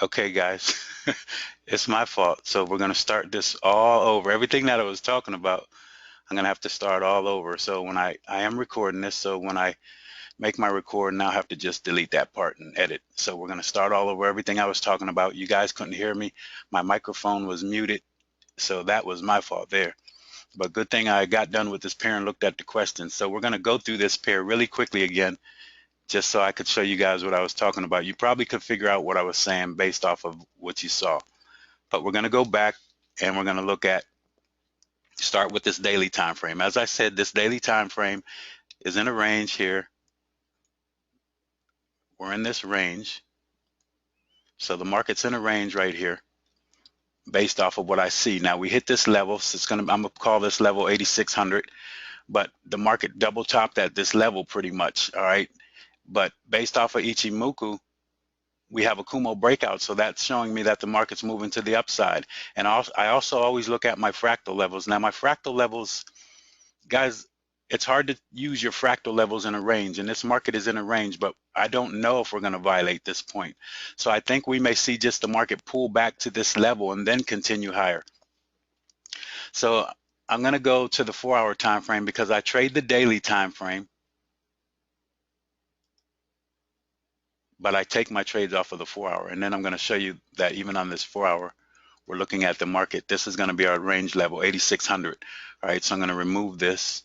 Okay, guys, it's my fault. So we're going to start this all over. Everything that I was talking about, I'm going to have to start all over. So when I am recording this, so when I make my record, now I have to just delete that part and edit. So we're going to start all over. Everything I was talking about, you guys couldn't hear me. My microphone was muted. So that was my fault there. But good thing I got done with this pair and looked at the questions. So we're going to go through this pair really quickly again, just so I could show you guys what I was talking about. You probably could figure out what I was saying based off of what you saw. But we're going to go back and we're going to start with this daily time frame. As I said, this daily time frame is in a range here. We're in this range. So the market's in a range right here based off of what I see. Now we hit this level, so I'm gonna call this level 8600, but the market double topped at this level pretty much, all right? But based off of Ichimoku, we have a Kumo breakout, so that's showing me that the market's moving to the upside. And I also always look at my fractal levels. Now my fractal levels, guys, it's hard to use your fractal levels in a range, and this market is in a range, but I don't know if we're going to violate this point. So I think we may see just the market pull back to this level and then continue higher. So I'm going to go to the 4-hour time frame because I trade the daily time frame, but I take my trades off of the 4-hour, and then I'm going to show you that even on this 4-hour, we're looking at the market. This is going to be our range level, 8600. All right, so I'm going to remove this,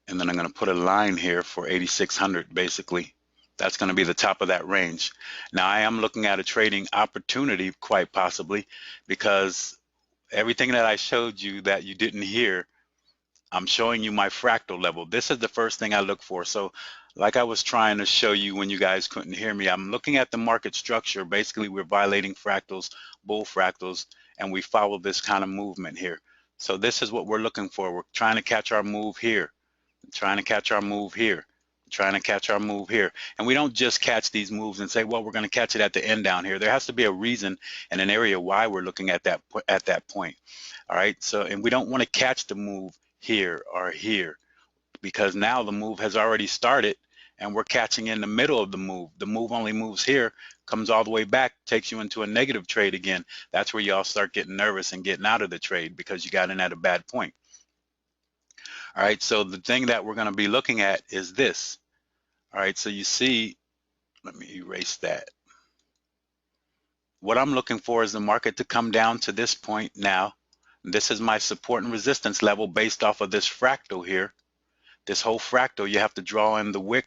and then I'm going to put a line here for 8600 basically. That's going to be the top of that range. Now I am looking at a trading opportunity quite possibly, because everything that I showed you that you didn't hear, I'm showing you my fractal level. This is the first thing I look for. So like I was trying to show you when you guys couldn't hear me, I'm looking at the market structure. Basically, we're violating fractals, bull fractals, and we follow this kind of movement here. So this is what we're looking for. We're trying to catch our move here, trying to catch our move here, trying to catch our move here. And we don't just catch these moves and say, well, we're going to catch it at the end down here. There has to be a reason and an area why we're looking at that point. All right. So, and we don't want to catch the move here or here, because now the move has already started and we're catching in the middle of the move. The move only moves here, comes all the way back, takes you into a negative trade again. That's where y'all start getting nervous and getting out of the trade because you got in at a bad point. All right, so the thing that we're going to be looking at is this. All right, so you see, let me erase that. What I'm looking for is the market to come down to this point now. This is my support and resistance level based off of this fractal here. This whole fractal, you have to draw in the wick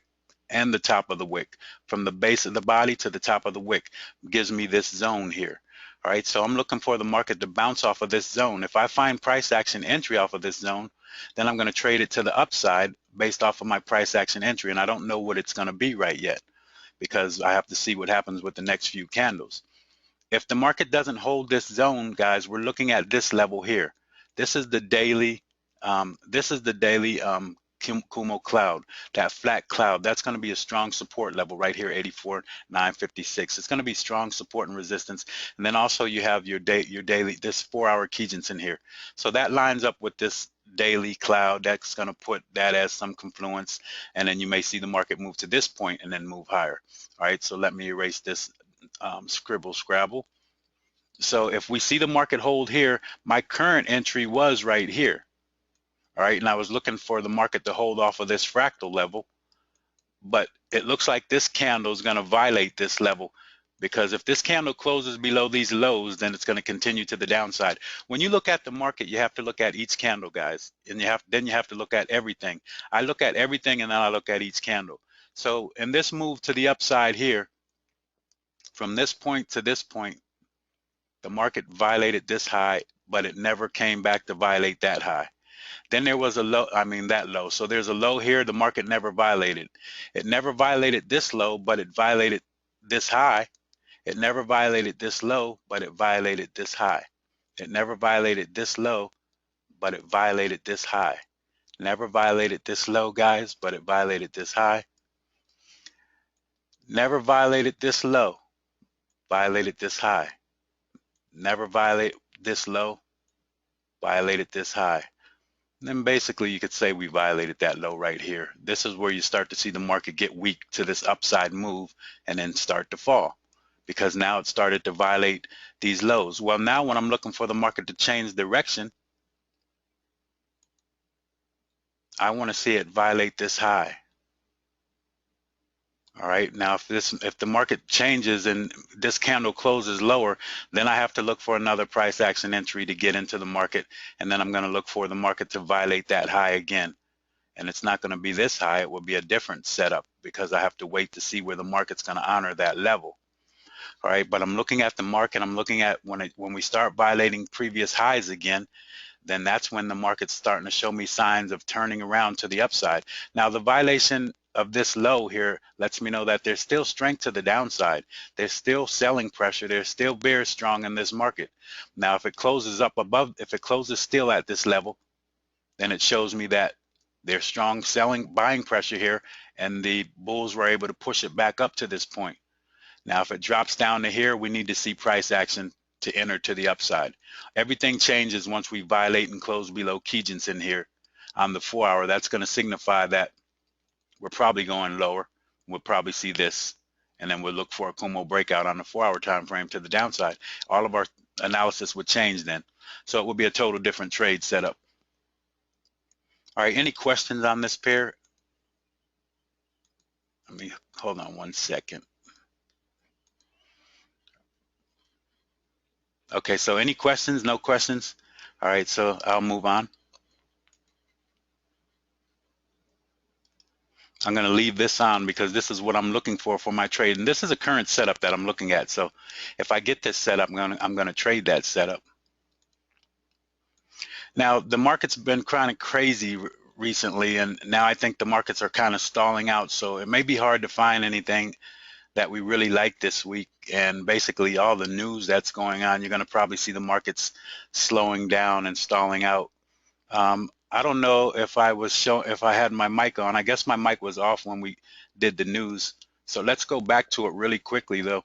and the top of the wick. From the base of the body to the top of the wick gives me this zone here. All right, so I'm looking for the market to bounce off of this zone. If I find price action entry off of this zone, then I'm going to trade it to the upside based off of my price action entry. And I don't know what it's going to be right yet, because I have to see what happens with the next few candles. If the market doesn't hold this zone, guys, we're looking at this level here. This is the daily, Kumo cloud, that flat cloud. That's going to be a strong support level right here, 84,956. It's going to be strong support and resistance. And then also you have your daily, this 4-hour Kijinsen here. So that lines up with this daily cloud. That's going to put that as some confluence. And then you may see the market move to this point and then move higher. All right, so let me erase this scribble scrabble. So if we see the market hold here, my current entry was right here. All right, and I was looking for the market to hold off of this fractal level, but it looks like this candle is going to violate this level, because if this candle closes below these lows, then it's going to continue to the downside. When you look at the market, you have to look at each candle, guys, and then you have to look at everything. I look at everything and then I look at each candle. So in this move to the upside here, from this point to this point, the market violated this high, but it never came back to violate that high. Then there was a low, that low. So there's a low here, the market never violated. It never violated this low, but it violated this high. It never violated this low, but it violated this high. It never violated this low, but it violated this high. Never violated this low, guys, but it violated this high. Never violated this low, violated this high. Never violated this low, violated this high. Then basically you could say we violated that low right here. This is where you start to see the market get weak to this upside move and then start to fall, because now it started to violate these lows. Well, now when I'm looking for the market to change direction, I want to see it violate this high. All right, now if the market changes and this candle closes lower, then I have to look for another price action entry to get into the market, and then I'm going to look for the market to violate that high again. And it's not going to be this high, it will be a different setup because I have to wait to see where the market's going to honor that level. All right, but I'm looking at the market, I'm looking at when we start violating previous highs again, then that's when the market's starting to show me signs of turning around to the upside. Now, the violation of this low here lets me know that there's still strength to the downside. There's still selling pressure. There's still bears strong in this market. Now, if it closes up above, if it closes still at this level, then it shows me that there's strong buying pressure here, and the bulls were able to push it back up to this point. Now, if it drops down to here, we need to see price action to enter to the upside. Everything changes once we violate and close below Kijinsen here on the 4 hour. That's going to signify that we're probably going lower. We'll probably see this, and then we'll look for a Kumo breakout on the 4 hour time frame to the downside. All of our analysis would change then. So it would be a total different trade setup. All right, any questions on this pair? Let me hold on one second. Okay, so any questions? No questions? All right, so I'll move on. I'm going to leave this on because this is what I'm looking for my trade, and this is a current setup that I'm looking at. So if I get this setup, I'm going to trade that setup. Now, the market's been kind of crazy recently, and now I think the markets are kind of stalling out. So it may be hard to find anything that we really like this week. And basically all the news that's going on, you're going to probably see the markets slowing down and stalling out. I don't know if if I had my mic on. I guess my mic was off when we did the news. So let's go back to it really quickly though.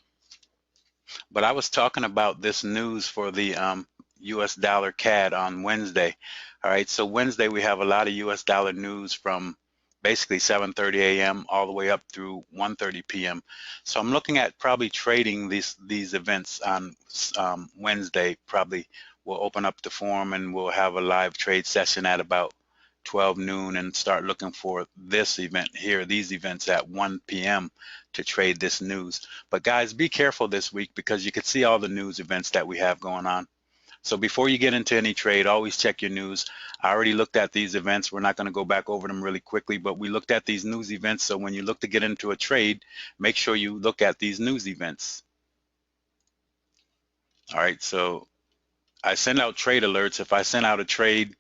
But I was talking about this news for the US dollar CAD on Wednesday. All right, so Wednesday we have a lot of US dollar news from basically 7:30 a.m. all the way up through 1:30 p.m. So I'm looking at probably trading these events on Wednesday. Probably we'll open up the forum and we'll have a live trade session at about 12 noon and start looking for this event here, these events at 1 p.m. to trade this news. But guys, be careful this week because you can see all the news events that we have going on. So before you get into any trade, always check your news. I already looked at these events. We're not going to go back over them really quickly, but we looked at these news events. So when you look to get into a trade, make sure you look at these news events. All right, so I send out trade alerts. If I send out a trade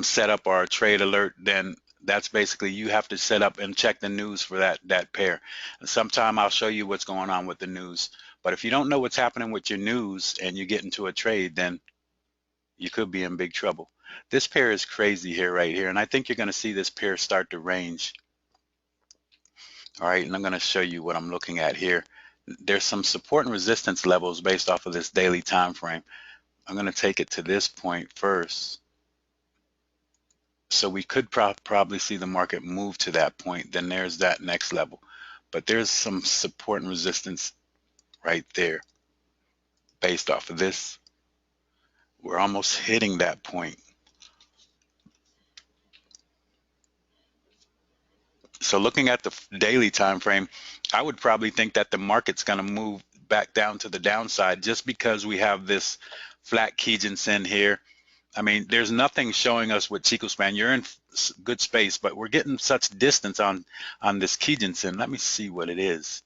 setup or a trade alert, then that's basically you have to set up and check the news for that pair. And sometime I'll show you what's going on with the news. But if you don't know what's happening with your news and you get into a trade, then you could be in big trouble. This pair is crazy here, right here, and I think you're going to see this pair start to range. All right, and I'm going to show you what I'm looking at here. There's some support and resistance levels based off of this daily time frame. I'm going to take it to this point first. So we could probably see the market move to that point. Then there's that next level. But there's some support and resistance right there based off of this. We're almost hitting that point. So looking at the daily time frame, I would probably think that the market's going to move back down to the downside just because we have this flat Kijinsen here. I mean, there's nothing showing us with Chico span. You're in good space, but we're getting such distance on this Kijinsen. Let me see what it is.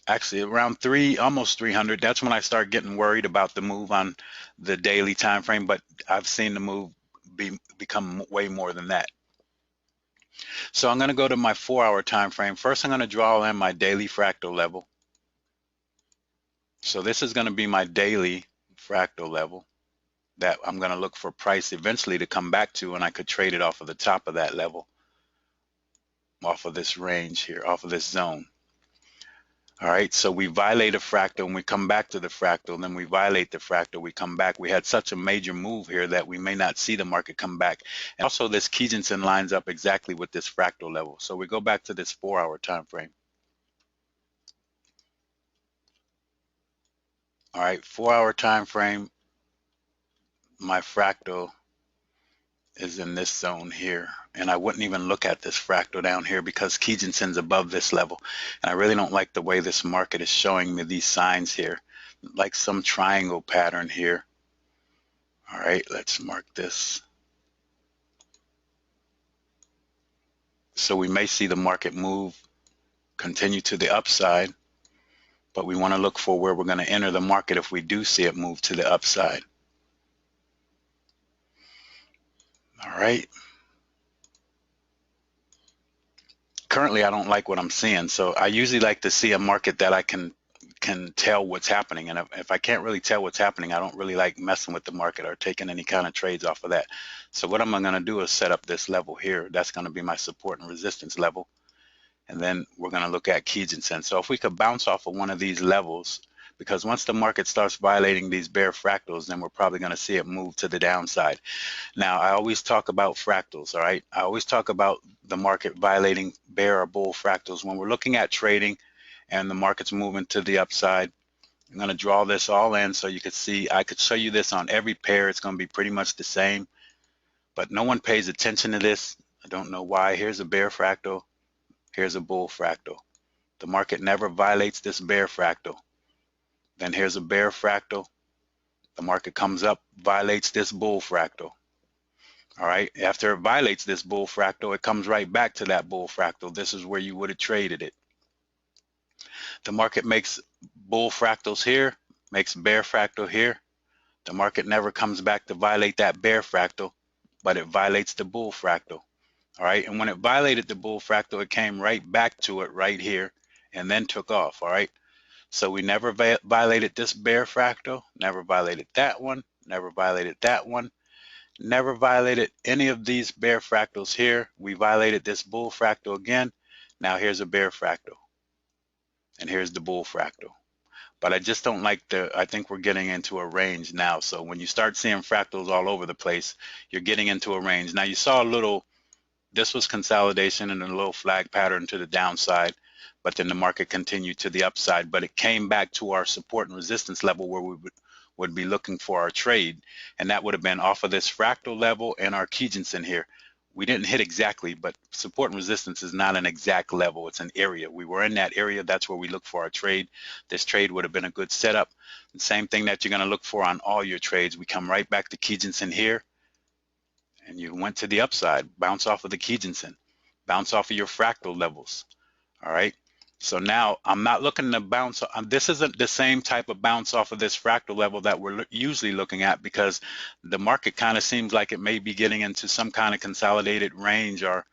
Actually, around almost 300. That's when I start getting worried about the move on the daily time frame. But I've seen the move become way more than that. So I'm going to go to my 4 hour time frame. First, I'm going to draw in my daily fractal level. So this is going to be my daily fractal level that I'm going to look for price eventually to come back to, and I could trade it off of the top of that level, off of this range here, off of this zone. All right, so we violate a fractal and we come back to the fractal, and then we violate the fractal, we come back. We had such a major move here that we may not see the market come back. And also this Kijinsen lines up exactly with this fractal level. So we go back to this 4 hour time frame. All right, 4-hour time frame, my fractal is in this zone here. And I wouldn't even look at this fractal down here because Kijinsen's above this level. And I really don't like the way this market is showing me these signs here, like some triangle pattern here. All right, let's mark this. So we may see the market move, continue to the upside, but we want to look for where we're going to enter the market if we do see it move to the upside. All right. Currently, I don't like what I'm seeing, so I usually like to see a market that I can tell what's happening. And if I can't really tell what's happening, I don't really like messing with the market or taking any kind of trades off of that. So what I'm going to do is set up this level here. That's going to be my support and resistance level. And then we're going to look at Kijinsen. So if we could bounce off of one of these levels, because once the market starts violating these bear fractals, then we're probably going to see it move to the downside. Now, I always talk about fractals, all right? I always talk about the market violating bear or bull fractals. When we're looking at trading and the market's moving to the upside, I'm going to draw this all in so you could see. I could show you this on every pair. It's going to be pretty much the same, but no one pays attention to this. I don't know why. Here's a bear fractal. Here's a bull fractal. The market never violates this bear fractal. Then here's a bear fractal. The market comes up, violates this bull fractal. All right, after it violates this bull fractal, it comes right back to that bull fractal. This is where you would have traded it. The market makes bull fractals here, makes bear fractal here. The market never comes back to violate that bear fractal, but it violates the bull fractal. All right, and when it violated the bull fractal, it came right back to it right here and then took off. All right, so we never violated this bear fractal, never violated that one, never violated that one, never violated any of these bear fractals here. We violated this bull fractal again. Now here's a bear fractal, and here's the bull fractal. But I just don't like I think we're getting into a range now. So when you start seeing fractals all over the place, you're getting into a range. Now you saw a little, this was consolidation and a little flag pattern to the downside, but then the market continued to the upside, but it came back to our support and resistance level where we would be looking for our trade. And that would have been off of this fractal level and our Kijinsen here. We didn't hit exactly, but support and resistance is not an exact level. It's an area. We were in that area. That's where we look for our trade. This trade would have been a good setup. The same thing that you're going to look for on all your trades. We come right back to Kijinsen here, and you went to the upside. Bounce off of the Kijinsen. Bounce off of your fractal levels. All right. So now I'm not looking to bounce. This isn't the same type of bounce off of this fractal level that we're usually looking at, because the market kind of seems like it may be getting into some kind of consolidated range, or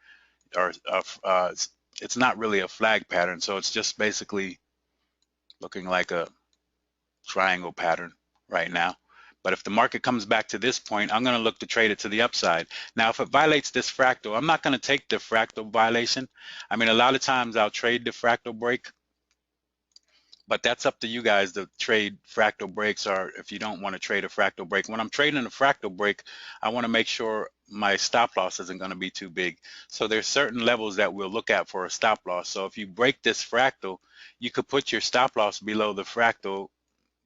it's not really a flag pattern. So it's just basically looking like a triangle pattern right now. But if the market comes back to this point, I'm going to look to trade it to the upside. Now, if it violates this fractal, I'm not going to take the fractal violation. I mean, a lot of times I'll trade the fractal break, but that's up to you guys to trade fractal breaks, or if you don't want to trade a fractal break. When I'm trading a fractal break, I want to make sure my stop loss isn't going to be too big. So there's certain levels that we'll look at for a stop loss. So if you break this fractal, you could put your stop loss below the fractal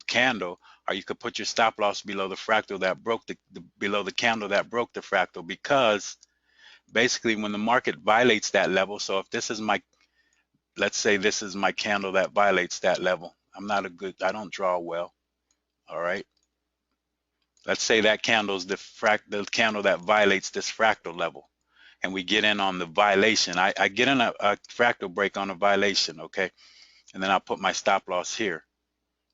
candle, or you could put your stop loss below the fractal that broke below the candle that broke the fractal, because basically when the market violates that level, so if this is my, let's say this is my candle that violates that level, I don't draw well. All right, let's say that candle's the candle that violates this fractal level, and we get in on the violation. I get in a fractal break on a violation, okay, and then I'll put my stop loss here.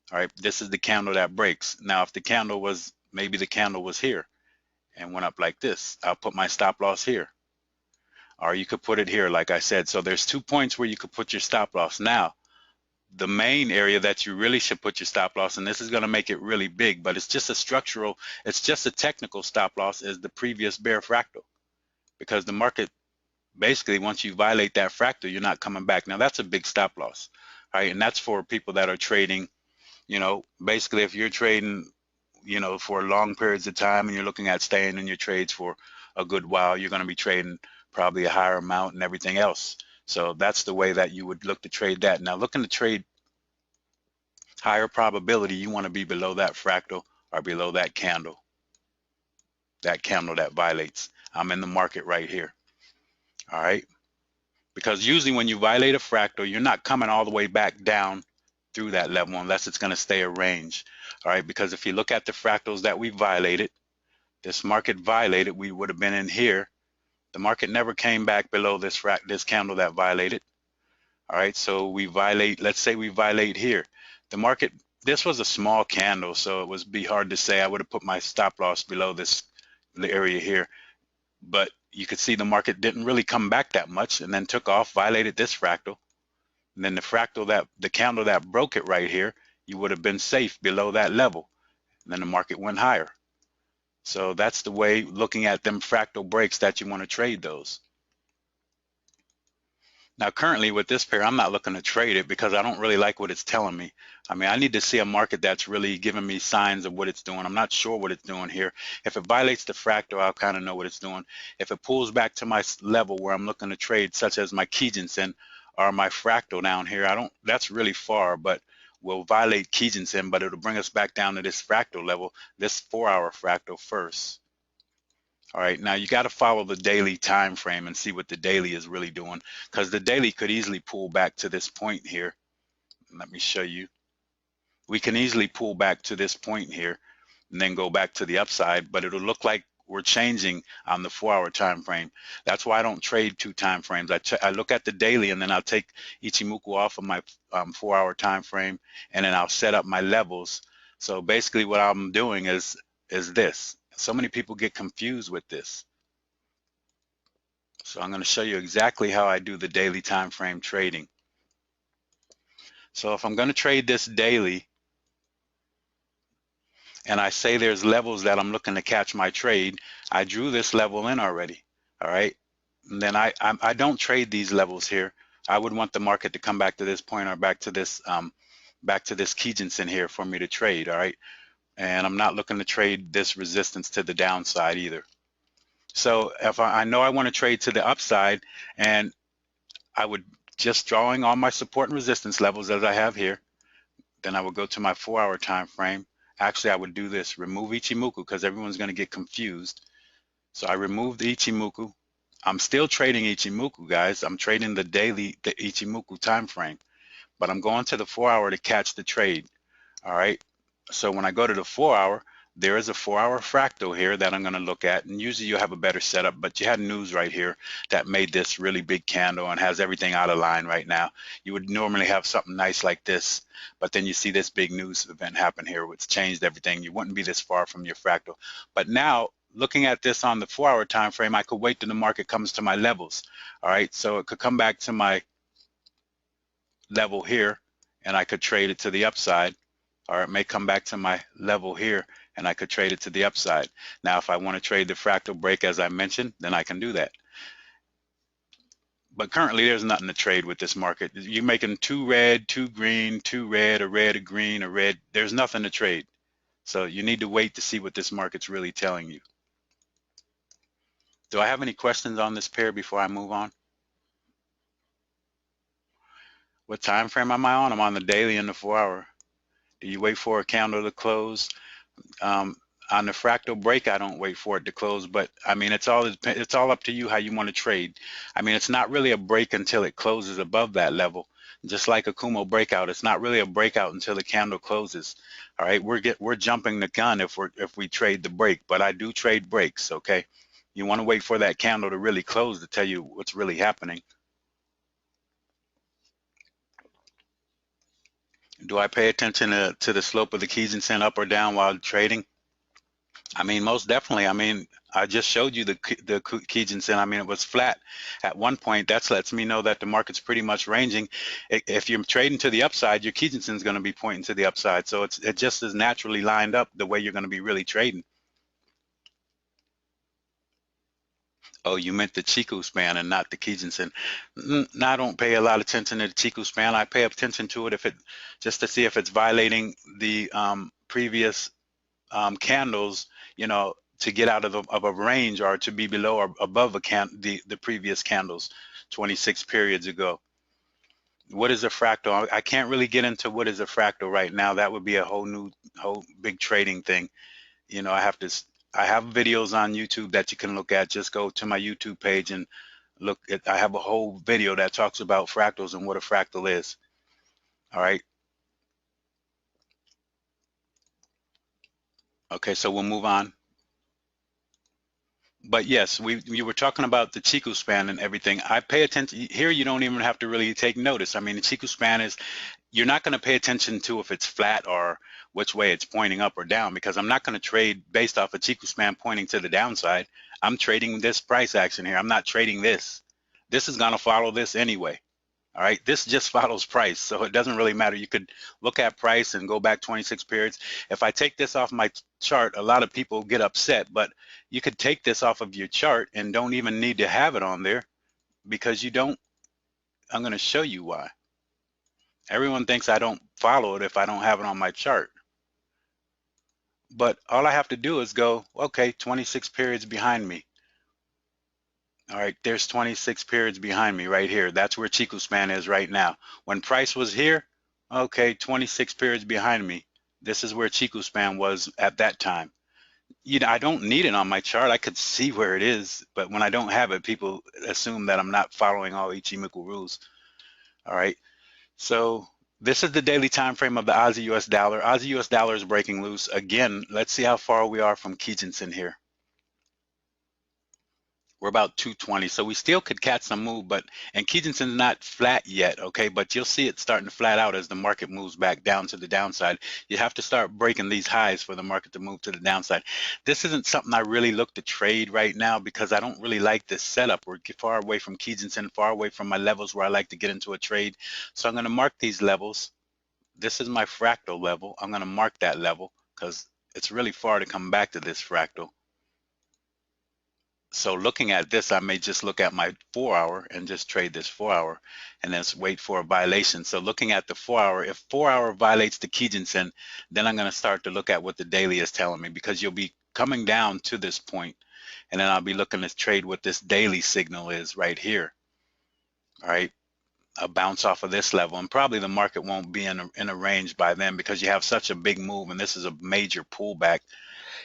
All right, this is the candle that breaks. Now, if the candle was, maybe the candle was here and went up like this, I'll put my stop loss here. Or you could put it here, like I said. So there's 2 points where you could put your stop loss. Now, the main area that you really should put your stop loss, and this is going to make it really big, but it's just a structural, it's just a technical stop loss, is the previous bear fractal. Because the market, basically, once you violate that fractal, you're not coming back. Now, that's a big stop loss. All right, and that's for people that are trading. You know, basically, if you're trading, you know, for long periods of time and you're looking at staying in your trades for a good while, you're going to be trading probably a higher amount and everything else. So that's the way that you would look to trade that. Now, looking to trade higher probability you want to be below that fractal or below that candle that violates. I'm in the market right here. All right. Because usually when you violate a fractal, you're not coming all the way back down through that level unless it's going to stay a range. All right. Because if you look at the fractals that we violated, this market violated, we would have been in here. The market never came back below this candle that violated. All right. So we violate, let's say we violate here. The market, this was a small candle, so it would be hard to say. I would have put my stop loss below the area here. But you could see the market didn't really come back that much and then took off, violated this fractal. And then the candle that broke it right here, you would have been safe below that level. And then the market went higher. So that's the way, looking at them fractal breaks, that you want to trade those. Now, currently with this pair, I'm not looking to trade it because I don't really like what it's telling me. I mean, I need to see a market that's really giving me signs of what it's doing. I'm not sure what it's doing here. If it violates the fractal, I'll kind of know what it's doing. If it pulls back to my level where I'm looking to trade, such as my Kijinsen or my fractal down here, that's really far, but we'll violate Kijinsen, but it'll bring us back down to this fractal level, this 4-hour fractal first. All right, now you got to follow the daily time frame and see what the daily is really doing, because the daily could easily pull back to this point here. Let me show you. We can easily pull back to this point here and then go back to the upside, but it'll look like we're changing on the 4-hour time frame. That's why I don't trade 2 time frames. I look at the daily, and then I'll take Ichimoku off of my 4-hour time frame, and then I'll set up my levels. So basically what I'm doing is this. So many people get confused with this. So I'm going to show you exactly how I do the daily time frame trading. So if I'm going to trade this daily, and I say there's levels that I'm looking to catch my trade, I drew this level in already. All right. And then I don't trade these levels here. I would want the market to come back to this point or back to this Kijinsen here for me to trade. All right. And I'm not looking to trade this resistance to the downside either. So if I know I want to trade to the upside, and I would just drawing on my support and resistance levels as I have here, then I would go to my 4-hour time frame. Actually, I would do this, remove Ichimoku, because everyone's going to get confused. So I removed the Ichimoku. I'm still trading Ichimoku, guys. I'm trading the Ichimoku time frame, but I'm going to the 4-hour to catch the trade. All right. So when I go to the 4-hour, there is a 4-hour fractal here that I'm going to look at, and usually you have a better setup, but you had news right here that made this really big candle and has everything out of line right now. You would normally have something nice like this, but then you see this big news event happen here, which changed everything. You wouldn't be this far from your fractal. But now, looking at this on the 4-hour time frame, I could wait till the market comes to my levels. All right, so it could come back to my level here, and I could trade it to the upside, or it may come back to my level here and I could trade it to the upside. Now, if I want to trade the fractal break, as I mentioned, then I can do that. But currently, there's nothing to trade with this market. You're making 2 red, 2 green, 2 red, a red, a green, a red. There's nothing to trade. So you need to wait to see what this market's really telling you. Do I have any questions on this pair before I move on? What time frame am I on? I'm on the daily and the 4-hour. Do you wait for a candle to close? On the fractal break, I don't wait for it to close, but I mean, it's all up to you how you want to trade. I mean, it's not really a break until it closes above that level. Just like a Kumo breakout, it's not really a breakout until the candle closes. All right, we're jumping the gun if we trade the break, but I do trade breaks. Okay, you want to wait for that candle to really close to tell you what's really happening. Do I pay attention to the slope of the Kijinsen up or down while trading? I mean, most definitely. I mean, I just showed you the Kijinsen. I mean, it was flat at one point. That lets me know that the market's pretty much ranging. If you're trading to the upside, your Kijinsen is going to be pointing to the upside. So it just is naturally lined up the way you're going to be really trading. Oh, you meant the Chiku span and not the Kijinsen. No, I don't pay a lot of attention to the Chiku span. I pay attention to it just to see if it's violating the previous candles, you know, to get out of a range or to be below or above the previous candles 26 periods ago. What is a fractal? I can't really get into what is a fractal right now. That would be a whole big trading thing. You know, I have videos on YouTube that you can look at. Just go to my YouTube page and look at, I have a whole video that talks about fractals and what a fractal is. All right. Okay, so we'll move on. But yes, we were talking about the Chiku span and everything. I pay attention here. You don't even have to really take notice. I mean, the Chiku span is, you're not going to pay attention to if it's flat or which way it's pointing up or down, because I'm not going to trade based off a Chiku span pointing to the downside. I'm trading this price action here. I'm not trading this. This is going to follow this anyway. All right, this just follows price, so it doesn't really matter. You could look at price and go back 26 periods. If I take this off my chart, a lot of people get upset, but you could take this off of your chart and don't even need to have it on there, because you don't. I'm going to show you why. Everyone thinks I don't follow it if I don't have it on my chart. But all I have to do is go, okay, 26 periods behind me. All right, there's 26 periods behind me right here. That's where Chiku span is right now. When price was here, okay, 26 periods behind me. This is where Chiku span was at that time. You know, I don't need it on my chart. I could see where it is, but when I don't have it, people assume that I'm not following all Ichimoku rules. All right, so this is the daily time frame of the Aussie US dollar. Aussie US dollar is breaking loose. Again, let's see how far we are from Kijinsen here. We're about 220, so we still could catch some move, but and Kijinsen's not flat yet, okay? But you'll see it starting to flat out as the market moves back down to the downside. You have to start breaking these highs for the market to move to the downside. This isn't something I really look to trade right now, because I don't really like this setup. We're far away from Kijinsen, far away from my levels where I like to get into a trade. So I'm going to mark these levels. This is my fractal level. I'm going to mark that level because it's really far to come back to this fractal. So looking at this, I may just look at my 4 hour and just trade this 4 hour and then wait for a violation. So looking at the 4 hour, if 4 hour violates the Kijinsen, then I'm going to start to look at what the daily is telling me, because you'll be coming down to this point, and then I'll be looking to trade what this daily signal is right here. All right, a bounce off of this level, and probably the market won't be in a range by then, because you have such a big move and this is a major pullback.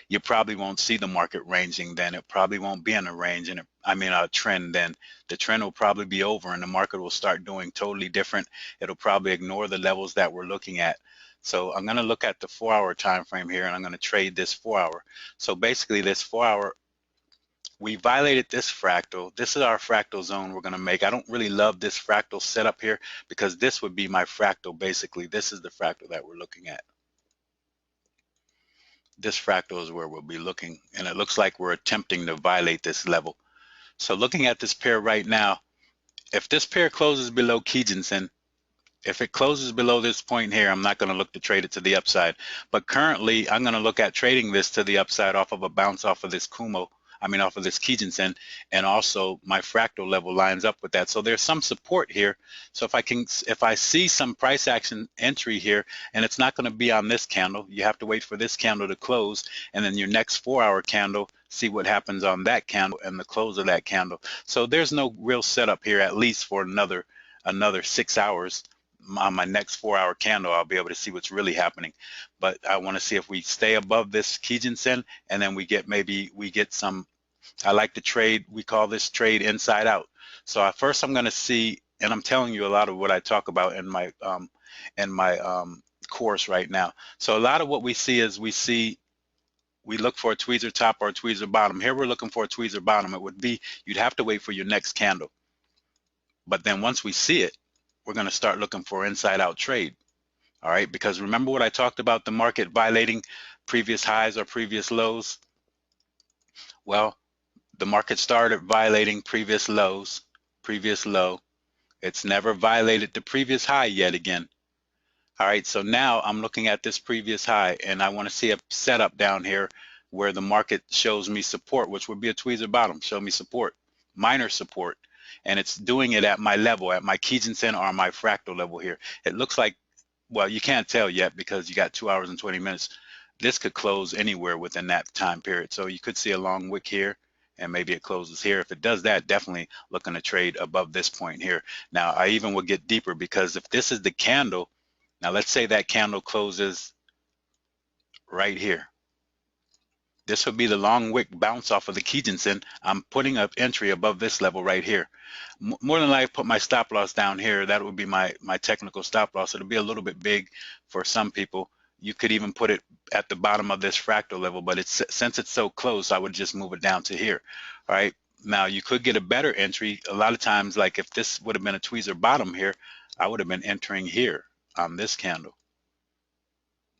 You probably won't see the market ranging then. It probably won't be in a range, and I mean a trend then. The trend will probably be over and the market will start doing totally different. It'll probably ignore the levels that we're looking at. So I'm going to look at the 4 hour time frame here, and I'm going to trade this 4 hour. So basically this 4 hour, we violated this fractal. This is our fractal zone we're going to make. I don't really love this fractal setup here, because this would be my fractal. Basically, this is the fractal that we're looking at. This fractal is where we'll be looking, and it looks like we're attempting to violate this level. So looking at this pair right now, if this pair closes below Kijinsen, if it closes below this point here, I'm not going to look to trade it to the upside. But currently, I'm going to look at trading this to the upside off of a bounce off of this Kumo, off of this Kijinsen, and also my fractal level lines up with that. So there's some support here. So if I see some price action entry here, and it's not going to be on this candle, you have to wait for this candle to close, and then your next 4 hour candle, see what happens on that candle and the close of that candle. So there's no real setup here, at least for another 6 hours. On my next 4 hour candle, I'll be able to see what's really happening. But I want to see if we stay above this Kijinsen, and then we get some. I like to trade, we call this trade inside out. So first I'm going to see, and I'm telling you a lot of what I talk about in my course right now. So a lot of what we see is we look for a tweezer top or a tweezer bottom. Here we're looking for a tweezer bottom. It would be, you'd have to wait for your next candle. But then once we see it, we're going to start looking for inside out trade. All right, because remember what I talked about, the market violating previous highs or previous lows? Well, the market started violating previous lows, previous low. It's never violated the previous high yet again. All right, so now I'm looking at this previous high, and I want to see a setup down here where the market shows me support, which would be a tweezer bottom, show me support, minor support. And it's doing it at my level, at my Kijinsen or my fractal level here. It looks like, well, you can't tell yet because you got 2 hours and 20 minutes. This could close anywhere within that time period. So you could see a long wick here, and maybe it closes here. If it does that, definitely looking to trade above this point here. Now, I even would get deeper, because if this is the candle, now let's say that candle closes right here. This would be the long wick bounce off of the Kijinsen. I'm putting up entry above this level right here. More than likely, put my stop loss down here. That would be my technical stop loss. It'll be a little bit big for some people. You could even put it at the bottom of this fractal level, but since it's so close, I would just move it down to here. All right. Now you could get a better entry. A lot of times, like if this would have been a tweezer bottom here, I would have been entering here on this candle.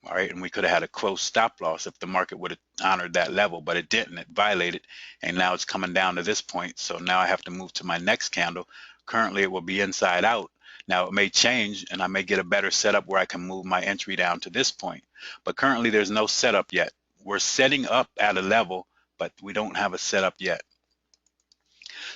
All right, and we could have had a close stop loss if the market would have honored that level, but it didn't. It violated, and now it's coming down to this point. So now I have to move to my next candle. Currently, it will be inside out. Now it may change, and I may get a better setup where I can move my entry down to this point. But currently, there's no setup yet. We're setting up at a level, but we don't have a setup yet.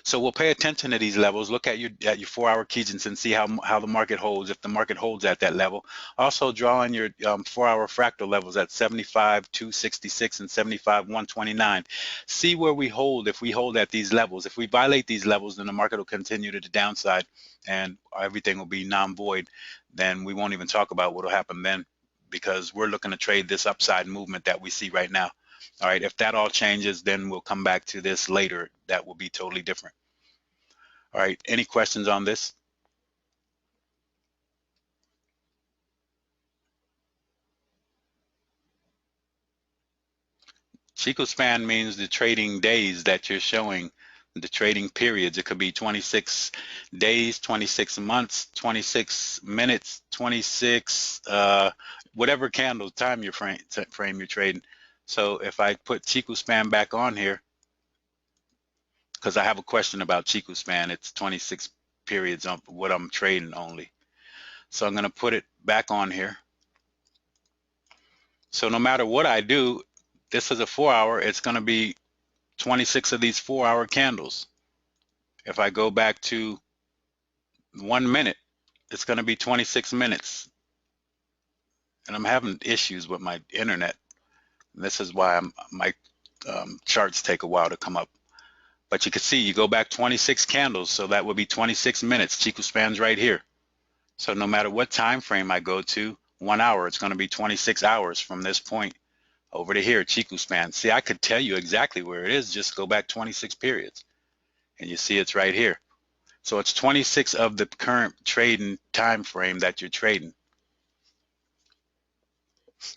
So we'll pay attention to these levels. Look at your 4-hour Kijins and see how the market holds. If the market holds at that level, also draw on your 4-hour fractal levels at 75, 266, and 75, 129. See where we hold. If we hold at these levels, if we violate these levels, then the market will continue to the downside, and everything will be non-void. Then we won't even talk about what will happen then, because we're looking to trade this upside movement that we see right now. All right, if that all changes, then we'll come back to this later. That will be totally different. All right, any questions on this? Chico span means the trading days that you're showing, the trading periods. It could be 26 days, 26 months, 26 minutes, 26, whatever candle time frame you're trading. So if I put Chico span back on here, because I have a question about Chico span, it's 26 periods on what I'm trading only. So I'm going to put it back on here. So no matter what I do, this is a 4-hour, it's going to be 26 of these 4-hour candles. If I go back to 1 minute, it's going to be 26 minutes. And I'm having issues with my internet. This is why my charts take a while to come up. But you can see, you go back 26 candles, so that would be 26 minutes. Chico span's right here. So no matter what time frame I go to, 1 hour, it's going to be 26 hours from this point over to here, Chico span. See, I could tell you exactly where it is. Just go back 26 periods, and you see it's right here. So it's 26 of the current trading time frame that you're trading.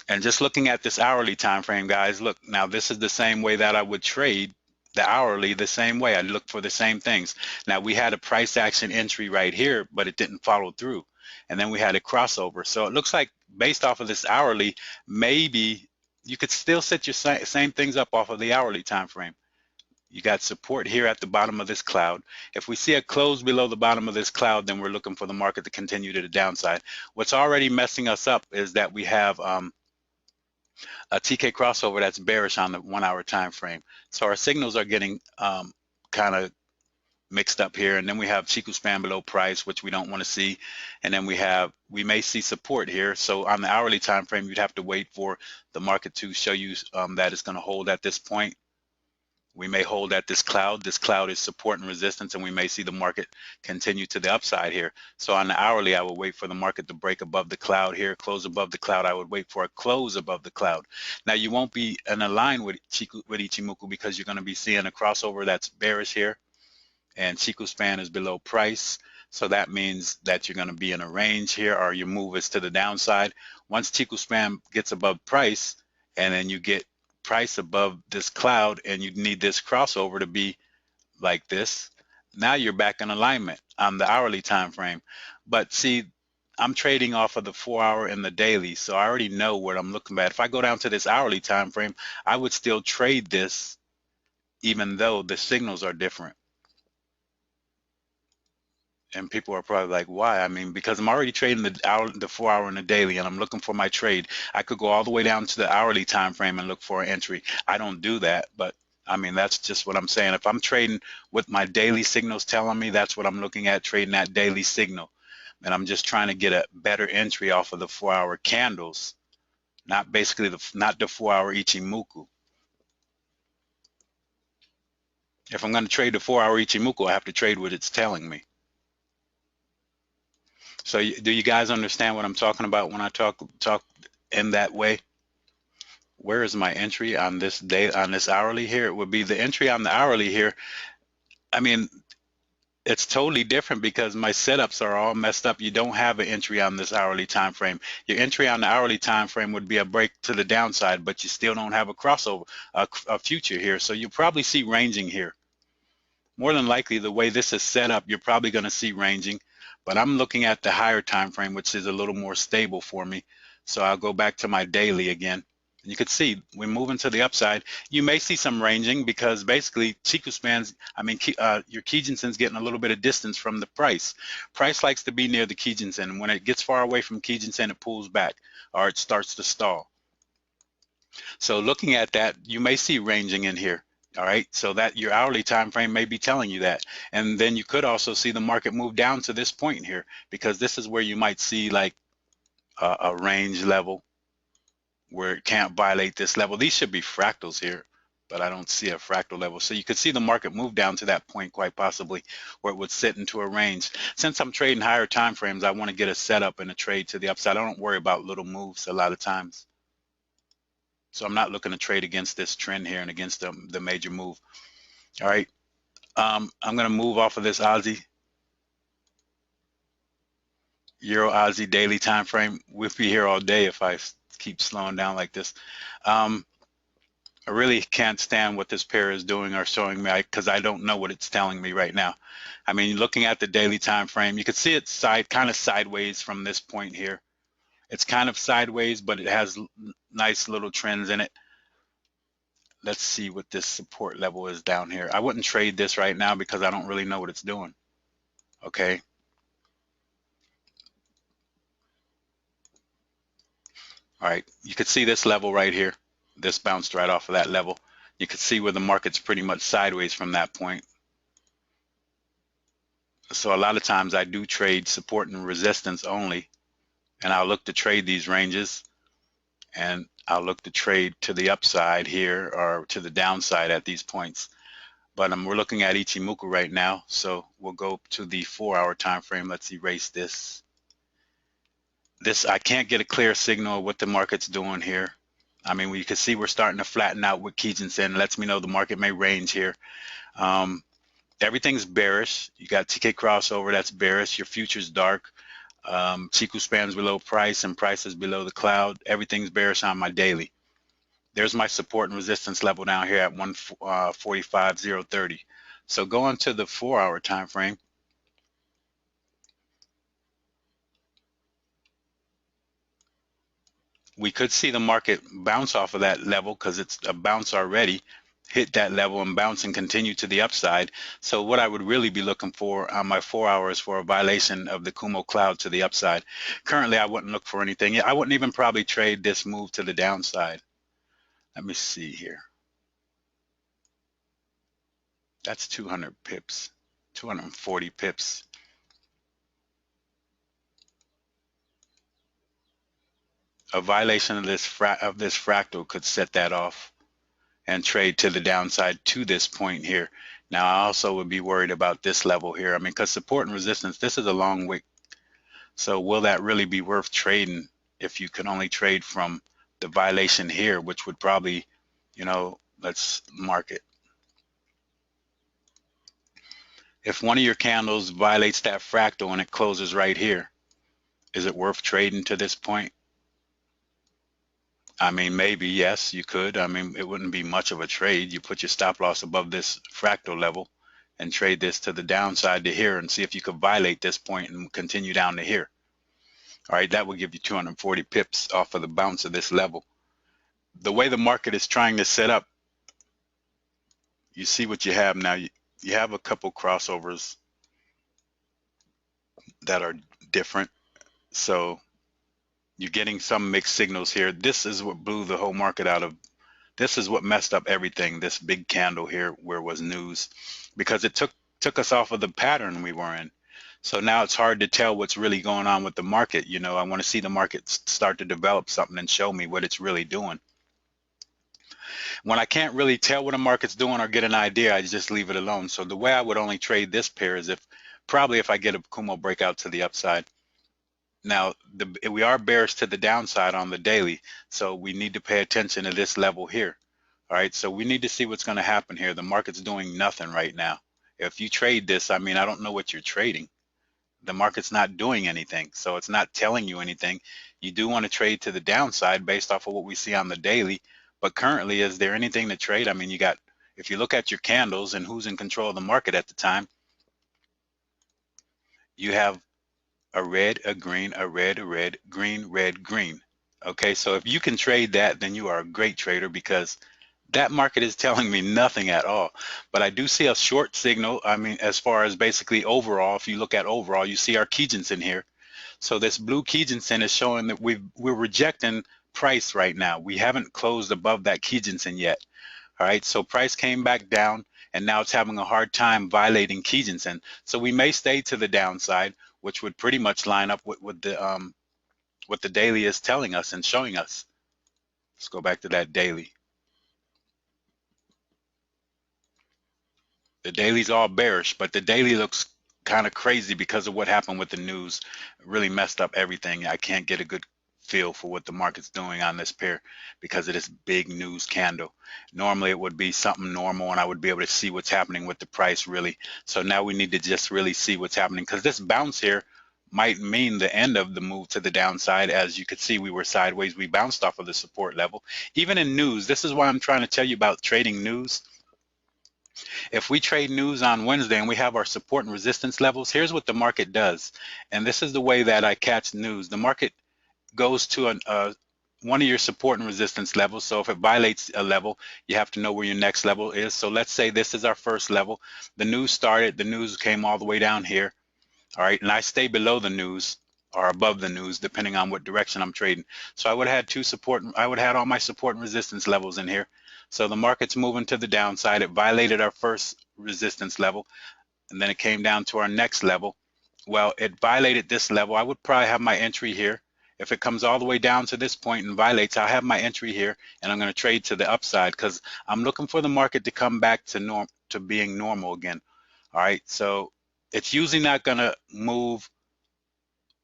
And just looking at this hourly time frame, guys, look, now this is the same way that I would trade the hourly, the same way. I look for the same things. Now we had a price action entry right here, but it didn't follow through. And then we had a crossover. So it looks like based off of this hourly, maybe you could still set your same things up off of the hourly time frame. You got support here at the bottom of this cloud. If we see a close below the bottom of this cloud, then we're looking for the market to continue to the downside. What's already messing us up is that we have a TK crossover that's bearish on the 1-hour time frame. So our signals are getting kind of mixed up here. And then we have Chico span below price, which we don't want to see. And then we may see support here. So on the hourly time frame, you'd have to wait for the market to show you that it's going to hold at this point. We may hold at this cloud. This cloud is support and resistance, and we may see the market continue to the upside here. So on the hourly, I will wait for the market to break above the cloud here, close above the cloud. I would wait for a close above the cloud. Now, you won't be in a line with Ichimoku, because you're going to be seeing a crossover that's bearish here, and Chico span is below price. So that means that you're going to be in a range here, or your move is to the downside. Once Chico span gets above price, and then you get price above this cloud, and you need this crossover to be like this, now you're back in alignment on the hourly time frame. But see, I'm trading off of the 4-hour and the daily, so I already know what I'm looking at. If I go down to this hourly time frame, I would still trade this even though the signals are different. And people are probably like, why? I mean, because I'm already trading the 4-hour and the daily, and I'm looking for my trade. I could go all the way down to the hourly time frame and look for an entry. I don't do that, but I mean, that's just what I'm saying. If I'm trading with my daily signals telling me, that's what I'm looking at, trading that daily signal. And I'm just trying to get a better entry off of the 4-hour candles, not basically not the 4-hour Ichimoku. If I'm going to trade the 4-hour Ichimoku, I have to trade what it's telling me. So do you guys understand what I'm talking about when I talk in that way? Where is my entry on this day, on this hourly here? It would be the entry on the hourly here. I mean, it's totally different because my setups are all messed up. You don't have an entry on this hourly time frame. Your entry on the hourly time frame would be a break to the downside, but you still don't have a crossover, a future here. So you'll probably see ranging here. More than likely, the way this is set up, you're probably going to see ranging, but I'm looking at the higher time frame, which is a little more stable for me. So I'll go back to my daily again. You can see we're moving to the upside. You may see some ranging because basically Chiku spans, your Kijinsen's getting a little bit of distance from the price. Price likes to be near the Kijinsen. When it gets far away from Kijinsen, it pulls back or it starts to stall. So looking at that, you may see ranging in here. All right, so that your hourly time frame may be telling you that. And then you could also see the market move down to this point here, because this is where you might see like a range level where it can't violate this level. These should be fractals here, but I don't see a fractal level. So you could see the market move down to that point quite possibly where it would sit into a range. Since I'm trading higher time frames, I want to get a setup and a trade to the upside. I don't worry about little moves a lot of times. So I'm not looking to trade against this trend here and against the major move. All right. I'm going to move off of this Aussie, Euro Aussie daily time frame. We'll be here all day if I keep slowing down like this. I really can't stand what this pair is doing or showing me because I don't know what it's telling me right now. I mean, looking at the daily time frame, you can see it's kind of sideways from this point here. It's kind of sideways, but it has nice little trends in it. Let's see what this support level is down here. I wouldn't trade this right now because I don't really know what it's doing. Okay. All right. You could see this level right here. This bounced right off of that level. You could see where the market's pretty much sideways from that point. So a lot of times I do trade support and resistance only, and I'll look to trade these ranges, and I'll look to trade to the upside here or to the downside at these points. But we're looking at Ichimoku right now, so we'll go to the 4-hour time frame. Let's erase this. I can't get a clear signal of what the market's doing here. I mean, you can see we're starting to flatten out with Kijinsen. Lets me know the market may range here. Everything's bearish. You got TK crossover, that's bearish. Your future's dark. Chiku spans below price and price is below the cloud. Everything's bearish on my daily. There's my support and resistance level down here at 145.030. So going to the 4-hour time frame, we could see the market bounce off of that level because it's a bounce already, hit that level and bounce and continue to the upside. So what I would really be looking for on my 4 hours for a violation of the Kumo cloud to the upside. Currently, I wouldn't look for anything. I wouldn't even probably trade this move to the downside. Let me see here. That's 200 pips, 240 pips. A violation of this fractal could set that off and trade to the downside to this point here. Now, I also would be worried about this level here. I mean, because support and resistance, this is a long wick. So will that really be worth trading if you can only trade from the violation here, which would probably, let's mark it. If one of your candles violates that fractal and it closes right here, is it worth trading to this point? I mean, maybe, yes, you could. I mean, it wouldn't be much of a trade. You put your stop loss above this fractal level and trade this to the downside to here and see if you could violate this point and continue down to here. All right, that will give you 240 pips off of the bounce of this level. The way the market is trying to set up, you see what you have now. You have a couple crossovers that are different. So you're getting some mixed signals here. This is what blew the whole market out of. This is what messed up everything. This big candle here where was news, because it took us off of the pattern we were in. So now it's hard to tell what's really going on with the market. I want to see the market start to develop something and show me what it's really doing. when I can't really tell what a market's doing or get an idea, I just leave it alone. So the way I would only trade this pair is if I get a Kumo breakout to the upside. Now, we are bearish to the downside on the daily, so we need to pay attention to this level here. All right, so we need to see what's going to happen here. The market's doing nothing right now. If you trade this, I mean, I don't know what you're trading. The market's not doing anything, so it's not telling you anything. You do want to trade to the downside based off of what we see on the daily, but currently, is there anything to trade? I mean, if you look at your candles and who's in control of the market at the time, you have a red, a green, a red, a red, green, red, green. Okay, so if you can trade that, then you are a great trader, because that market is telling me nothing at all. But I do see a short signal. I mean, as far as basically overall, if you look at overall, you see our Kijinsen here. So this blue Kijinsen is showing that we're rejecting price right now. We haven't closed above that Kijinsen yet. All right, so price came back down, and now it's having a hard time violating Kijinsen. So we may stay to the downside, which would pretty much line up with what the daily is telling us and showing us. Let's go back to that daily. The daily's all bearish, but the daily looks kind of crazy because of what happened with the news. It really messed up everything. I can't get a good feel for what the market's doing on this pair because of this big news candle. Normally it would be something normal and I would be able to see what's happening with the price really. So now we need to just really see what's happening, because this bounce here might mean the end of the move to the downside. As you could see, we were sideways. We bounced off of the support level. Even in news, this is why I'm trying to tell you about trading news. If we trade news on Wednesday and we have our support and resistance levels, here's what the market does. And this is the way that I catch news. The market goes to one of your support and resistance levels. So if it violates a level, you have to know where your next level is. So let's say this is our first level. The news started, the news came all the way down here. All right, and I stay below the news or above the news, depending on what direction I'm trading. So I would have had I would have had all my support and resistance levels in here. So the market's moving to the downside. It violated our first resistance level, and then it came down to our next level. Well, it violated this level. I would probably have my entry here. If it comes all the way down to this point and violates, I'll have my entry here, and I'm going to trade to the upside because I'm looking for the market to come back to being normal again. All right, so it's usually not going to move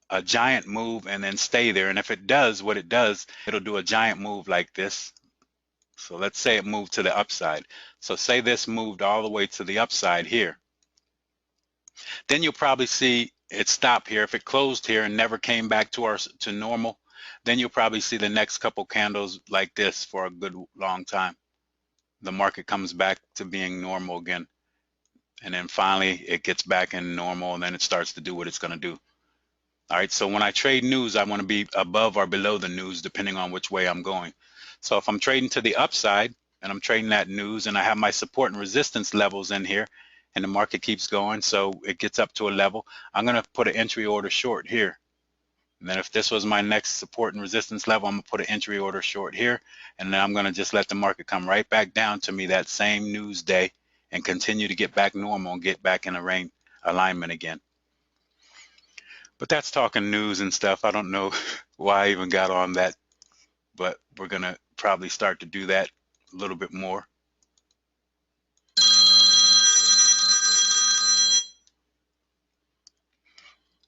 a giant move and then stay there. And if it does, what it does, it'll do a giant move like this. So let's say it moved to the upside. So say this moved all the way to the upside here. Then you'll probably see it stop here. If it closed here and never came back to normal, then you'll probably see the next couple candles like this for a good long time. The market comes back to being normal again. And then finally it gets back in normal, and then it starts to do what it's going to do. All right, so when I trade news, I want to be above or below the news depending on which way I'm going. So if I'm trading to the upside and I'm trading that news and I have my support and resistance levels in here and the market keeps going, so it gets up to a level, I'm going to put an entry order short here. And then if this was my next support and resistance level, I'm going to put an entry order short here, and then I'm going to just let the market come right back down to me that same news day and continue to get back normal and get back in a range alignment again. But that's talking news and stuff. I don't know why I even got on that, but we're going to probably start to do that a little bit more.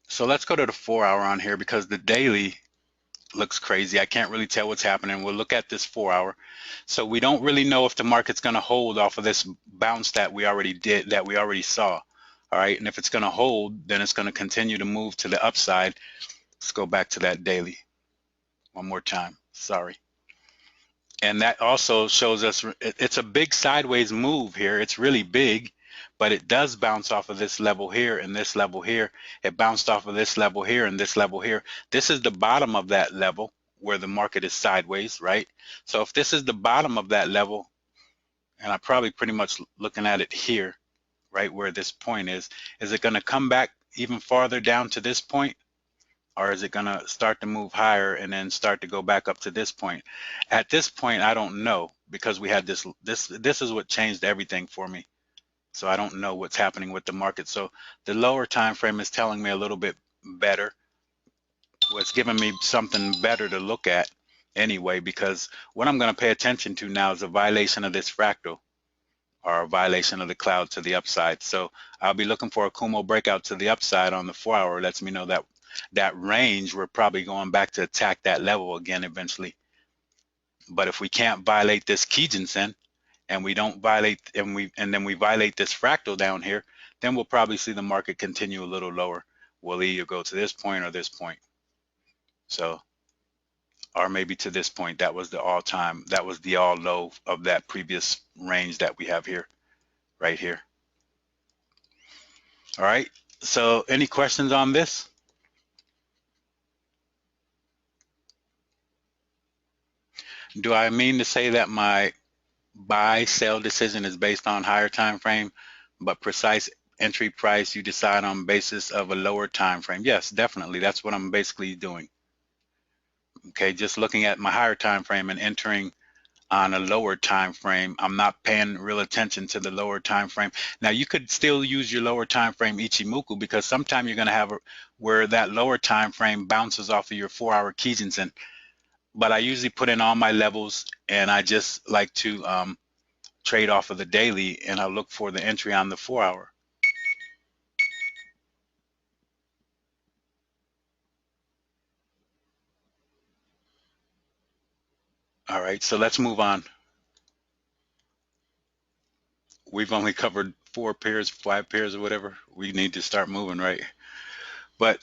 So let's go to the 4-hour on here because the daily looks crazy. I can't really tell what's happening. We'll look at this 4-hour. So we don't really know if the market's going to hold off of this bounce that we already saw. All right, and if it's going to hold, then it's going to continue to move to the upside. Let's go back to that daily one more time. Sorry. And that also shows us it's a big sideways move here. It's really big, but it does bounce off of this level here and this level here. It bounced off of this level here and this level here. This is the bottom of that level where the market is sideways, right? So if this is the bottom of that level, and I'm probably pretty much looking at it here, right where this point is it going to come back even farther down to this point? Or is it going to start to move higher and then start to go back up to this point? At this point, I don't know, because we had this is what changed everything for me. So I don't know what's happening with the market. So the lower time frame is telling me a little bit better. Well, it's giving me something better to look at. anyway, because what I'm going to pay attention to now is a violation of this fractal, or a violation of the cloud to the upside. So I'll be looking for a Kumo breakout to the upside on the 4-hour. Lets me know that that range, we're probably going back to attack that level again eventually. But if we can't violate this Kijinsen, and we don't violate, and then we violate this fractal down here, then we'll probably see the market continue a little lower. We'll either go to this point or this point. So, or maybe to this point. That was the all-time, that was the all low of that previous range that we have here, right here. All right, so any questions on this? Do I mean to say that my buy sell decision is based on higher time frame, but precise entry price you decide on basis of a lower time frame? Yes, definitely. That's what I'm basically doing. Okay, just looking at my higher time frame and entering on a lower time frame. I'm not paying real attention to the lower time frame. Now you could still use your lower time frame Ichimoku, because sometimes you're going to have where that lower time frame bounces off of your 4-hour Kijinsen. But I usually put in all my levels, and I just like to trade off of the daily, and I look for the entry on the 4-hour. All right, so let's move on. We've only covered 4 pairs, 5 pairs, or whatever. We need to start moving, right? But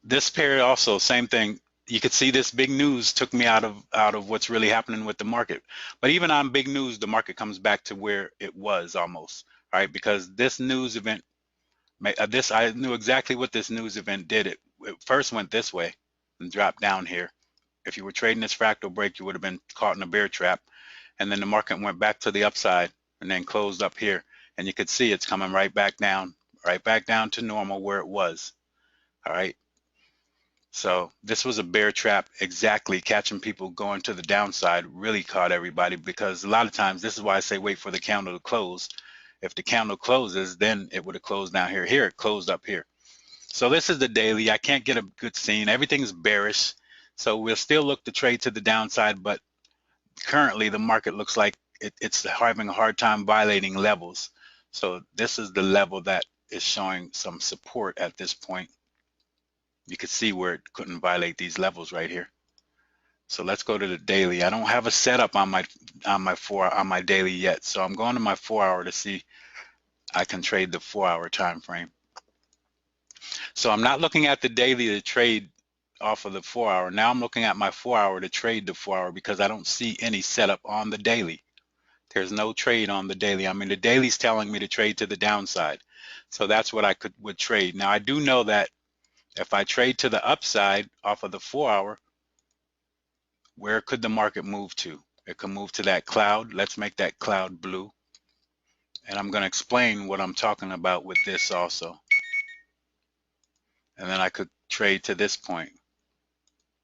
this pair also, same thing. You could see this big news took me out of what's really happening with the market. But even on big news, the market comes back to where it was almost, right? Because this news event, I knew exactly what this news event did. It first went this way and dropped down here. If you were trading this fractal break, you would have been caught in a bear trap. And then the market went back to the upside and then closed up here. And you could see it's coming right back down to normal where it was. All right. So this was a bear trap, exactly, catching people going to the downside. Really caught everybody, because a lot of times, this is why I say wait for the candle to close. If the candle closes, then it would have closed down here. Here it closed up here. So this is the daily. I can't get a good scene. Everything's bearish. So we'll still look to trade to the downside, but currently the market looks like it's having a hard time violating levels. So this is the level that is showing some support at this point. You could see where it couldn't violate these levels right here. So let's go to the daily. I don't have a setup on my daily yet, so I'm going to my 4-hour to see I can trade the 4-hour time frame. So I'm not looking at the daily to trade off of the 4-hour. Now I'm looking at my 4-hour to trade the 4-hour, because I don't see any setup on the daily. There's no trade on the daily. I mean, the daily's telling me to trade to the downside. So that's what I would trade. Now I do know that if I trade to the upside off of the 4-hour, where could the market move to? It could move to that cloud. Let's make that cloud blue. And I'm going to explain what I'm talking about with this also. And then I could trade to this point.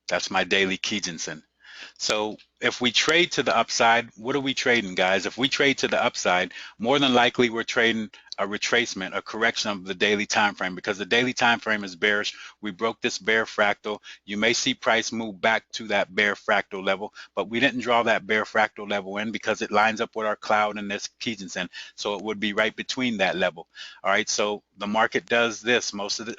That's my daily Kijinsen. So if we trade to the upside, what are we trading, guys? If we trade to the upside, more than likely we're trading a retracement, a correction of the daily time frame, because the daily time frame is bearish. We broke this bear fractal. You may see price move back to that bear fractal level, but we didn't draw that bear fractal level in because it lines up with our cloud and this Kijinsen. So it would be right between that level. All right, so the market does this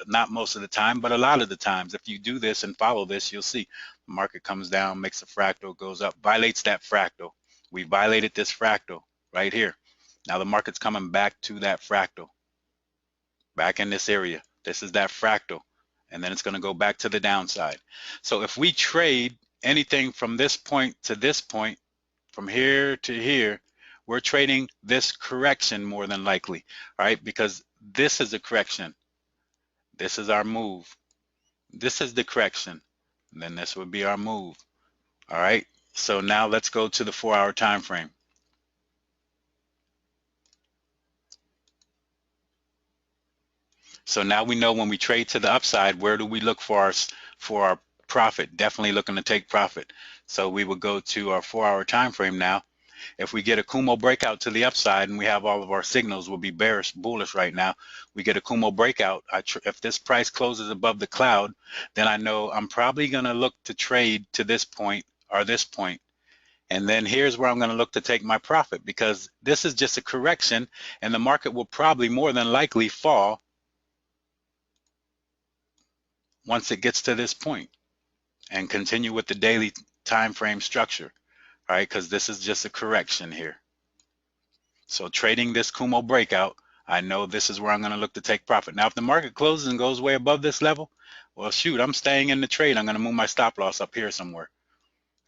not most of the time, but a lot of the times. If you do this and follow this, you'll see the market comes down, makes a fractal, goes up, violates that fractal. We violated this fractal right here. Now the market's coming back to that fractal, back in this area. This is that fractal, and then it's going to go back to the downside. So if we trade anything from this point to this point, from here to here, we're trading this correction more than likely, all right? Because this is a correction. This is our move. This is the correction. And then this would be our move, all right? So now let's go to the 4-hour time frame. So now we know when we trade to the upside, where do we look for our profit? Definitely looking to take profit. So we will go to our 4-hour time frame now. If we get a Kumo breakout to the upside, and we have all of our signals will be bearish, bullish right now. We get a Kumo breakout. If this price closes above the cloud, then I know I'm probably going to look to trade to this point, or this point. And then here's where I'm going to look to take my profit, because this is just a correction and the market will probably more than likely fall once it gets to this point and continue with the daily time frame structure. All right, because this is just a correction here. So trading this Kumo breakout, I know this is where I'm going to look to take profit. Now, if the market closes and goes way above this level, well, shoot, I'm staying in the trade. I'm going to move my stop loss up here somewhere.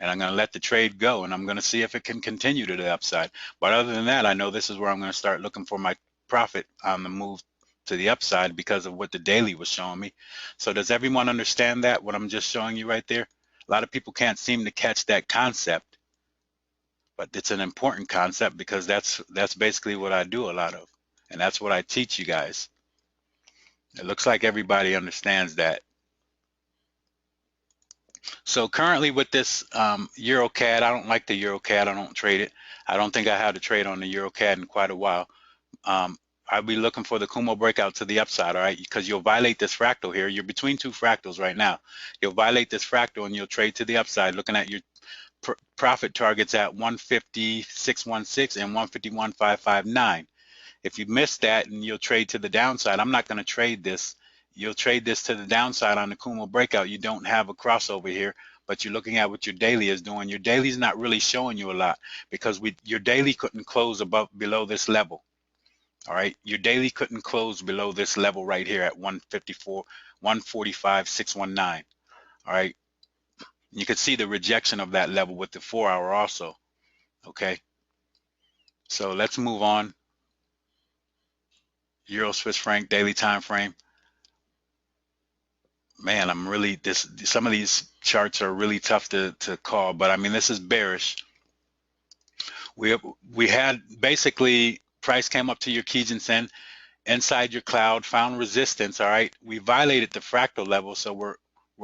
And I'm going to let the trade go, and I'm going to see if it can continue to the upside. But other than that, I know this is where I'm going to start looking for my profit on the move to the upside because of what the daily was showing me. So does everyone understand that, what I'm just showing you right there? A lot of people can't seem to catch that concept, but it's an important concept because that's basically what I do a lot of, and that's what I teach you guys. It looks like everybody understands that. So currently with this EuroCAD, I don't like the EuroCAD. I don't trade it. I don't think I had to trade on the EuroCAD in quite a while. I'll be looking for the Kumo breakout to the upside, all right? Because you'll violate this fractal here. You're between two fractals right now. You'll violate this fractal and you'll trade to the upside, looking at your profit targets at 150.616 and 151.559. If you miss that, and you'll trade to the downside, I'm not going to trade this. You'll trade this to the downside on the Kumo breakout. You don't have a crossover here, but you're looking at what your daily is doing. Your daily is not really showing you a lot because your daily couldn't close below this level. All right, your daily couldn't close below this level right here at 145.619. All right, you can see the rejection of that level with the 4 hour also. Okay, so let's move on. Euro Swiss franc daily time frame. Man, I'm really some of these charts are really tough to call, but I mean, this is bearish. We had basically price came up to your Kijinsen inside your cloud, found resistance. All right, we violated the fractal level, so we're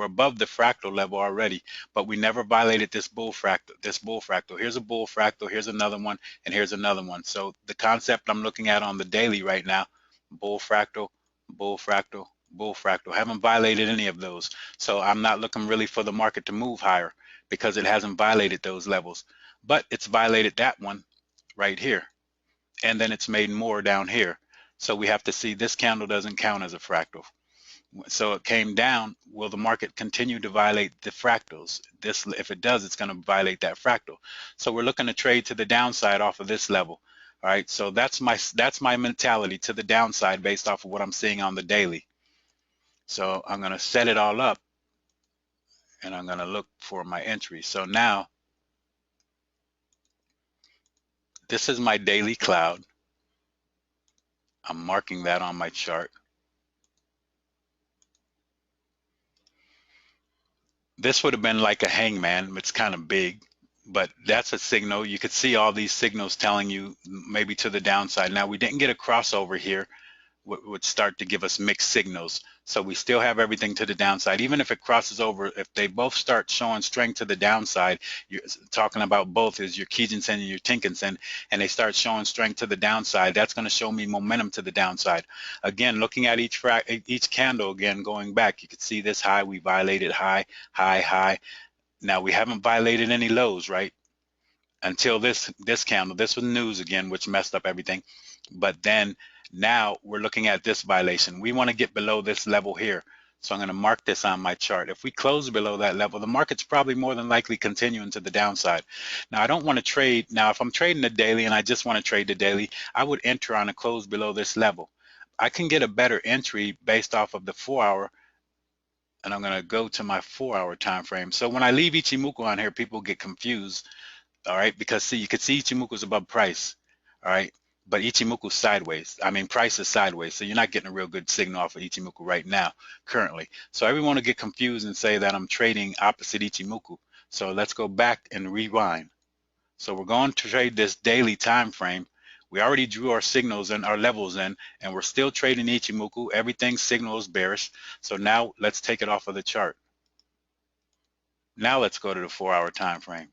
above the fractal level already, but we never violated this bull fractal. Here's a bull fractal, here's another one, and here's another one. So the concept I'm looking at on the daily right now, bull fractal, bull fractal, bull fractal, haven't violated any of those. So I'm not looking really for the market to move higher because it hasn't violated those levels, but it's violated that one right here, and then it's made more down here. So we have to see, this candle doesn't count as a fractal. So it came down. Will the market continue to violate the fractals? If it does, it's going to violate that fractal. So we're looking to trade to the downside off of this level. All right, so that's my mentality, to the downside based off of what I'm seeing on the daily. So I'm going to set it all up and I'm going to look for my entry. So now this is my daily cloud. I'm marking that on my chart. This would have been like a hangman. It's kind of big, but that's a signal. You could see all these signals telling you maybe to the downside. Now we didn't get a crossover here, would start to give us mixed signals. So we still have everything to the downside. Even if it crosses over, if they both start showing strength to the downside, you're talking about both is your Kijinsen and your Tenkan-sen, and they start showing strength to the downside, that's going to show me momentum to the downside. Again, looking at each candle, again, going back, you can see this high, we violated high, high, high. Now we haven't violated any lows, right? Until this candle. This was news again, which messed up everything. But then now we're looking at this violation. We want to get below this level here. So I'm going to mark this on my chart. If we close below that level, the market's probably more than likely continuing to the downside. Now I don't want to trade. Now if I'm trading the daily and I just want to trade the daily, I would enter on a close below this level. I can get a better entry based off of the 4 hour, and I'm going to go to my 4 hour time frame. So when I leave Ichimoku on here, people get confused. All right, because see, you can see Ichimoku's above price. All right, but Ichimoku's sideways. I mean, price is sideways, so you're not getting a real good signal off of Ichimoku right now, currently. So everyone will get confused and say that I'm trading opposite Ichimoku. So let's go back and rewind. So we're going to trade this daily time frame. We already drew our signals and our levels in, and we're still trading Ichimoku. Everything's signal is bearish. So now let's take it off of the chart. Now let's go to the 4 hour time frame.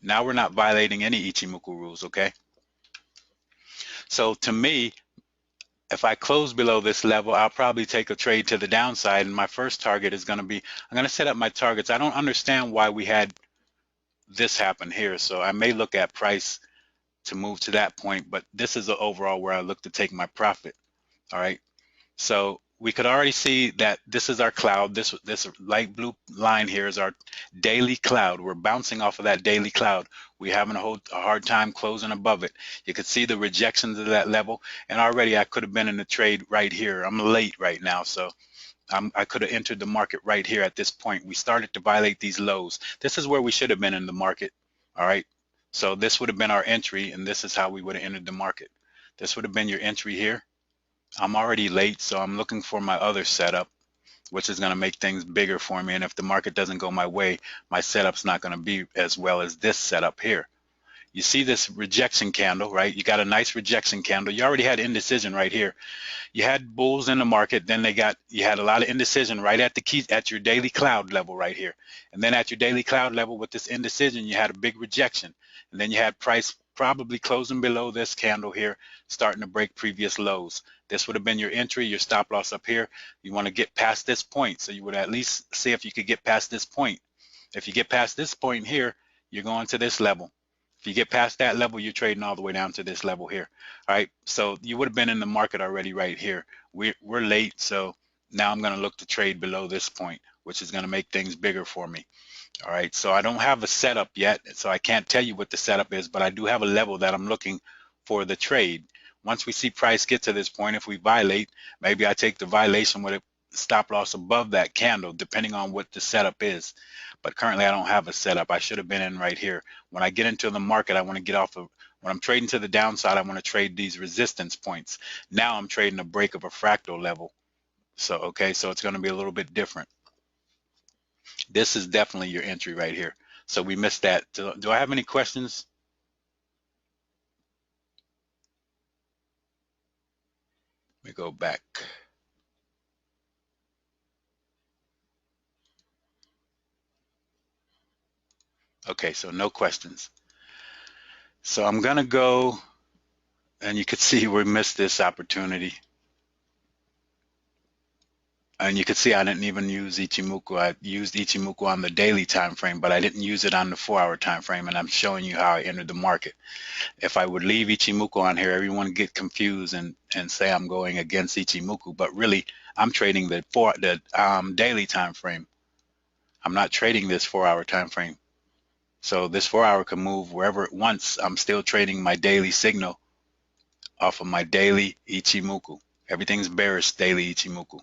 Now we're not violating any Ichimoku rules, okay? So to me, if I close below this level, I'll probably take a trade to the downside, and my first target is going to be, I'm going to set up my targets. I don't understand why we had this happen here, so I may look at price to move to that point, but this is the overall where I look to take my profit. All right, so we could already see that this is our cloud. This light blue line here is our daily cloud. We're bouncing off of that daily cloud. We're having a hard time closing above it. You could see the rejections of that level, and already I could have been in the trade right here. I'm late right now, so I could have entered the market right here at this point. We started to violate these lows. This is where we should have been in the market. All right, so this would have been our entry, and this is how we would have entered the market. This would have been your entry here. I'm already late, so I'm looking for my other setup, which is going to make things bigger for me. And if the market doesn't go my way, my setup's not going to be as well as this setup here. You see this rejection candle, right? You got a nice rejection candle. You already had indecision right here. You had bulls in the market, then you had a lot of indecision right at the key at your daily cloud level right here. And then at your daily cloud level with this indecision, you had a big rejection. And then you had price probably closing below this candle here, starting to break previous lows. This would have been your entry, your stop loss up here. You want to get past this point. So you would at least see if you could get past this point. If you get past this point here, you're going to this level. If you get past that level, you're trading all the way down to this level here. All right, so you would have been in the market already right here. We're late, so now I'm going to look to trade below this point, which is going to make things bigger for me. All right, so I don't have a setup yet, so I can't tell you what the setup is, but I do have a level that I'm looking for the trade. Once we see price get to this point, if we violate, maybe I take the violation with a stop loss above that candle, depending on what the setup is. But currently I don't have a setup. I should have been in right here. When I get into the market, I want to get off of, when I'm trading to the downside, I want to trade these resistance points. Now I'm trading a break of a fractal level. So, okay, so it's going to be a little bit different. This is definitely your entry right here. So we missed that. Do I have any questions? Let me go back. Okay, so no questions. So I'm gonna go, and you could see we missed this opportunity. And you could see I didn't even use Ichimoku. I used Ichimoku on the daily time frame, but I didn't use it on the 4-hour time frame, and I'm showing you how I entered the market. If I would leave Ichimoku on here, everyone get confused and say I'm going against Ichimoku, but really I'm trading the daily time frame. I'm not trading this 4-hour time frame. So this 4-hour can move wherever it wants. I'm still trading my daily signal off of my daily Ichimoku. Everything's bearish daily Ichimoku.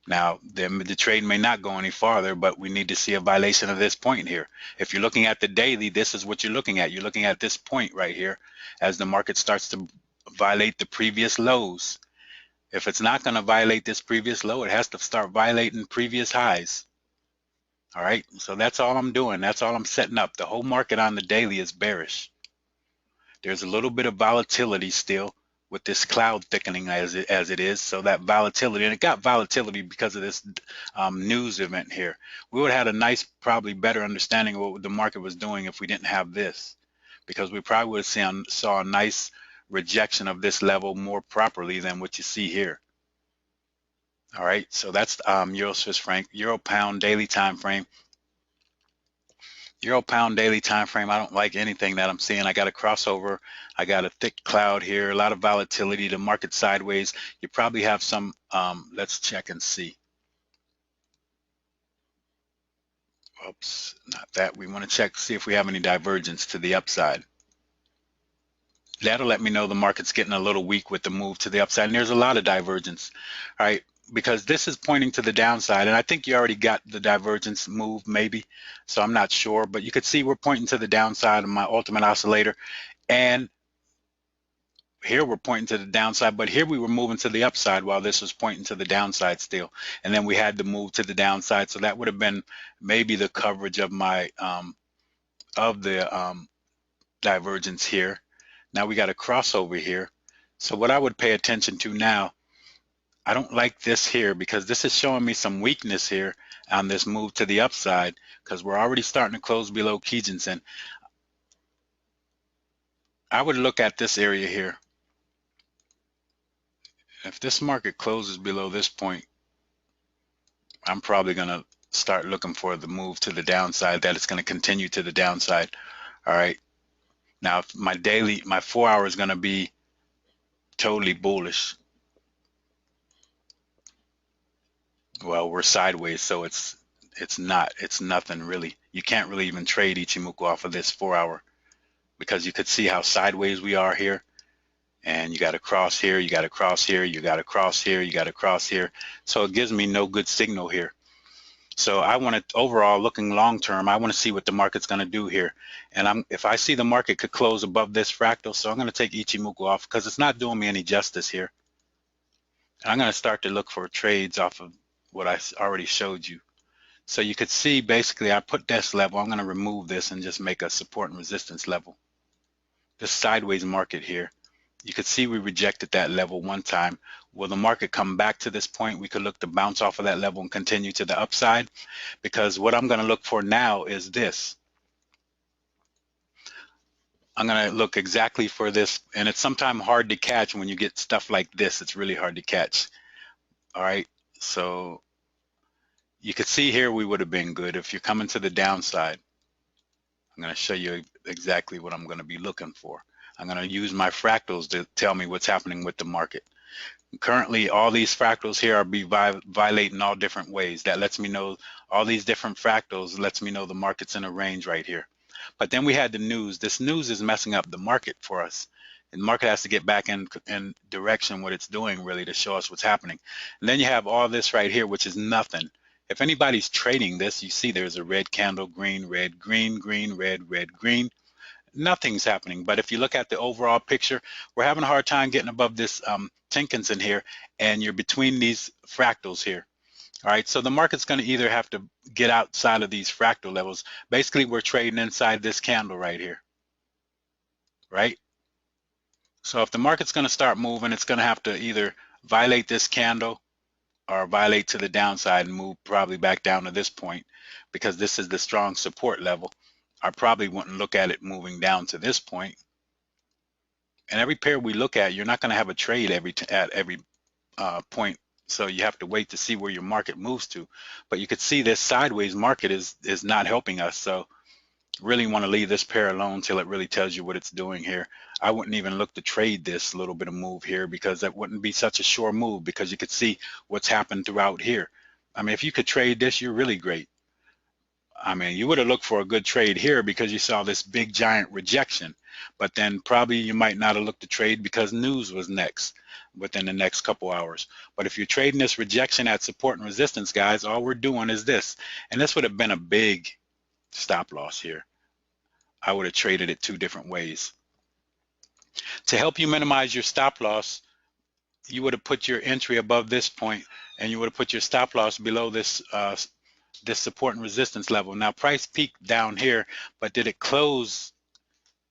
Now, the trade may not go any farther, but we need to see a violation of this point here. If you're looking at the daily, this is what you're looking at. You're looking at this point right here as the market starts to violate the previous lows. If it's not going to violate this previous low, it has to start violating previous highs. All right, so that's all I'm doing. That's all I'm setting up. The whole market on the daily is bearish. There's a little bit of volatility still with this cloud thickening as it is. So that volatility, and it got volatility because of this news event here. We would have had a nice, probably better understanding of what the market was doing if we didn't have this, because we probably would have saw a nice rejection of this level more properly than what you see here. All right, so that's Euro Swiss franc, Euro pound daily time frame. Euro pound daily time frame, I don't like anything that I'm seeing. I got a crossover, I got a thick cloud here, a lot of volatility, the market sideways. You probably have some, let's check and see. Oops, not that. We want to check, see if we have any divergence to the upside. That'll let me know the market's getting a little weak with the move to the upside. And there's a lot of divergence, all right? Because this is pointing to the downside, and I think you already got the divergence move maybe, so I'm not sure, but you could see we're pointing to the downside of my ultimate oscillator, and here we're pointing to the downside, but here we were moving to the upside while this was pointing to the downside still, and then we had to move to the downside, so that would have been maybe the coverage of my divergence here. Now we got a crossover here, so what I would pay attention to now, I don't like this here because this is showing me some weakness here on this move to the upside because we're already starting to close below Kijinsen. I would look at this area here. If this market closes below this point, I'm probably going to start looking for the move to the downside, that it's going to continue to the downside. All right. Now, if my 4 hour is going to be totally bullish. Well, we're sideways, so it's nothing really. You can't really even trade Ichimoku off of this 4 hour, because you could see how sideways we are here. And you got to cross here, you got to cross here, you got to cross here, you got to cross here. So it gives me no good signal here. So I want to, overall, looking long term, I want to see what the market's going to do here. And if I see the market could close above this fractal, so I'm going to take Ichimoku off because it's not doing me any justice here. And I'm going to start to look for trades off of what I already showed you. So you could see, basically, I put this level. I'm going to remove this and just make a support and resistance level. This sideways market here. You could see we rejected that level one time. Will the market come back to this point? We could look to bounce off of that level and continue to the upside, because what I'm going to look for now is this. I'm going to look exactly for this, and it's sometimes hard to catch when you get stuff like this. It's really hard to catch. All right, so you could see here we would have been good if you're coming to the downside. I'm going to show you exactly what I'm going to be looking for. I'm going to use my fractals to tell me what's happening with the market. Currently, all these fractals here are violating all different ways. That lets me know, all these different fractals lets me know the market's in a range right here. But then we had the news. This news is messing up the market for us. And the market has to get back in direction what it's doing, really, to show us what's happening. And then you have all this right here, which is nothing. If anybody's trading this, you see there's a red candle, green, red, green, green, red, red, green. Nothing's happening. But if you look at the overall picture, we're having a hard time getting above this Tenkinson here, and you're between these fractals here. All right, so the market's going to either have to get outside of these fractal levels. Basically, we're trading inside this candle right here, right? So if the market's going to start moving, it's going to have to either violate this candle or violate to the downside and move probably back down to this point, because this is the strong support level. I probably wouldn't look at it moving down to this point. And every pair we look at, you're not going to have a trade at every point. So you have to wait to see where your market moves to. But you could see this sideways market is not helping us. So really want to leave this pair alone till it really tells you what it's doing here. I wouldn't even look to trade this little bit of move here, because that wouldn't be such a sure move, because you could see what's happened throughout here. I mean, if you could trade this, you're really great. I mean, you would have looked for a good trade here because you saw this big giant rejection, but then probably you might not have looked to trade because news was next within the next couple hours. But if you're trading this rejection at support and resistance, guys, all we're doing is this, and this would have been a big stop loss here. I would have traded it two different ways. To help you minimize your stop loss, you would have put your entry above this point, and you would have put your stop loss below this this support and resistance level. Now, price peaked down here, but did it close?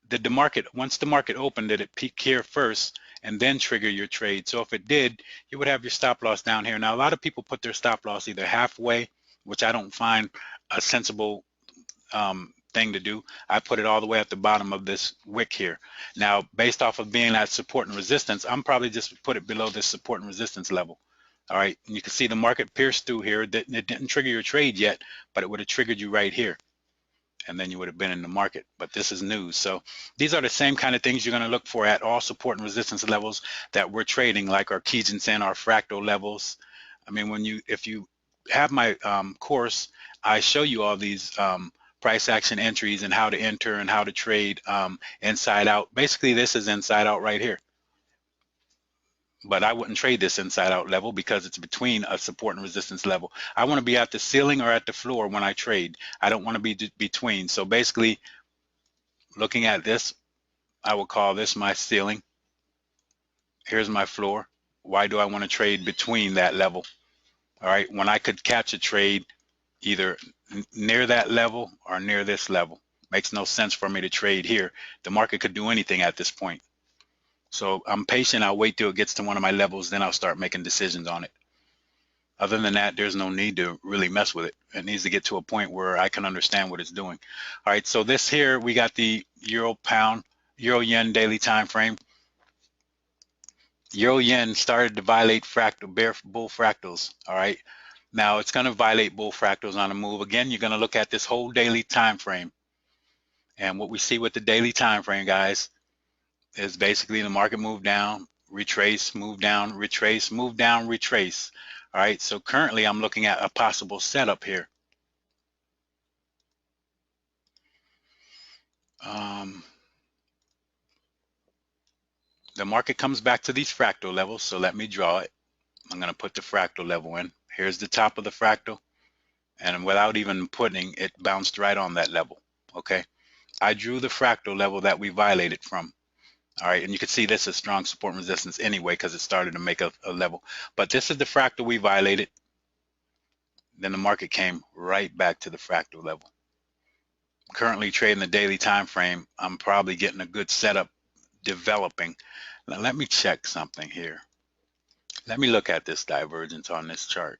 Did the market, once the market opened, did it peak here first and then trigger your trade? So if it did, you would have your stop loss down here. Now, a lot of people put their stop loss either halfway, which I don't find a sensible thing to do. I put it all the way at the bottom of this wick here. Now, based off of being at support and resistance, I'm probably just put it below this support and resistance level. All right, and you can see the market pierced through here. It didn't trigger your trade yet, but it would have triggered you right here, and then you would have been in the market. But this is news. So these are the same kind of things you're going to look for at all support and resistance levels that we're trading, like our Kijinsen, our fractal levels. I mean, if you have my course, I show you all these price action entries and how to enter and how to trade inside out. Basically, this is inside out right here. But I wouldn't trade this inside out level because it's between a support and resistance level. I want to be at the ceiling or at the floor when I trade. I don't want to be between. So basically, looking at this, I will call this my ceiling. Here's my floor. Why do I want to trade between that level? All right, when I could catch a trade either near that level or near this level. Makes no sense for me to trade here. The market could do anything at this point. So I'm patient. I'll wait till it gets to one of my levels, then I'll start making decisions on it. Other than that, there's no need to really mess with it. It needs to get to a point where I can understand what it's doing. All right, so this here, we got the euro yen daily time frame. Euro yen started to violate bull fractals. All right. Now it's going to violate bull fractals on a move. Again, you're going to look at this whole daily time frame. And what we see with the daily time frame, guys, is basically the market move down, retrace, move down, retrace, move down, retrace. All right. So currently I'm looking at a possible setup here. Um, the market comes back to these fractal levels. So let me draw it. I'm going to put the fractal level in. Here's the top of the fractal. And without even putting it, bounced right on that level. Okay. I drew the fractal level that we violated from. All right. And you can see this is strong support and resistance anyway, because it started to make a level. But this is the fractal we violated. Then the market came right back to the fractal level. Currently trading the daily time frame. I'm probably getting a good setup developing. Now let me check something here. Let me look at this divergence on this chart.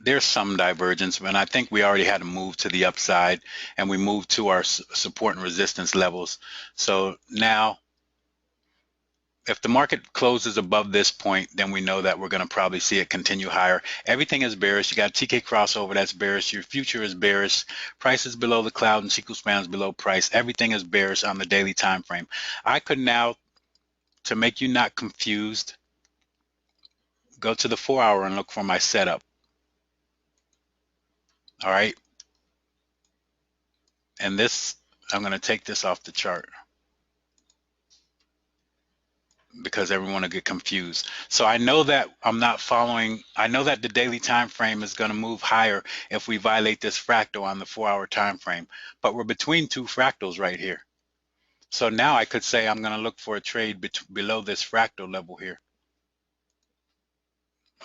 There's some divergence, but I think we already had to move to the upside, and we moved to our support and resistance levels. So now, if the market closes above this point, then we know that we're going to probably see it continue higher. Everything is bearish. You got TK crossover, that's bearish. Your future is bearish. Price is below the cloud and Chico span is below price. Everything is bearish on the daily time frame. I could now, to make you not confused, go to the 4-hour and look for my setup. All right. And this, I'm going to take this off the chart because everyone will get confused. So I know that I'm not following. I know that the daily time frame is going to move higher if we violate this fractal on the 4-hour time frame, but we're between two fractals right here. So now I could say I'm going to look for a trade below this fractal level here.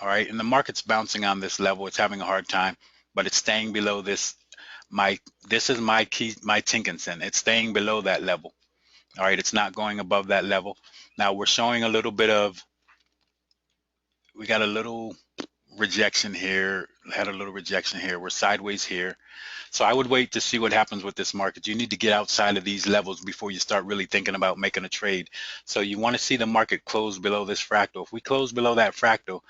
All right. And the market's bouncing on this level. It's having a hard time, but it's staying below this. This is my key, my Tinkinson. It's staying below that level. All right. It's not going above that level. Now we're showing a little bit of, we got a little rejection here, had a little rejection here. We're sideways here. So I would wait to see what happens with this market. You need to get outside of these levels before you start really thinking about making a trade. So you want to see the market close below this fractal. If we close below that fractal,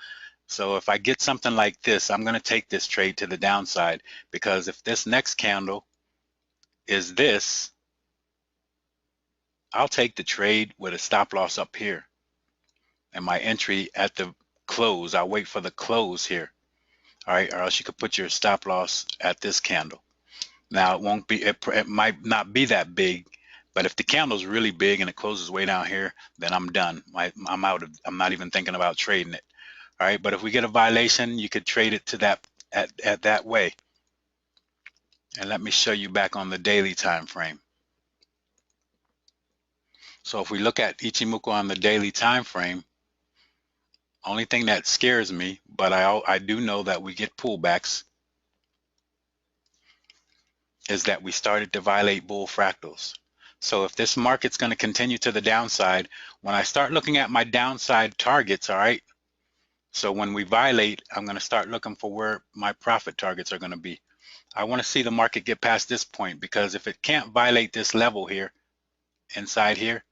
so if I get something like this, I'm going to take this trade to the downside, because if this next candle is this, I'll take the trade with a stop loss up here and my entry at the close. I'll wait for the close here. All right, or else you could put your stop loss at this candle. Now it won't be, it might not be that big, but if the candle's really big and it closes way down here, then I'm done. I'm out of, I'm not even thinking about trading it. All right, but if we get a violation, you could trade it to that at that way. And let me show you back on the daily time frame. So if we look at Ichimoku on the daily time frame, only thing that scares me, but I do know that we get pullbacks, is that we started to violate bull fractals. So if this market's going to continue to the downside, when I start looking at my downside targets, all right, so when we violate, I'm going to start looking for where my profit targets are going to be. I want to see the market get past this point, because if it can't violate this level here, inside here,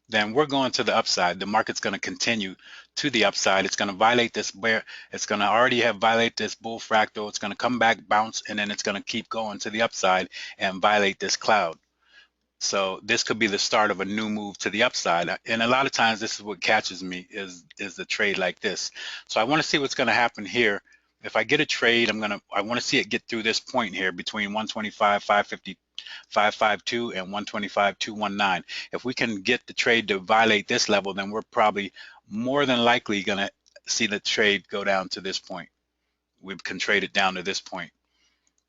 then we're going to the upside. The market's going to continue to the upside. It's going to violate this bear. It's going to already have violated this bull fractal. It's going to come back, bounce, and then it's going to keep going to the upside and violate this cloud. So this could be the start of a new move to the upside. And a lot of times this is what catches me, is the trade like this. So I want to see what's going to happen here. If I get a trade, I want to see it get through this point here between 125, 550, 552 and 125, 219. If we can get the trade to violate this level, then we're probably more than likely going to see the trade go down to this point. We can trade it down to this point.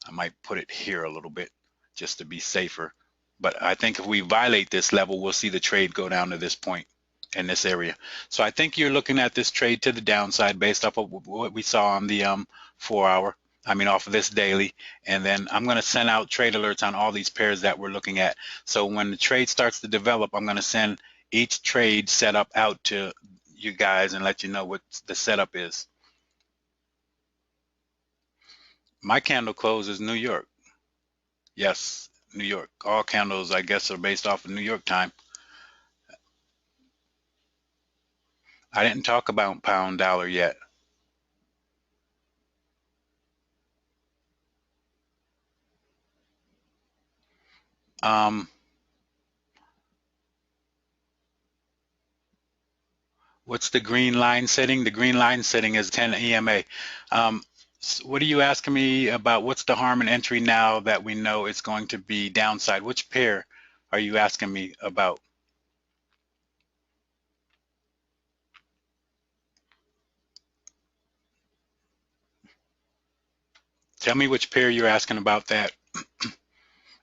I might put it here a little bit just to be safer. But I think if we violate this level, we'll see the trade go down to this point in this area. So I think you're looking at this trade to the downside based off of what we saw on the 4-hour. I mean, off of this daily. And then I'm going to send out trade alerts on all these pairs that we're looking at. So when the trade starts to develop, I'm going to send each trade setup out to you guys and let you know what the setup is. My candle close is New York. Yes, New York. All candles, I guess, are based off of New York time. I didn't talk about pound dollar yet. Um, what's the green line setting? The green line setting is 10 EMA. What are you asking me about? What's the harm in entry now that we know it's going to be downside? Which pair are you asking me about? Tell me which pair you're asking about that,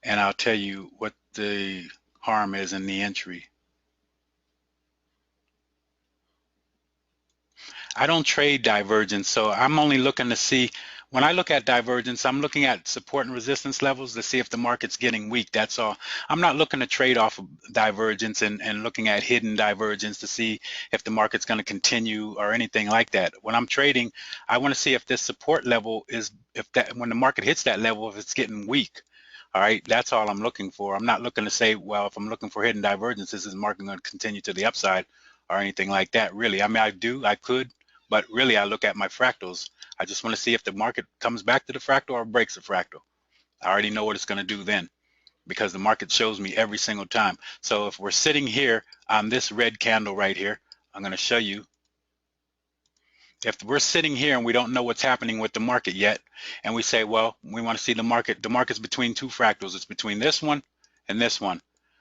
and I'll tell you what the harm is in the entry. I don't trade divergence, so I'm only looking to see, when I look at divergence, I'm looking at support and resistance levels to see if the market's getting weak. That's all. I'm not looking to trade off of divergence and looking at hidden divergence to see if the market's going to continue or anything like that. When I'm trading, I want to see if this support level is, if that, when the market hits that level, if it's getting weak. All right, that's all I'm looking for. I'm not looking to say, well, if I'm looking for hidden divergences, is the market going to continue to the upside or anything like that, really? I mean, I could, but really I look at my fractals. I just want to see if the market comes back to the fractal or breaks the fractal. I already know what it's going to do then because the market shows me every single time. So if we're sitting here on this red candle right here, I'm going to show you, if we're sitting here and we don't know what's happening with the market yet, and we say, well, we want to see the market's between two fractals. It's between this one and this one.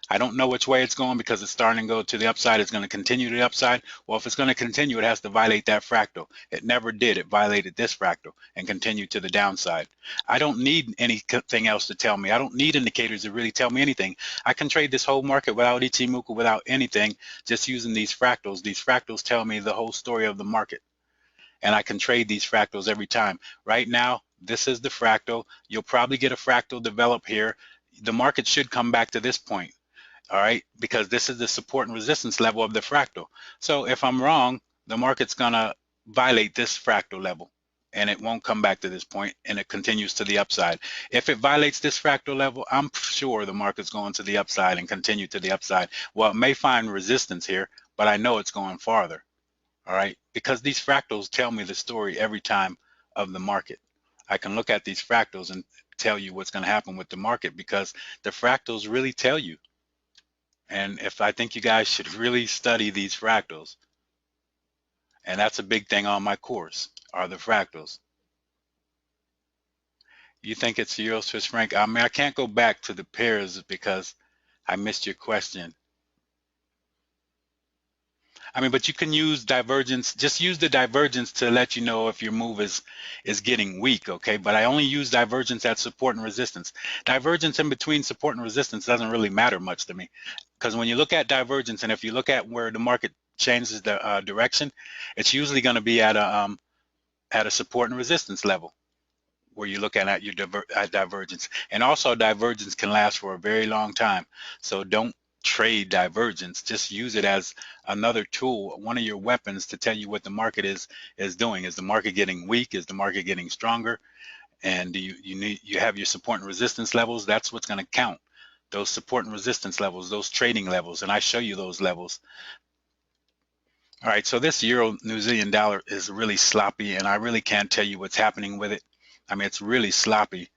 I don't know which way it's going because it's starting to go to the upside. It's going to continue to the upside. Well, if it's going to continue, it has to violate that fractal. It never did. It violated this fractal and continued to the downside. I don't need anything else to tell me. I don't need indicators to really tell me anything. I can trade this whole market without Ichimoku, without anything, just using these fractals. These fractals tell me the whole story of the market, and I can trade these fractals every time. Right now, this is the fractal. You'll probably get a fractal develop here. The market should come back to this point, all right, because this is the support and resistance level of the fractal. So if I'm wrong, the market's gonna violate this fractal level and it won't come back to this point and it continues to the upside. If it violates this fractal level, I'm sure the market's going to the upside and continue to the upside. Well, it may find resistance here, but I know it's going farther. All right, because these fractals tell me the story every time of the market. I can look at these fractals and tell you what's going to happen with the market because the fractals really tell you. And if I think you guys should really study these fractals, and that's a big thing on my course, are the fractals. You think it's Euro Swiss franc? I mean, I can't go back to the pairs because I missed your question. I mean, but you can use divergence, just use the divergence to let you know if your move is getting weak, okay? But I only use divergence at support and resistance. Divergence in between support and resistance doesn't really matter much to me because when you look at divergence and if you look at where the market changes the direction, it's usually going to be at a support and resistance level where you're looking at your divergence. And also divergence can last for a very long time. So don't trade divergence. Just use it as another tool, one of your weapons to tell you what the market is doing. Is the market getting weak? Is the market getting stronger? And you have your support and resistance levels. That's what's going to count. Those support and resistance levels, those trading levels, and I show you those levels. All right, so this Euro New Zealand dollar is really sloppy, and I really can't tell you what's happening with it. I mean, it's really sloppy.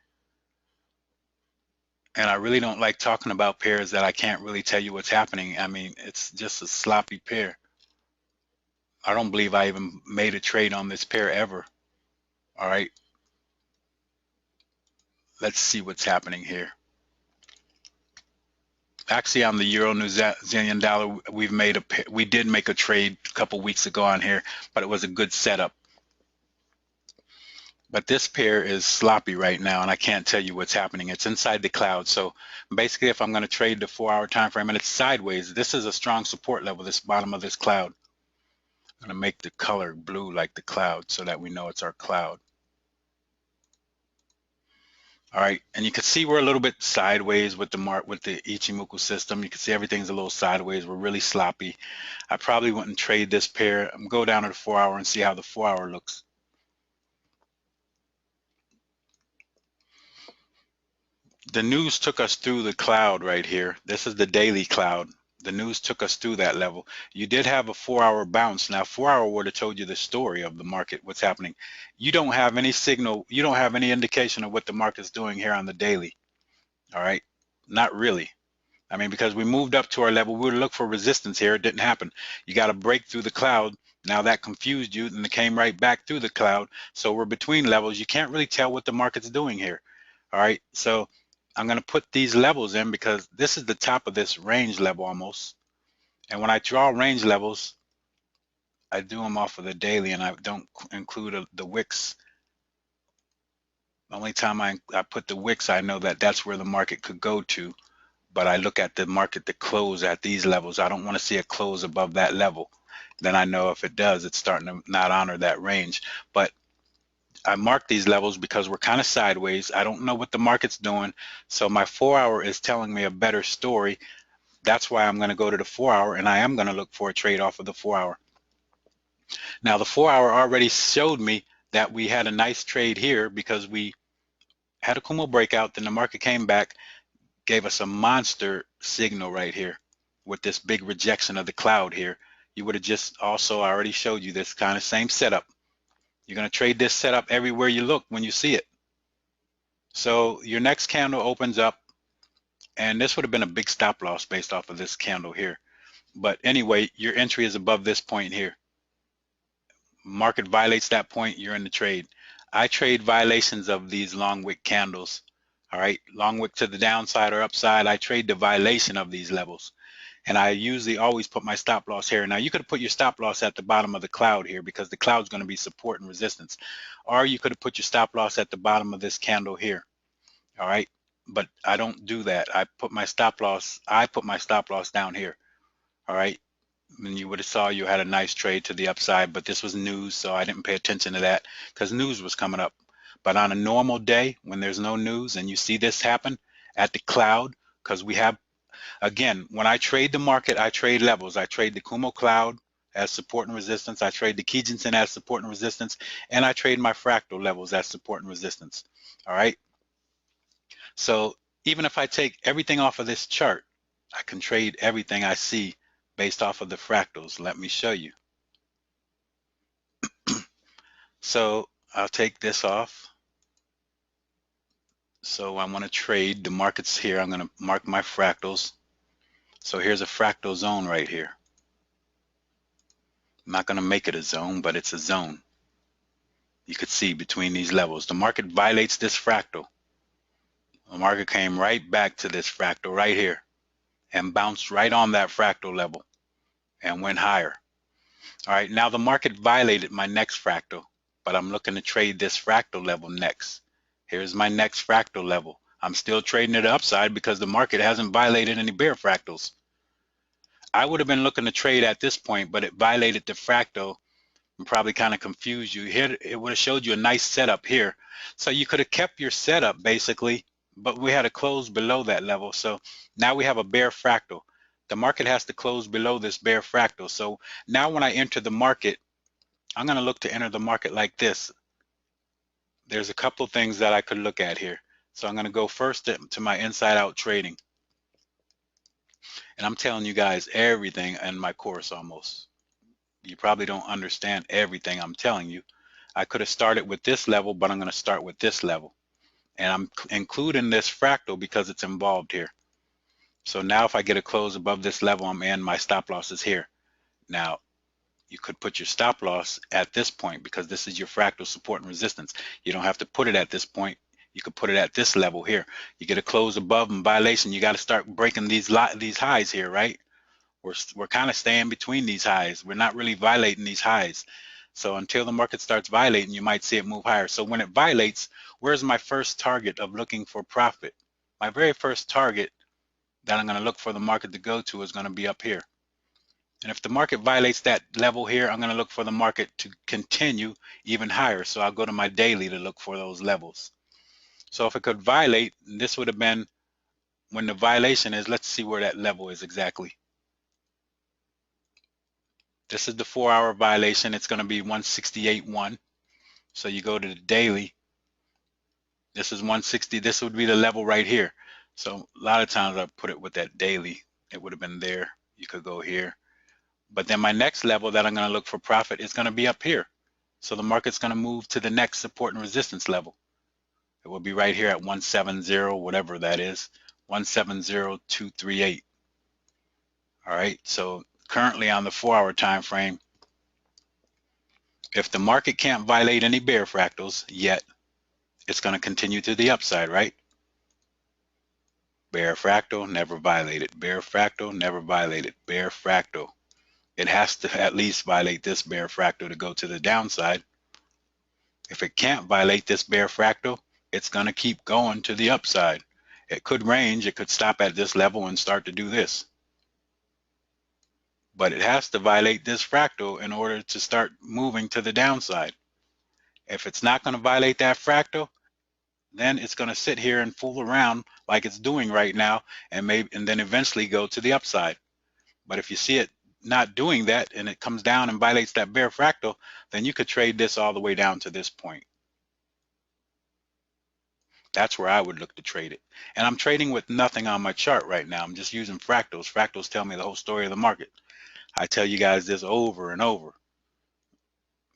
And I really don't like talking about pairs that I can't really tell you what's happening. I mean, it's just a sloppy pair. I don't believe I even made a trade on this pair ever. All right, let's see what's happening here. Actually, on the Euro New Zealand dollar, we did make a trade a couple weeks ago on here, but it was a good setup. But this pair is sloppy right now, and I can't tell you what's happening. It's inside the cloud. So basically, if I'm going to trade the 4-hour time frame and it's sideways, this is a strong support level, this bottom of this cloud. I'm going to make the color blue like the cloud so that we know it's our cloud. All right, and you can see we're a little bit sideways with the Ichimoku system. You can see everything's a little sideways. We're really sloppy. I probably wouldn't trade this pair. I'm go down to the 4-hour and see how the 4-hour looks. The news took us through the cloud right here. This is the daily cloud. The news took us through that level. You did have a 4-hour bounce. Now, 4-hour would have told you the story of the market, what's happening. You don't have any signal. You don't have any indication of what the market's doing here on the daily. All right. Not really. I mean, because we moved up to our level, we would look for resistance here. It didn't happen. You got to break through the cloud. Now that confused you, and it came right back through the cloud. So we're between levels. You can't really tell what the market's doing here. All right. So I'm going to put these levels in because this is the top of this range level almost. And when I draw range levels, I do them off of the daily, and I don't include the wicks. The only time I put the wicks, I know that that's where the market could go to. But I look at the market to close at these levels. I don't want to see it close above that level. Then I know if it does, it's starting to not honor that range. But I mark these levels because we're kind of sideways. I don't know what the market's doing. So my 4-hour is telling me a better story. That's why I'm going to go to the 4-hour, and I am going to look for a trade off of the 4-hour. Now the 4-hour already showed me that we had a nice trade here because we had a Kumo breakout, then the market came back, gave us a monster signal right here with this big rejection of the cloud here. You would have just also, I already showed you this kind of same setup. You're going to trade this setup everywhere you look when you see it. So your next candle opens up, and this would have been a big stop loss based off of this candle here. But anyway, your entry is above this point here. Market violates that point, you're in the trade. I trade violations of these long wick candles. All right, long wick to the downside or upside. I trade the violation of these levels. And I usually always put my stop loss here. Now you could have put your stop loss at the bottom of the cloud here because the cloud's going to be support and resistance. Or you could have put your stop loss at the bottom of this candle here. All right. But I don't do that. I put my stop loss down here. All right. And you would have saw you had a nice trade to the upside, but this was news, so I didn't pay attention to that because news was coming up. But on a normal day when there's no news and you see this happen at the cloud, because we have, again, when I trade the market, I trade levels. I trade the Kumo cloud as support and resistance. I trade the Kijinsen as support and resistance, and I trade my fractal levels as support and resistance. All right. So even if I take everything off of this chart, I can trade everything I see based off of the fractals. Let me show you. So I'll take this off. So I want to trade the markets here. I'm going to mark my fractals. So here's a fractal zone right here. I'm not going to make it a zone, but it's a zone. You could see between these levels. The market violates this fractal. The market came right back to this fractal right here and bounced right on that fractal level and went higher. All right, now the market violated my next fractal, but I'm looking to trade this fractal level next. Here's my next fractal level. I'm still trading it upside because the market hasn't violated any bear fractals. I would have been looking to trade at this point, but it violated the fractal and probably kind of confused you. Here, it would have showed you a nice setup here. So you could have kept your setup basically, but we had to close below that level. So now we have a bear fractal. The market has to close below this bear fractal. So now when I enter the market, I'm going to look to enter the market like this. There's a couple things that I could look at here. So I'm going to go first to my inside out trading. And I'm telling you guys everything in my course almost. You probably don't understand everything I'm telling you. I could have started with this level, but I'm going to start with this level. And I'm including this fractal because it's involved here. So now if I get a close above this level, I'm in, my stop loss is here. Now, you could put your stop loss at this point because this is your fractal support and resistance. You don't have to put it at this point. You could put it at this level here. You get a close above in violation, you got to start breaking these highs here, right? We're kind of staying between these highs. We're not really violating these highs. So until the market starts violating, you might see it move higher. So when it violates, where's my first target of looking for profit? My very first target that I'm going to look for the market to go to is going to be up here. And if the market violates that level here, I'm going to look for the market to continue even higher. So I'll go to my daily to look for those levels. So if it could violate, this would have been when the violation is, let's see where that level is exactly. This is the 4-hour violation. It's going to be 168.1. So you go to the daily. This is 160. This would be the level right here. So a lot of times I put it with that daily. It would have been there. You could go here. But then my next level that I'm going to look for profit is going to be up here. So the market's going to move to the next support and resistance level. It will be right here at 170, whatever that is, 170238. All right. So currently on the 4-hour time frame, if the market can't violate any bear fractals yet, it's going to continue to the upside, right? Bear fractal, never violated. Bear fractal, never violated. Bear fractal. It has to at least violate this bear fractal to go to the downside. If it can't violate this bear fractal, it's going to keep going to the upside. It could range, it could stop at this level and start to do this. But it has to violate this fractal in order to start moving to the downside. If it's not going to violate that fractal, then it's going to sit here and fool around like it's doing right now, and then eventually go to the upside. But if you see it not doing that and it comes down and violates that bear fractal, then you could trade this all the way down to this point. That's where I would look to trade it. And I'm trading with nothing on my chart right now. I'm just using fractals. Fractals tell me the whole story of the market. I tell you guys this over and over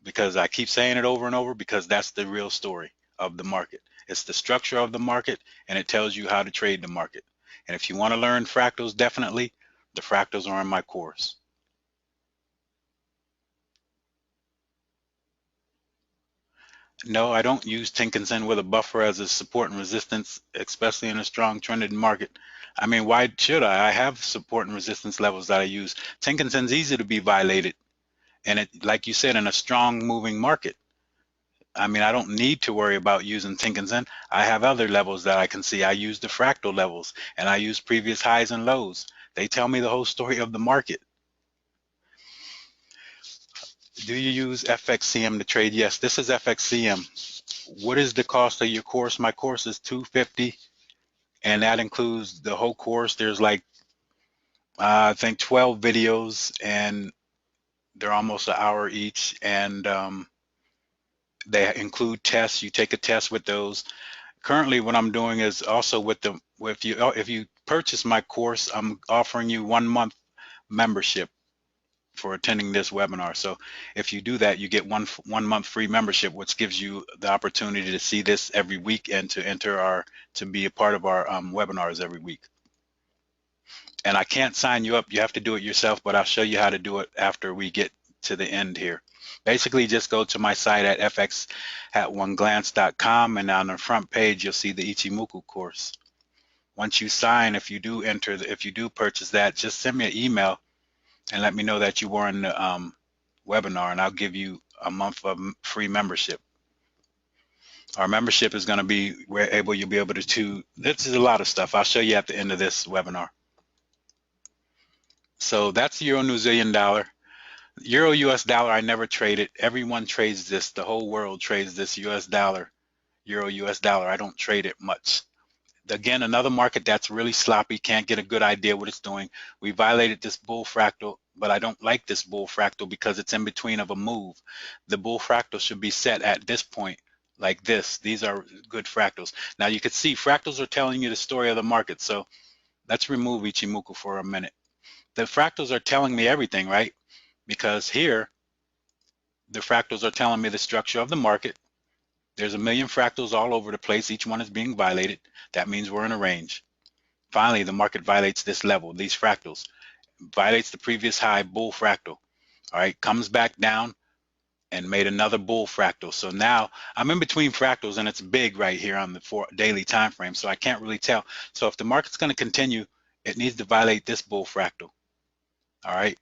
because I keep saying it over and over because that's the real story of the market. It's the structure of the market, and it tells you how to trade the market. And if you want to learn fractals, definitely, the fractals are in my course. No, I don't use Tenkan-sen with a buffer as a support and resistance, especially in a strong trended market. I mean, why should I? I have support and resistance levels that I use. Tenkan-sen's easy to be violated. And it, like you said, in a strong moving market. I mean, I don't need to worry about using Tenkan-sen. I have other levels that I can see. I use the fractal levels, and I use previous highs and lows. They tell me the whole story of the market. Do you use FXCM to trade? Yes, this is FXCM. What is the cost of your course? My course is $250, and that includes the whole course. There's like I think 12 videos, and they're almost an hour each, and they include tests. You take a test with those. Currently, what I'm doing is also if you purchase my course, I'm offering you 1 month membership for attending this webinar. So if you do that, you get one month free membership, which gives you the opportunity to see this every week and to be a part of our webinars every week. And I can't sign you up. You have to do it yourself, but I'll show you how to do it after we get to the end here. Basically, just go to my site at fx@oneglance.com, and on the front page, you'll see the Ichimoku course. Once you sign, if you do purchase that, just send me an email and let me know that you were in the webinar, and I'll give you a month of free membership. Our membership is going to be you'll be able to, this is a lot of stuff. I'll show you at the end of this webinar. So that's Euro New Zealand dollar. Euro US dollar, I never trade it. Everyone trades this. The whole world trades this US dollar, Euro US dollar. I don't trade it much. Again, another market that's really sloppy, can't get a good idea what it's doing. We violated this bull fractal, but I don't like this bull fractal because it's in between of a move. The bull fractal should be set at this point like this. These are good fractals. Now you can see fractals are telling you the story of the market. So let's remove Ichimoku for a minute. The fractals are telling me everything, right? Because here, the fractals are telling me the structure of the market. There's a million fractals all over the place. Each one is being violated. That means we're in a range. Finally, the market violates this level, these fractals, violates the previous high bull fractal. All right, comes back down and made another bull fractal. So now I'm in between fractals, and it's big right here on the daily time frame, so I can't really tell. So if the market's going to continue, it needs to violate this bull fractal. All right,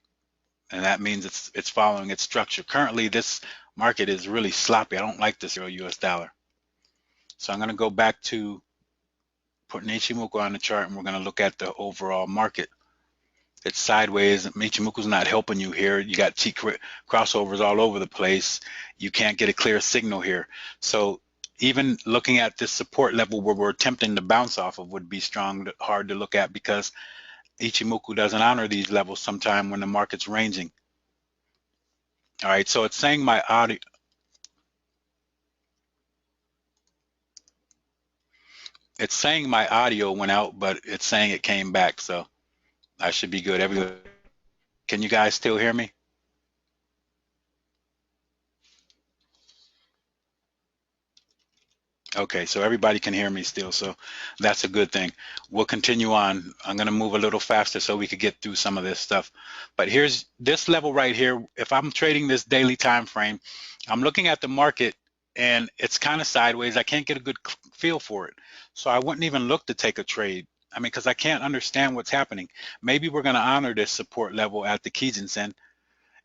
and that means it's following its structure. Currently, this market is really sloppy. I don't like this Euro US dollar. So I'm going to go back to putting Ichimoku on the chart, and we're going to look at the overall market. It's sideways. Ichimoku's not helping you here. You got cheap crossovers all over the place. You can't get a clear signal here. So even looking at this support level where we're attempting to bounce off of would be hard to look at because Ichimoku doesn't honor these levels sometime when the market's ranging. All right, so it's saying my audio. It's saying my audio went out, but it's saying it came back, so I should be good. Can you guys still hear me? Okay, so everybody can hear me still, so that's a good thing. We'll continue on. I'm going to move a little faster so we could get through some of this stuff. But here's this level right here. If I'm trading this daily time frame, I'm looking at the market and it's kind of sideways. I can't get a good feel for it. So I wouldn't even look to take a trade. I mean, because I can't understand what's happening. Maybe we're going to honor this support level at the Kijinsen,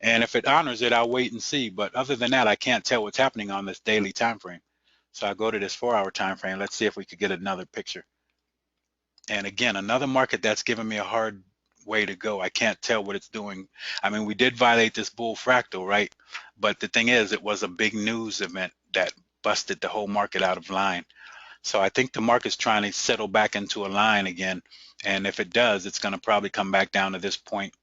and if it honors it, I'll wait and see. But other than that, I can't tell what's happening on this daily time frame. So I go to this 4-hour time frame. Let's see if we could get another picture. And again, another market that's giving me a hard way to go. I can't tell what it's doing. I mean, we did violate this bull fractal, right? But the thing is, it was a big news event that busted the whole market out of line. So I think the market's trying to settle back into a line again. And if it does, it's going to probably come back down to this point.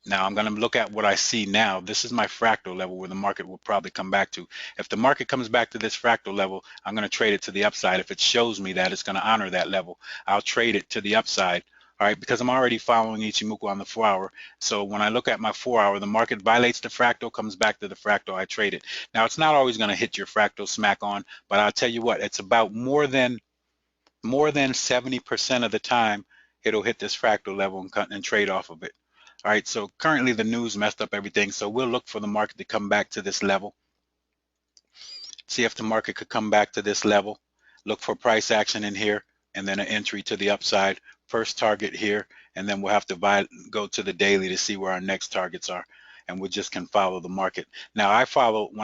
Now I'm going to look at what I see now. This is my fractal level where the market will probably come back to. If the market comes back to this fractal level, I'm going to trade it to the upside. If it shows me that it's going to honor that level, I'll trade it to the upside. All right, because I'm already following Ichimoku on the 4-hour. So when I look at my 4-hour, the market violates the fractal, comes back to the fractal, I trade it. Now it's not always going to hit your fractal smack on, but I'll tell you what, it's about more than 70% of the time it'll hit this fractal level and trade off of it. All right, so currently the news messed up everything, so we'll look for the market to come back to this level. See if the market could come back to this level. Look for price action in here, and then an entry to the upside. First target here, and then we'll have to go to the daily to see where our next targets are, and we just can follow the market. Now when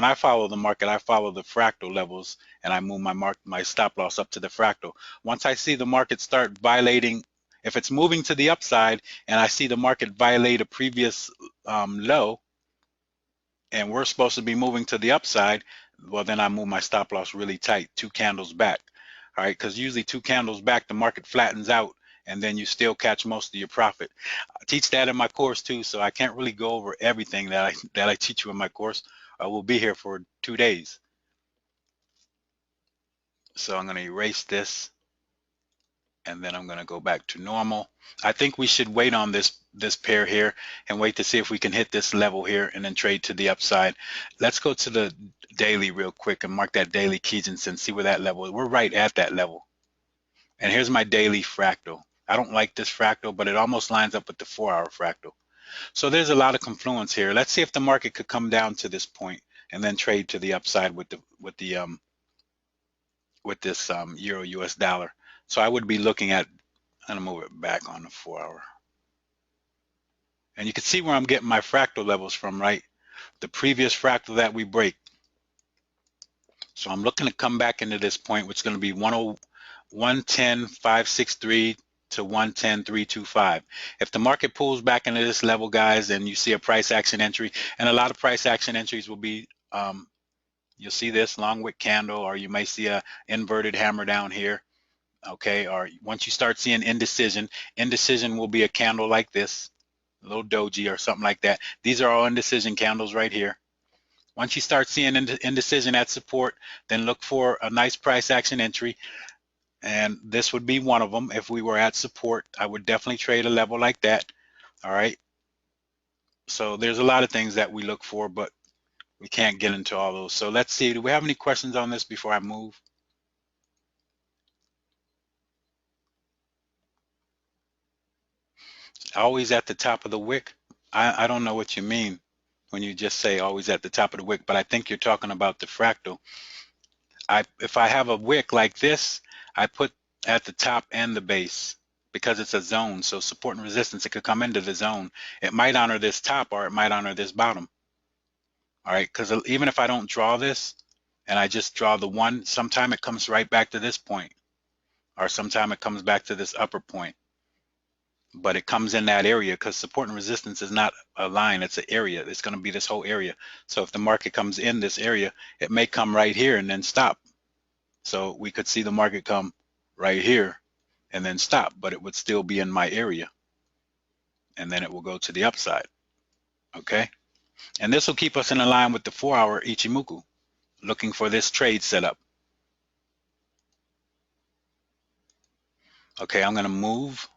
I follow the market, I follow the fractal levels, and I move my stop loss up to the fractal. Once I see the market start violating, if it's moving to the upside and I see the market violate a previous low, and we're supposed to be moving to the upside, well, then I move my stop loss really tight, 2 candles back. All right, because usually 2 candles back, the market flattens out, and then you still catch most of your profit. I teach that in my course too, so I can't really go over everything that I teach you in my course. I will be here for 2 days. So I'm going to erase this, and then I'm going to go back to normal. I think we should wait on this pair here and wait to see if we can hit this level here and then trade to the upside. Let's go to the daily real quick and mark that daily Kijinsen and see where that level is. We're right at that level. And here's my daily fractal. I don't like this fractal, but it almost lines up with the 4-hour fractal. So there's a lot of confluence here. Let's see if the market could come down to this point and then trade to the upside with this euro US dollar. So I would be looking at, I'm gonna move it back on the 4-hour. And you can see where I'm getting my fractal levels from, right? The previous fractal that we break. So I'm looking to come back into this point, which is going to be 110,563 to 110,325. If the market pulls back into this level, guys, and you see a price action entry, and a lot of price action entries will be, you'll see this long wick candle, or you may see a inverted hammer down here. Okay, or once you start seeing indecision will be a candle like this, a little doji or something like that. These are all indecision candles right here. Once you start seeing indecision at support, then look for a nice price action entry, and this would be one of them. If we were at support, I would definitely trade a level like that. All right, so there's a lot of things that we look for, but we can't get into all those. So let's see, do we have any questions on this before I move? Always at the top of the wick? I don't know what you mean when you just say always at the top of the wick, but I think you're talking about the fractal. If I have a wick like this, I put at the top and the base because it's a zone. So support and resistance, it could come into the zone. It might honor this top or it might honor this bottom. All right, because even if I don't draw this and I just draw the one, sometime it comes right back to this point, or sometime it comes back to this upper point. But it comes in that area because support and resistance is not a line, it's an area. It's going to be this whole area. So if the market comes in this area, it may come right here and then stop. So we could see the market come right here and then stop, but it would still be in my area. And then it will go to the upside. Okay. And this will keep us in line with the 4-hour Ichimoku, looking for this trade setup. Okay, I'm going to move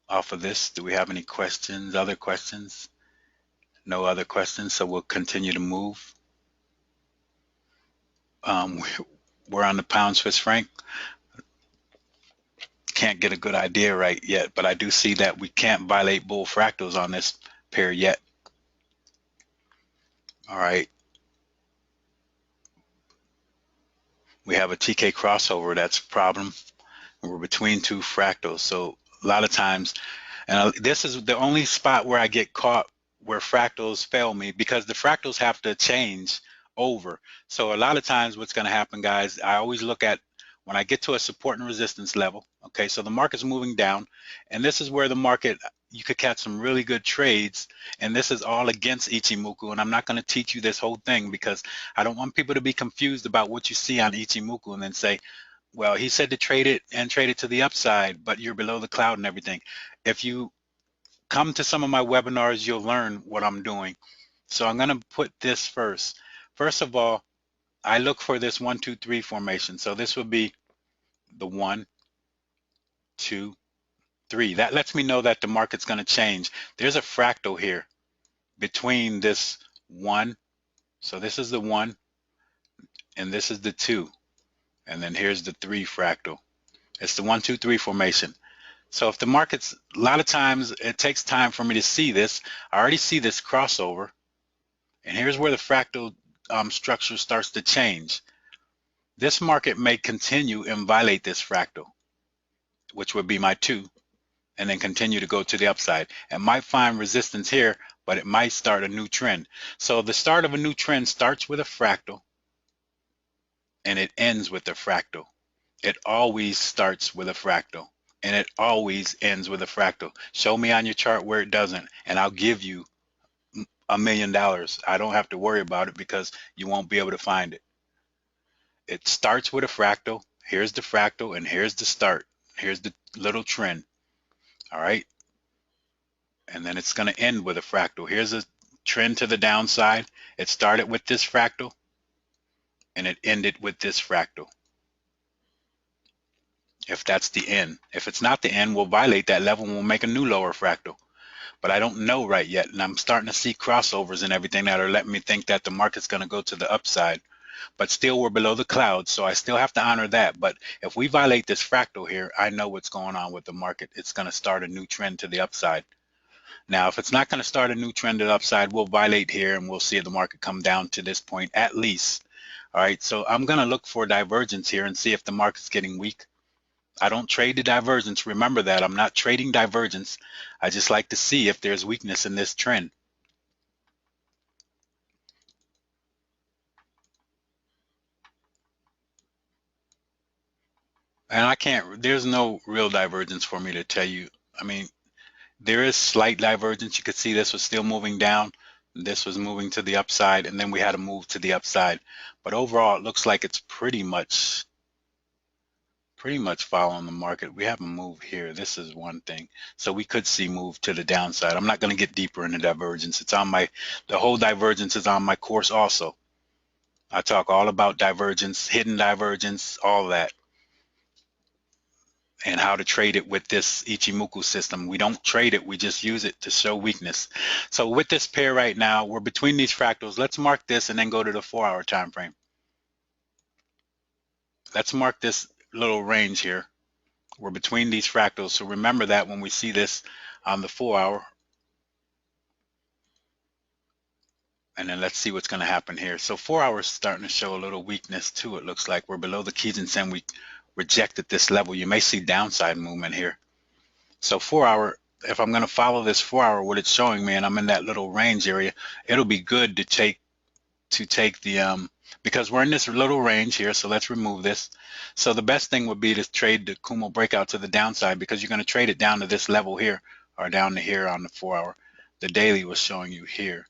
off of this. Do we have any questions, other questions? No other questions, so we'll continue to move. Um, we're on the pound Swiss franc. Can't get a good idea right yet, but I do see that we can't violate bull fractals on this pair yet. All right. We have a TK crossover. That's a problem. We're between two fractals. So a lot of times, and this is the only spot where I get caught where fractals fail me, because the fractals have to change over. So a lot of times what's going to happen, guys, I always look at when I get to a support and resistance level. Okay, so the market's moving down, and this is where the market, you could catch some really good trades, and this is all against Ichimoku. And I'm not going to teach you this whole thing because I don't want people to be confused about what you see on Ichimoku and then say, well, he said to trade it and trade it to the upside, but you're below the cloud and everything. If you come to some of my webinars, you'll learn what I'm doing. So I'm going to put this first. First of all, I look for this 1, 2, 3 formation. So this would be the 1, 2, 3. That lets me know that the market's going to change. There's a fractal here between this 1. So this is the 1, and this is the 2. And then here's the 3 fractal. It's the 1, 2, 3 formation. So if the market's, a lot of times it takes time for me to see this. I already see this crossover. And here's where the fractal structure starts to change. This market may continue and violate this fractal, which would be my 2, and then continue to go to the upside. It might find resistance here, but it might start a new trend. So the start of a new trend starts with a fractal, and it ends with a fractal. It always starts with a fractal, and it always ends with a fractal. Show me on your chart where it doesn't, and I'll give you $1 million. I don't have to worry about it because you won't be able to find it. It starts with a fractal. Here's the fractal, and here's the start. Here's the little trend. All right. And then it's going to end with a fractal. Here's a trend to the downside. It started with this fractal, and it ended with this fractal. If that's the end. If it's not the end, we'll violate that level and we'll make a new lower fractal. But I don't know right yet, and I'm starting to see crossovers and everything that are letting me think that the market's going to go to the upside. But still, we're below the clouds, so I still have to honor that. But if we violate this fractal here, I know what's going on with the market. It's going to start a new trend to the upside. Now, if it's not going to start a new trend to the upside, we'll violate here and we'll see the market come down to this point at least. All right, so I'm going to look for divergence here and see if the market's getting weak. I don't trade the divergence. Remember that. I'm not trading divergence. I just like to see if there's weakness in this trend. And I can't, there's no real divergence for me to tell you. I mean, there is slight divergence. You could see this was still moving down. This was moving to the upside, and then we had a move to the upside. But overall, it looks like it's pretty much following the market. We have a move here. This is one thing. So we could see move to the downside. I'm not going to get deeper into divergence. It's on the whole divergence is on my course also. I talk all about divergence, hidden divergence, all that, and how to trade it with this Ichimoku system. We don't trade it, we just use it to show weakness. So with this pair right now, we're between these fractals. Let's mark this and then go to the 4-hour time frame. Let's mark this little range here. We're between these fractals, so remember that when we see this on the 4-hour. And then let's see what's going to happen here. So 4 hours starting to show a little weakness too. It looks like we're below the Kijun-sen. We rejected this level. You may see downside movement here. So 4 hour, if I'm going to follow this 4 hour, what it's showing me, and I'm in that little range area, it'll be good to take the because we're in this little range here. So let's remove this. So the best thing would be to trade the Kumo breakout to the downside, because you're going to trade it down to this level here or down to here on the 4 hour. The daily was showing you here.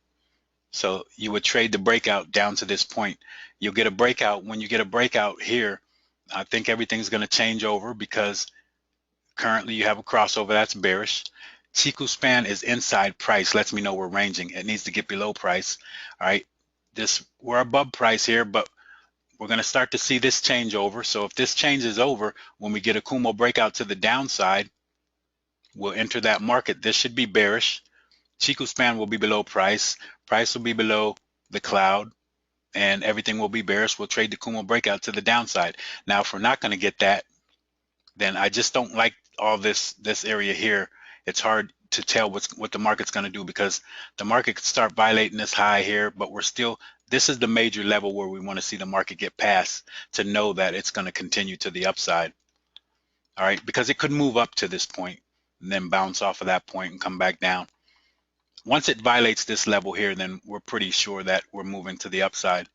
So you would trade the breakout down to this point. You'll get a breakout. When you get a breakout here, I think everything's going to change over, because currently you have a crossover that's bearish. Chiku span is inside price, lets me know we're ranging. It needs to get below price. All right, we're above price here, but we're going to start to see this change over. So if this change is over, when we get a Kumo breakout to the downside, we'll enter that market. This should be bearish. Chiku span will be below price. Price will be below the cloud, and everything will be bearish. We'll trade the Kumo breakout to the downside. Now, if we're not going to get that, then I just don't like all this area here. It's hard to tell what the market's going to do, because the market could start violating this high here, but we're still, this is the major level where we want to see the market get past to know that it's going to continue to the upside. All right, because it could move up to this point and then bounce off of that point and come back down. Once it violates this level here, then we're pretty sure that we're moving to the upside.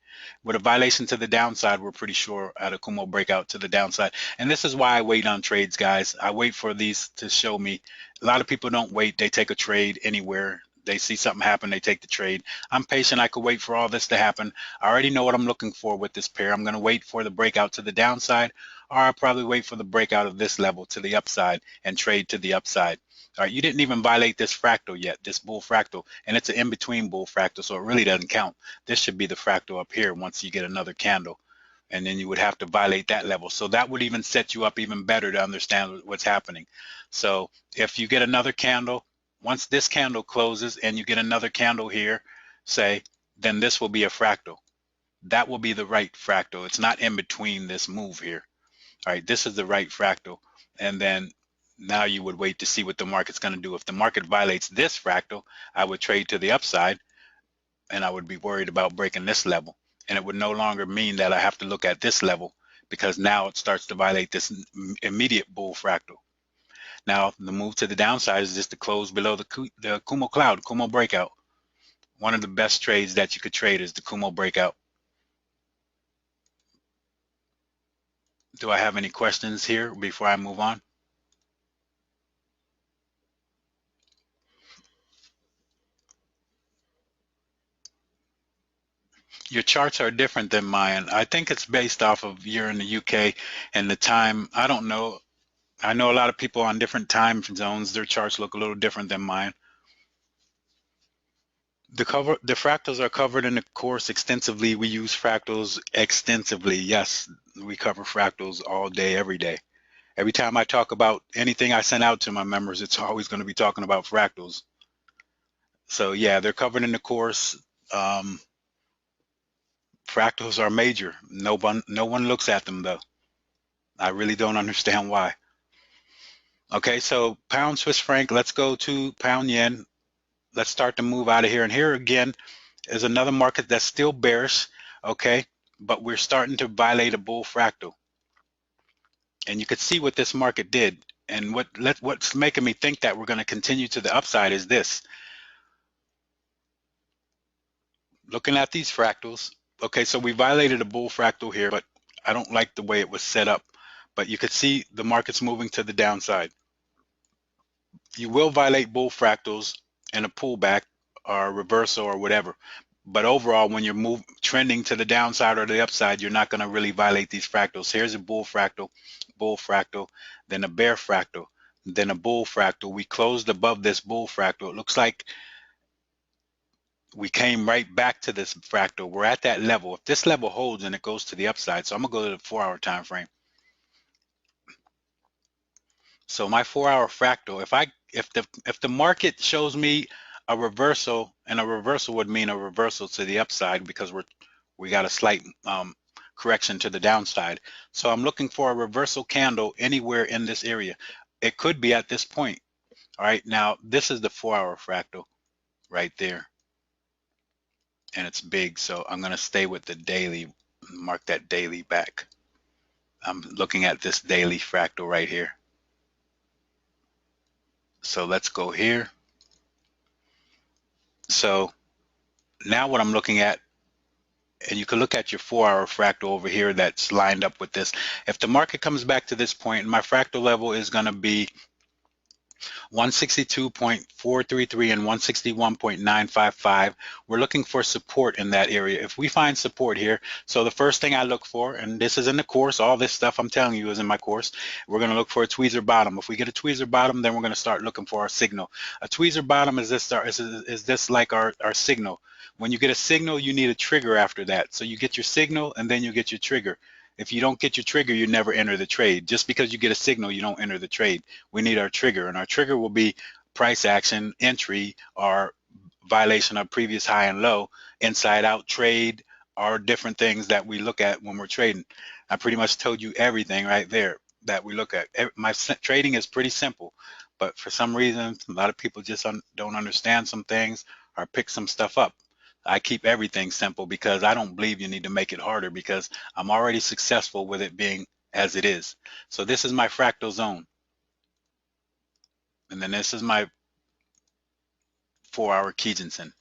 With a violation to the downside, we're pretty sure at a Kumo breakout to the downside. And this is why I wait on trades, guys. I wait for these to show me. A lot of people don't wait. They take a trade anywhere. They see something happen, they take the trade. I'm patient. I could wait for all this to happen. I already know what I'm looking for with this pair. I'm going to wait for the breakout to the downside, or I'll probably wait for the breakout of this level to the upside and trade to the upside. All right, you didn't even violate this fractal yet, this bull fractal, and it's an in-between bull fractal, so it really doesn't count. This should be the fractal up here once you get another candle, and then you would have to violate that level. So that would even set you up even better to understand what's happening. So if you get another candle, once this candle closes and you get another candle here, say, then this will be a fractal. That will be the right fractal. It's not in between this move here. All right, this is the right fractal. And then now you would wait to see what the market's going to do. If the market violates this fractal, I would trade to the upside, and I would be worried about breaking this level. And it would no longer mean that I have to look at this level, because now it starts to violate this immediate bull fractal. Now, the move to the downside is just to close below the Kumo cloud, Kumo breakout. One of the best trades that you could trade is the Kumo breakout. Do I have any questions here before I move on? Your charts are different than mine. I think it's based off of you're in the UK and the time. I don't know. I know a lot of people on different time zones. Their charts look a little different than mine. The fractals are covered in the course extensively. We use fractals extensively. Yes, we cover fractals all day, every day. Every time I talk about anything I send out to my members, it's always going to be talking about fractals. So yeah, they're covered in the course. Fractals are major. No one looks at them though. I really don't understand why. Okay, so pound Swiss franc, let's go to pound yen. Let's start to move out of here. And here again is another market that's still bearish, okay? But we're starting to violate a bull fractal. And you could see what this market did. And what's making me think that we're going to continue to the upside is this. Looking at these fractals, okay, so we violated a bull fractal here, but I don't like the way it was set up. But you could see the market's moving to the downside. You will violate bull fractals in a pullback or a reversal or whatever. But overall, when you're trending to the downside or the upside, you're not going to really violate these fractals. Here's a bull fractal, then a bear fractal, then a bull fractal. We closed above this bull fractal. It looks like we came right back to this fractal. We're at that level. If this level holds, and it goes to the upside. So I'm going to go to the 4-hour time frame. So my 4-hour fractal, if the market shows me a reversal, and a reversal would mean a reversal to the upside, because we got a slight correction to the downside. So I'm looking for a reversal candle anywhere in this area. It could be at this point. All right, now this is the 4-hour fractal right there, and it's big. So I'm going to stay with the daily, mark that daily back. I'm looking at this daily fractal right here. So let's go here. So now what I'm looking at, and you can look at your 4-hour fractal over here that's lined up with this. If the market comes back to this point, my fractal level is going to be 162.433 and 161.955. We're looking for support in that area. If we find support here, so the first thing I look for, and this is in the course, all this stuff I'm telling you is in my course, we're going to look for a tweezer bottom. If we get a tweezer bottom, then we're going to start looking for our signal. A tweezer bottom is this like our signal. When you get a signal, you need a trigger after that. So you get your signal and then you get your trigger. If you don't get your trigger, you never enter the trade. Just because you get a signal, you don't enter the trade. We need our trigger, and our trigger will be price action, entry, or violation of previous high and low, inside out trade, or different things that we look at when we're trading. I pretty much told you everything right there that we look at. My trading is pretty simple, but for some reason, a lot of people just don't understand some things or pick some stuff up. I keep everything simple because I don't believe you need to make it harder, because I'm already successful with it being as it is. So this is my fractal zone. And then this is my 4-hour Kijinsen.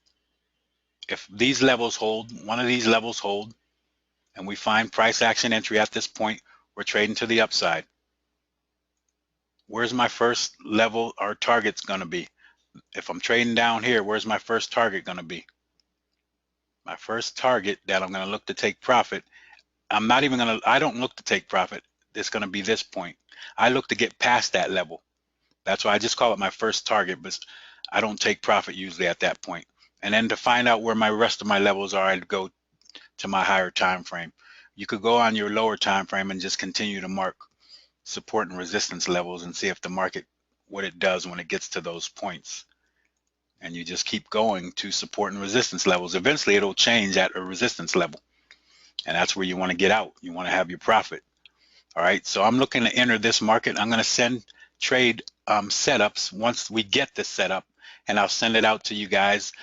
If these levels hold, one of these levels hold, and we find price action entry at this point, we're trading to the upside. Where's my first level or target's going to be? If I'm trading down here, where's my first target going to be? My first target that I'm going to look to take profit, I don't look to take profit. It's going to be this point. I look to get past that level. That's why I just call it my first target, but I don't take profit usually at that point. And then to find out where my rest of my levels are, I'd go to my higher time frame. You could go on your lower time frame and just continue to mark support and resistance levels and see if the market, what it does when it gets to those points. And you just keep going to support and resistance levels. Eventually it'll change at a resistance level. And that's where you want to get out. You want to have your profit. All right, so I'm looking to enter this market. I'm going to send trade setups once we get this setup, and I'll send it out to you guys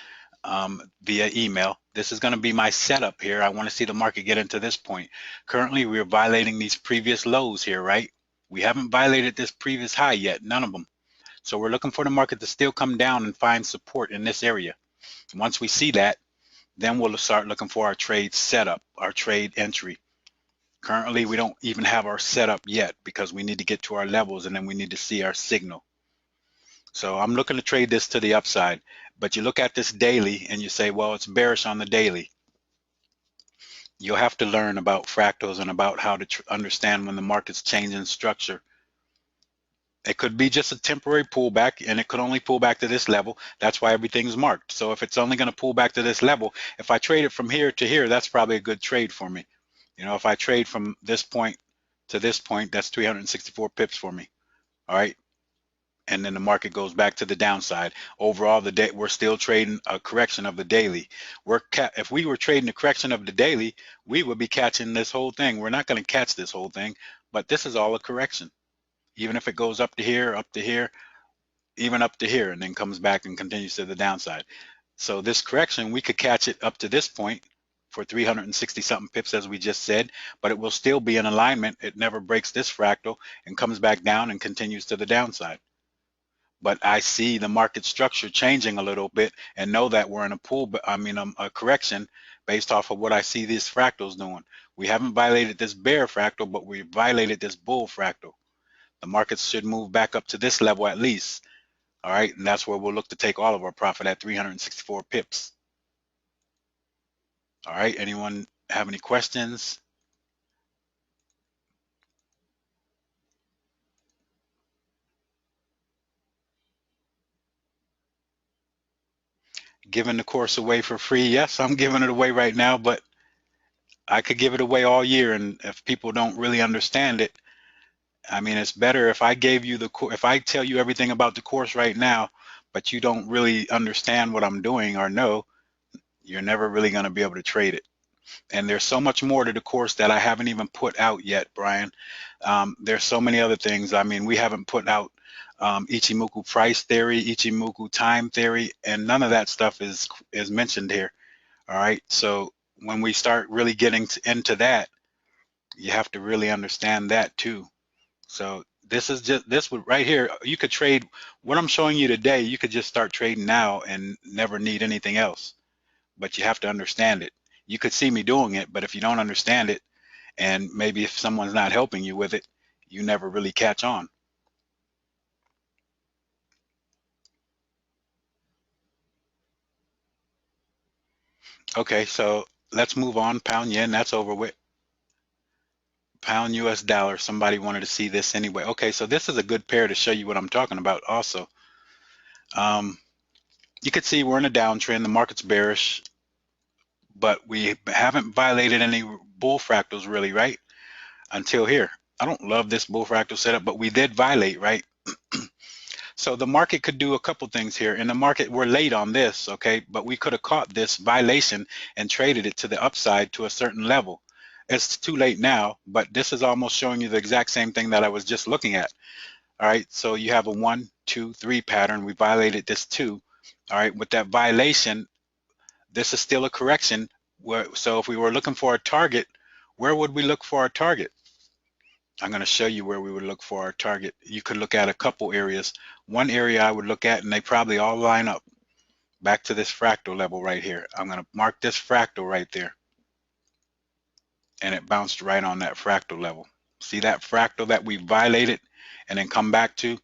via email. This is going to be my setup here. I want to see the market get into this point. Currently, we're violating these previous lows here, right? We haven't violated this previous high yet, none of them. So we're looking for the market to still come down and find support in this area. Once we see that, then we'll start looking for our trade setup, our trade entry. Currently, we don't even have our setup yet because we need to get to our levels and then we need to see our signal. So I'm looking to trade this to the upside, but you look at this daily and you say, well, it's bearish on the daily. You'll have to learn about fractals and about how to understand when the market's changing structure. It could be just a temporary pullback, and it could only pull back to this level. That's why everything's marked. So if it's only going to pull back to this level, if I trade it from here to here, that's probably a good trade for me. You know, if I trade from this point to this point, that's 364 pips for me. All right. And then the market goes back to the downside. Overall, the day we're still trading a correction of the daily. If we were trading a correction of the daily, we would be catching this whole thing. We're not going to catch this whole thing, but this is all a correction. Even if it goes up to here, even up to here, and then comes back and continues to the downside. So this correction, we could catch it up to this point for 360 something pips, as we just said, but it will still be in alignment. It never breaks this fractal and comes back down and continues to the downside. But I see the market structure changing a little bit and know that we're in a correction based off of what I see these fractals doing. We haven't violated this bear fractal, but we violated this bull fractal. The markets should move back up to this level at least. All right, and that's where we'll look to take all of our profit at 364 pips. All right, anyone have any questions? Giving the course away for free? Yes, I'm giving it away right now, but I could give it away all year, and if people don't really understand it, I mean, it's better if I gave you if I tell you everything about the course right now, but you don't really understand what I'm doing or know, you're never really going to be able to trade it. And there's so much more to the course that I haven't even put out yet, Brian. There's so many other things. I mean, we haven't put out Ichimoku price theory, Ichimoku time theory, and none of that stuff is mentioned here. All right. So when we start really getting into that, you have to really understand that too. So this is just right here. You could trade what I'm showing you today. You could just start trading now and never need anything else. But you have to understand it. You could see me doing it, but if you don't understand it, and maybe if someone's not helping you with it, you never really catch on. Okay, so let's move on. Pound yen, that's over with. Pound US dollar, somebody wanted to see this anyway. Okay, so this is a good pair to show you what I'm talking about also. Um, you can see we're in a downtrend, the market's bearish, but we haven't violated any bull fractals really, right? Until here. I don't love this bull fractal setup, but we did violate, right? So the market could do a couple things here. In the market, we're late on this, okay? But we could have caught this violation and traded it to the upside to a certain level. It's too late now, but this is almost showing you the exact same thing that I was just looking at. All right, so you have a 1, 2, 3 pattern. We violated this 2. All right, with that violation, this is still a correction. So if we were looking for a target, where would we look for our target? I'm going to show you where we would look for our target. You could look at a couple areas. One area I would look at, and they probably all line up back to this fractal level right here. I'm going to mark this fractal right there, and it bounced right on that fractal level. See that fractal that we violated and then come back to?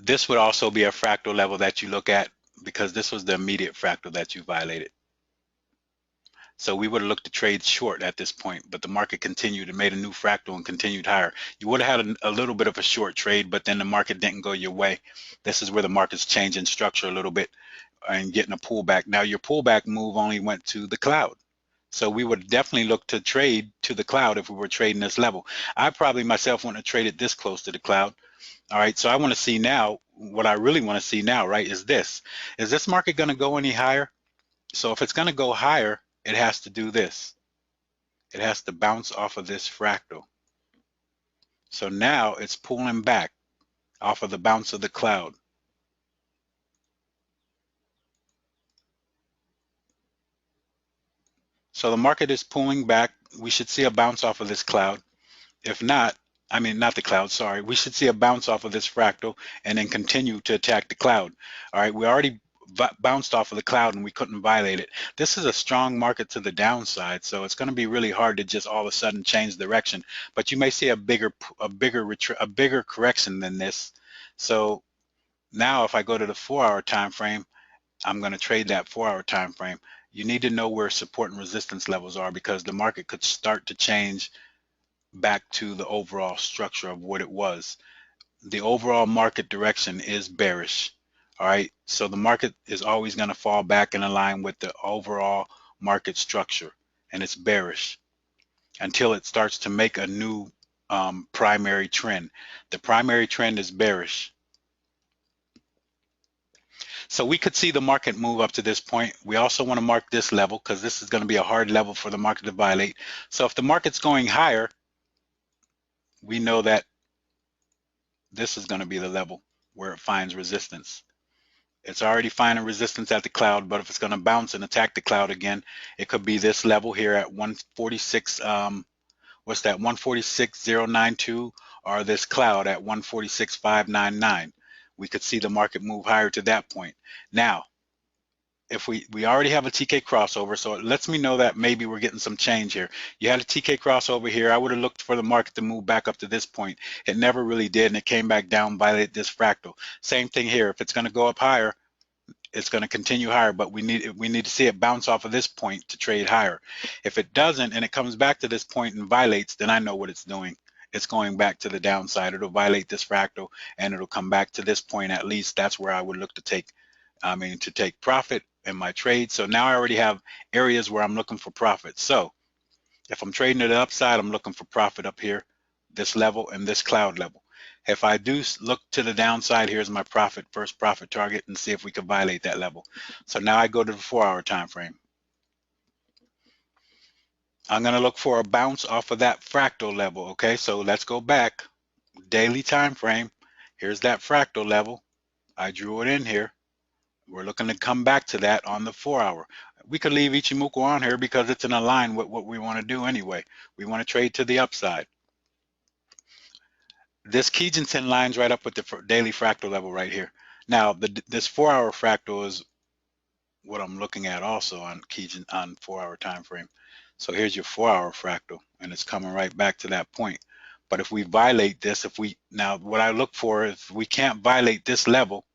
This would also be a fractal level that you look at because this was the immediate fractal that you violated. So we would have looked to trade short at this point, but the market continued and made a new fractal and continued higher. You would have had a little bit of a short trade, but then the market didn't go your way. This is where the market's changing structure a little bit and getting a pullback. Now your pullback move only went to the cloud. So we would definitely look to trade to the cloud if we were trading this level. I probably myself wouldn't have traded this close to the cloud. All right, so I want to see now, what I really want to see now, right, is this. Is this market going to go any higher? So if it's going to go higher, it has to do this. It has to bounce off of this fractal. So now it's pulling back off of the bounce of the cloud. So the market is pulling back. We should see a bounce off of this cloud. If not, I mean, not the cloud, sorry. We should see a bounce off of this fractal and then continue to attack the cloud. All right, we already bounced off of the cloud and we couldn't violate it. This is a strong market to the downside, so it's going to be really hard to just all of a sudden change direction. But you may see a bigger correction than this. So now if I go to the 4-hour time frame, I'm going to trade that 4-hour time frame. You need to know where support and resistance levels are because the market could start to change back to the overall structure of what it was. The overall market direction is bearish. All right, so the market is always going to fall back and align with the overall market structure, and it's bearish until it starts to make a new primary trend. The primary trend is bearish. So we could see the market move up to this point. We also want to mark this level because this is going to be a hard level for the market to violate. So if the market's going higher, we know that this is going to be the level where it finds resistance. It's already finding resistance at the cloud, but if it's going to bounce and attack the cloud again, it could be this level here at 146, what's that, 146.092, or this cloud at 146.599. We could see the market move higher to that point. Now, if we already have a TK crossover, so it lets me know that maybe we're getting some change here. You had a TK crossover here. I would have looked for the market to move back up to this point. It never really did, and it came back down, violated this fractal. Same thing here. If it's going to go up higher, it's going to continue higher, but we need to see it bounce off of this point to trade higher. If it doesn't and it comes back to this point and violates, then I know what it's doing. It's going back to the downside. It'll violate this fractal and it'll come back to this point. At least that's where I would look to take, to take profit in my trade. So now I already have areas where I'm looking for profit. So if I'm trading to the upside, I'm looking for profit up here, this level and this cloud level. If I do look to the downside, here's my first profit target, and see if we can violate that level. So now I go to the 4-hour time frame. I'm going to look for a bounce off of that fractal level. Okay, so let's go back. Daily time frame. Here's that fractal level. I drew it in here. We're looking to come back to that on the 4-hour. We could leave Ichimoku on here because it's in line with what we want to do anyway. We want to trade to the upside. This Kijun lines right up with the daily fractal level right here. Now, this 4-hour fractal is what I'm looking at also on Kijun on 4-hour time frame. So here's your 4-hour fractal, and it's coming right back to that point. But if we violate this, now what I look for is if we can't violate this level,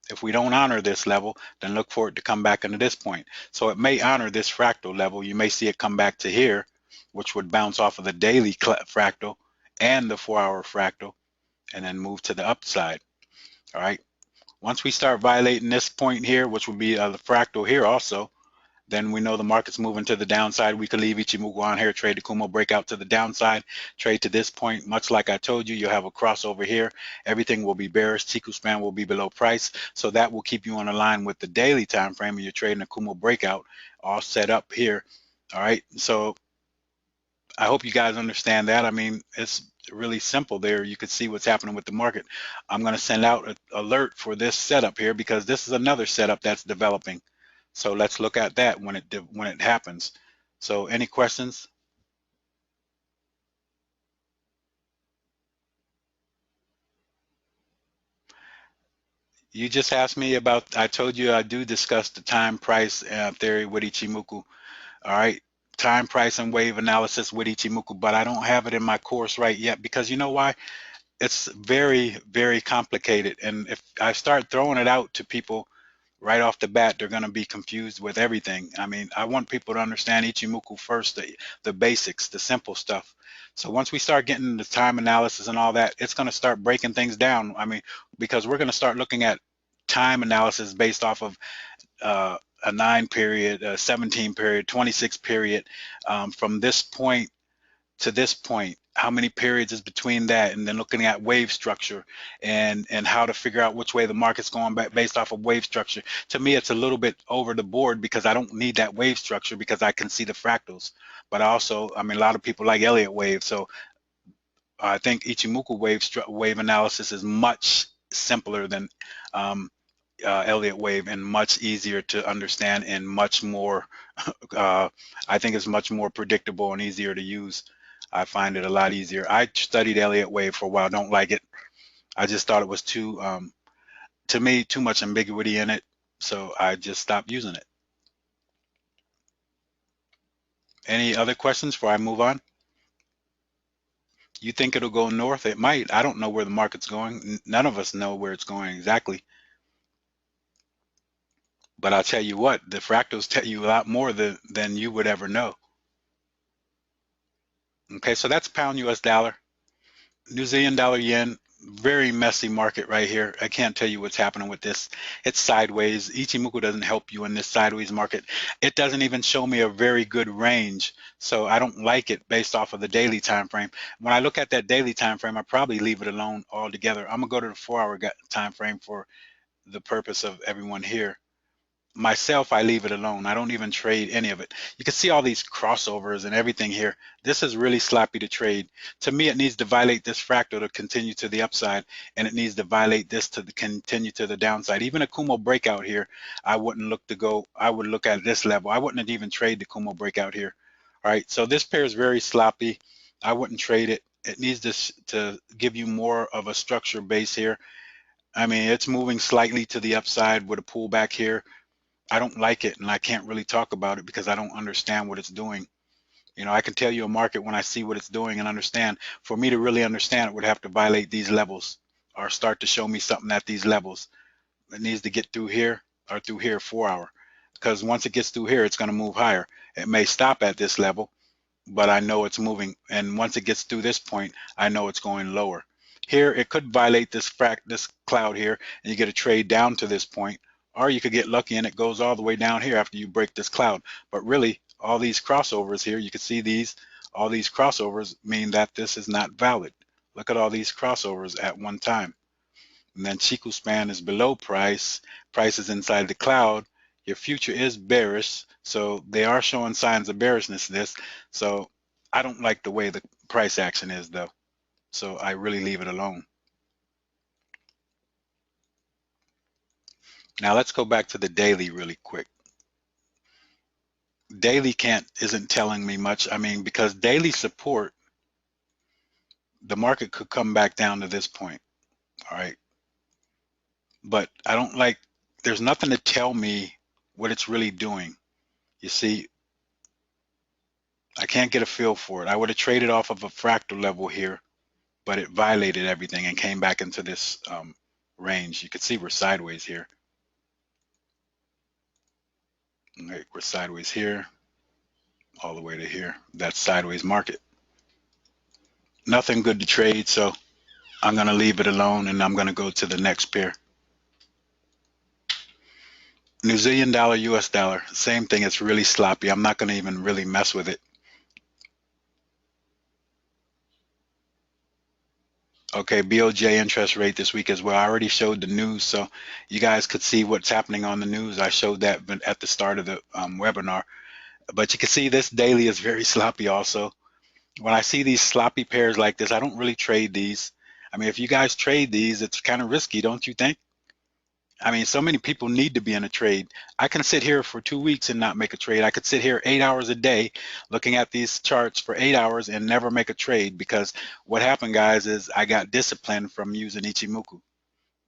If we don't honor this level, then look for it to come back into this point. So it may honor this fractal level. You may see it come back to here, which would bounce off of the daily fractal and the 4-hour fractal, and then move to the upside. All right. Once we start violating this point here, which would be the fractal here also, then we know the market's moving to the downside. We could leave Ichimoku on here, trade the Kumo breakout to the downside, trade to this point. Much like I told you, you'll have a crossover here. Everything will be bearish. Chiku span will be below price. So that will keep you on a line with the daily time frame, and you're trading a Kumo breakout all set up here. All right. So I hope you guys understand that. I mean, it's really simple there. You could see what's happening with the market. I'm going to send out an alert for this setup here because this is another setup that's developing. So let's look at that when it happens. So any questions? You just asked me about, I told you I do discuss the time price theory with Ichimoku. All right. Time price and wave analysis with Ichimoku, but I don't have it in my course right yet because you know why? It's very, very complicated. And if I start throwing it out to people right off the bat, they're going to be confused with everything. I mean, I want people to understand Ichimoku first, the basics, the simple stuff. So once we start getting the time analysis and all that, it's going to start breaking things down. I mean, because we're going to start looking at time analysis based off of a 9 period, a 17 period, 26 period, from this point to this point, how many periods is between that, and then looking at wave structure and how to figure out which way the market's going back based off of wave structure. To me, it's a little bit over the board because I don't need that wave structure because I can see the fractals. But also, I mean, a lot of people like Elliott wave, so I think Ichimoku wave analysis is much simpler than Elliott wave and much easier to understand and much more I think it's much more predictable and easier to use. I find it a lot easier. I studied Elliott wave for a while, don't like it. I just thought it was too to me too much ambiguity in it, so I just stopped using it. Any other questions before I move on? You think it'll go north? It might. I don't know where the market's going. None of us know where it's going exactly. But I'll tell you what, the fractals tell you a lot more than you would ever know. Okay, so that's pound US dollar. New Zealand dollar yen, very messy market right here. I can't tell you what's happening with this. It's sideways. Ichimoku doesn't help you in this sideways market. It doesn't even show me a very good range, so I don't like it based off of the daily time frame. When I look at that daily time frame, I probably leave it alone altogether. I'm gonna go to the 4-hour time frame for the purpose of everyone here. Myself, I leave it alone. I don't even trade any of it. You can see all these crossovers and everything here. This is really sloppy to trade. To me, it needs to violate this fractal to continue to the upside, and it needs to violate this to continue to the downside. Even a Kumo breakout here, I wouldn't look to go. I would look at this level. I wouldn't even trade the Kumo breakout here. All right, so this pair is very sloppy. I wouldn't trade it. It needs to give you more of a structure base here. I mean, it's moving slightly to the upside with a pullback here. I don't like it, and I can't really talk about it because I don't understand what it's doing. You know, I can tell you a market when I see what it's doing and understand. For me to really understand, it would have to violate these levels or start to show me something at these levels. It needs to get through here or through here 4-hour, because once it gets through here, it's going to move higher. It may stop at this level, but I know it's moving. And once it gets through this point, I know it's going lower. Here, it could violate this cloud here, and you get a trade down to this point, or you could get lucky and it goes all the way down here after you break this cloud. But really, all these crossovers here, you can see all these crossovers mean that this is not valid. Look at all these crossovers at one time. And then Chiku span is below price. Price is inside the cloud. Your future is bearish. So they are showing signs of bearishness this. So I don't like the way the price action is though. So I really leave it alone. Now let's go back to the daily really quick. Daily isn't telling me much. I mean, because daily support, the market could come back down to this point. All right. But I don't like, there's nothing to tell me what it's really doing. You see, I can't get a feel for it. I would have traded off of a fractal level here, but it violated everything and came back into this range. You can see we're sideways here. Right, we're sideways here, all the way to here. That's sideways market. Nothing good to trade, so I'm going to leave it alone, and I'm going to go to the next pair. New Zealand dollar, US dollar, same thing. It's really sloppy. I'm not going to even really mess with it. Okay, BOJ interest rate this week as well. I already showed the news, so you guys could see what's happening on the news. I showed that at the start of the webinar. But you can see this daily is very sloppy also. When I see these sloppy pairs like this, I don't really trade these. I mean, if you guys trade these, it's kind of risky, don't you think? I mean, so many people need to be in a trade. I can sit here for 2 weeks and not make a trade. I could sit here 8 hours a day looking at these charts for 8 hours and never make a trade, because what happened, guys, is I got disciplined from using Ichimoku.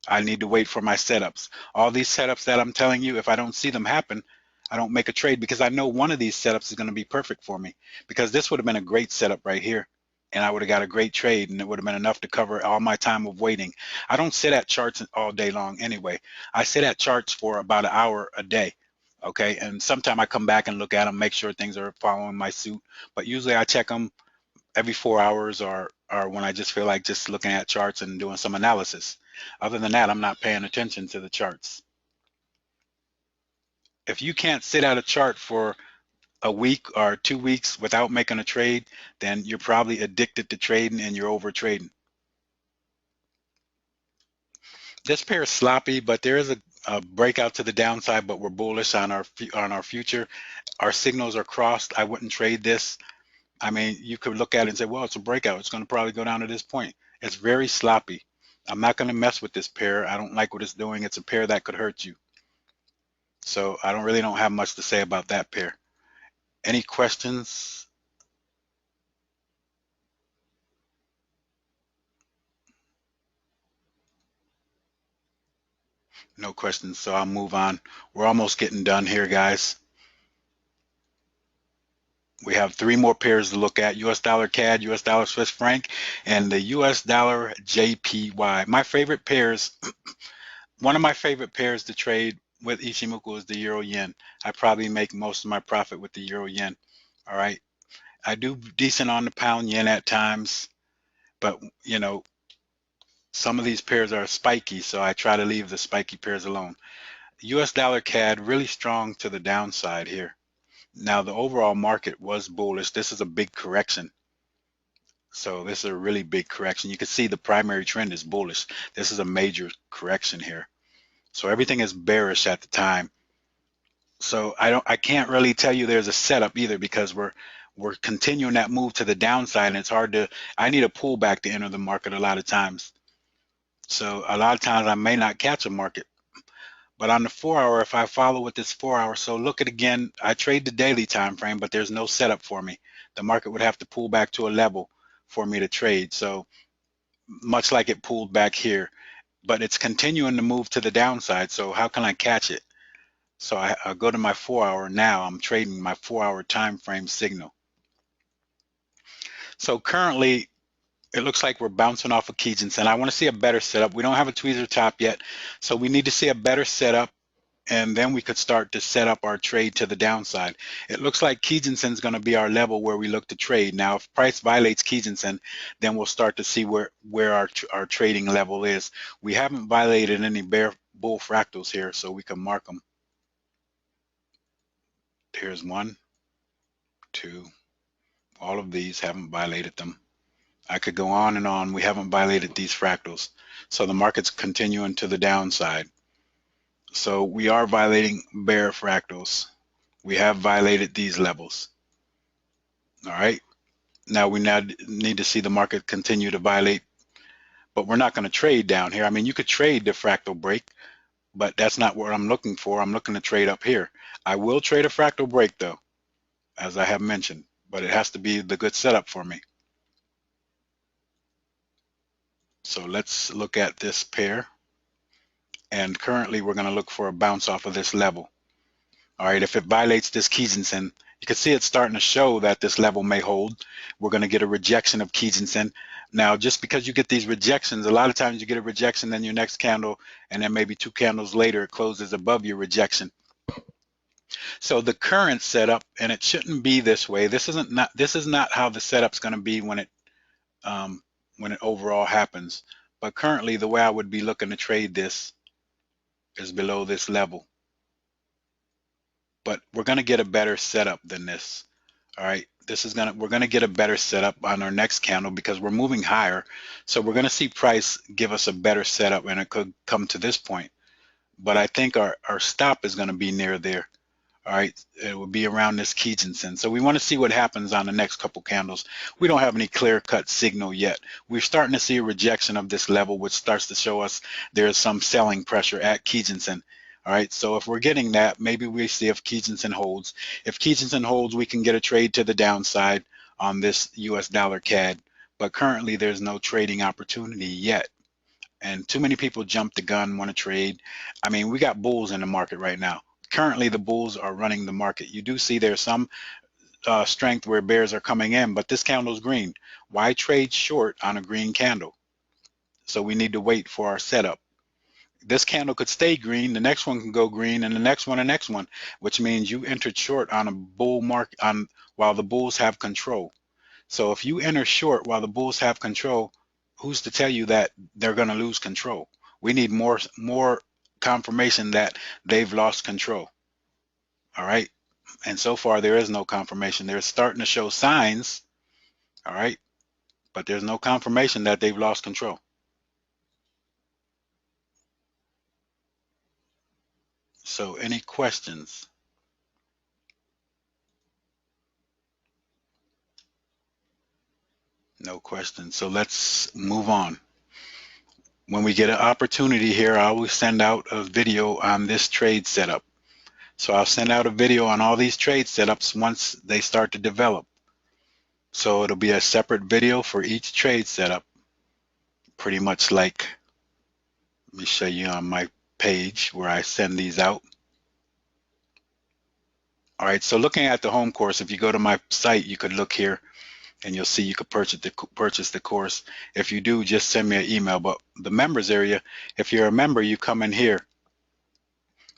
I need to wait for my setups. All these setups that I'm telling you, if I don't see them happen, I don't make a trade, because I know one of these setups is going to be perfect for me, because this would have been a great setup right here, and I would have got a great trade, and it would have been enough to cover all my time of waiting. I don't sit at charts all day long anyway. I sit at charts for about an hour a day. Okay, and sometimes I come back and look at them, make sure things are following my suit, but usually I check them every 4 hours, or when I just feel like just looking at charts and doing some analysis. Other than that, I'm not paying attention to the charts. If you can't sit at a chart for a week or 2 weeks without making a trade, then you're probably addicted to trading and you're over trading. This pair is sloppy, but there is a breakout to the downside, but we're bullish on our future. Our signals are crossed. I wouldn't trade this. I mean, you could look at it and say, well, it's a breakout. It's going to probably go down to this point. It's very sloppy. I'm not going to mess with this pair. I don't like what it's doing. It's a pair that could hurt you. So I don't have much to say about that pair. Any questions? No questions, so I'll move on. We're almost getting done here, guys. We have three more pairs to look at: US dollar CAD, US dollar Swiss franc, and the US dollar JPY. My favorite pairs, one of my favorite pairs to trade with Ichimoku is the euro yen. I probably make most of my profit with the euro yen. All right. I do decent on the pound yen at times, but some of these pairs are spiky, so I try to leave the spiky pairs alone. US dollar CAD really strong to the downside here. Now the overall market was bullish. This is a big correction. So this is a really big correction. You can see the primary trend is bullish. This is a major correction here. So everything is bearish at the time. So I can't really tell you there's a setup either, because we're continuing that move to the downside, and it's hard to, I need a pullback to enter the market a lot of times. So a lot of times I may not catch a market. But on the 4 hour, if I follow with this 4 hour, so look at again, I trade the daily time frame, but there's no setup for me. The market would have to pull back to a level for me to trade. So much like it pulled back here, but it's continuing to move to the downside. So how can I catch it? So I go to my 4 hour now. I'm trading my 4 hour time frame signal. So currently, it looks like we're bouncing off of Kijinsen. I want to see a better setup. We don't have a tweezer top yet, so we need to see a better setup, and then we could start to set up our trade to the downside. It looks like Kijinsen is going to be our level where we look to trade. Now, if price violates Kijinsen, then we'll start to see where our trading level is. We haven't violated any bull fractals here, so we can mark them. Here's 1, 2. All of these haven't violated them. I could go on and on. We haven't violated these fractals. So the market's continuing to the downside. So we are violating bear fractals. We have violated these levels. All right. Now we need to see the market continue to violate, but we're not going to trade down here. I mean, you could trade the fractal break, but that's not what I'm looking for. I'm looking to trade up here. I will trade a fractal break though, as I have mentioned, but it has to be the good setup for me. So let's look at this pair. And currently we're going to look for a bounce off of this level. All right, if it violates this Kijinsen, you can see it's starting to show that this level may hold. We're going to get a rejection of Kijinsen. Now, just because you get these rejections, a lot of times you get a rejection, then your next candle, and then maybe 2 candles later, it closes above your rejection. So the current setup, and it shouldn't be this way. This is not how the setup's going to be when it overall happens. But currently, the way I would be looking to trade this is below this level. But we're going to get a better setup than this. All right, we're gonna get a better setup on our next candle because we're moving higher. So we're gonna see price give us a better setup, and it could come to this point. But I think our stop is gonna be near there. All right, it will be around this Kijinsen. So we want to see what happens on the next couple candles. We don't have any clear-cut signal yet. We're starting to see a rejection of this level, which starts to show us there's some selling pressure at Kijinsen. All right, so if we're getting that, maybe we see if Kijinsen holds. If Kijinsen holds, we can get a trade to the downside on this US dollar CAD. But currently, there's no trading opportunity yet. And too many people jump the gun, want to trade. I mean, we got bulls in the market right now. Currently, the bulls are running the market. You do see there's some strength where bears are coming in, but this candle's green. Why trade short on a green candle? So we need to wait for our setup. This candle could stay green, the next one can go green, and the next one, which means you entered short on a bull market while the bulls have control. So if you enter short while the bulls have control, who's to tell you that they're going to lose control? We need more confirmation that they've lost control. All right. And so far there is no confirmation. They're starting to show signs. All right. But there's no confirmation that they've lost control. So any questions? No questions. So let's move on. When we get an opportunity here, I always send out a video on this trade setup. So I'll send out a video on all these trade setups once they start to develop. So it'll be a separate video for each trade setup, pretty much like, let me show you on my page where I send these out. All right, so looking at the home course, if you go to my site, you could look here and you'll see you could purchase the course. If you do, just send me an email. But the members area, if you're a member, you come in here.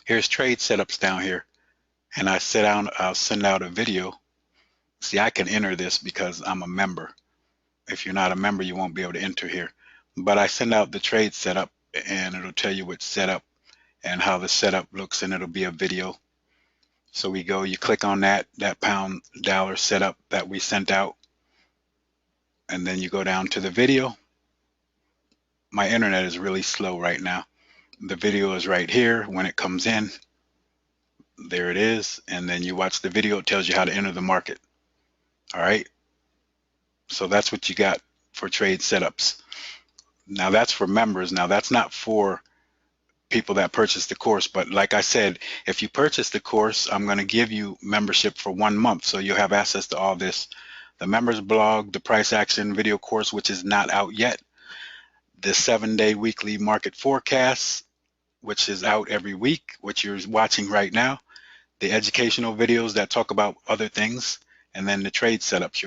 Here's trade setups down here. And I'll send out a video. See, I can enter this because I'm a member. If you're not a member, you won't be able to enter here. But I send out the trade setup and it'll tell you which setup and how the setup looks, and it'll be a video. So you click on that pound dollar setup that we sent out, and then you go down to the video. My internet is really slow right now. The video is right here. When it comes in, there it is, and then you watch the video. It tells you how to enter the market. All right, so that's what you got for trade setups. Now that's for members. Now that's not for people that purchase the course, but like I said, if you purchase the course, I'm going to give you membership for 1 month, so you'll have access to all this: the members blog, the price action video course, which is not out yet, the 7-day weekly market forecast, which is out every week, which you're watching right now, the educational videos that talk about other things, and then the trade setups.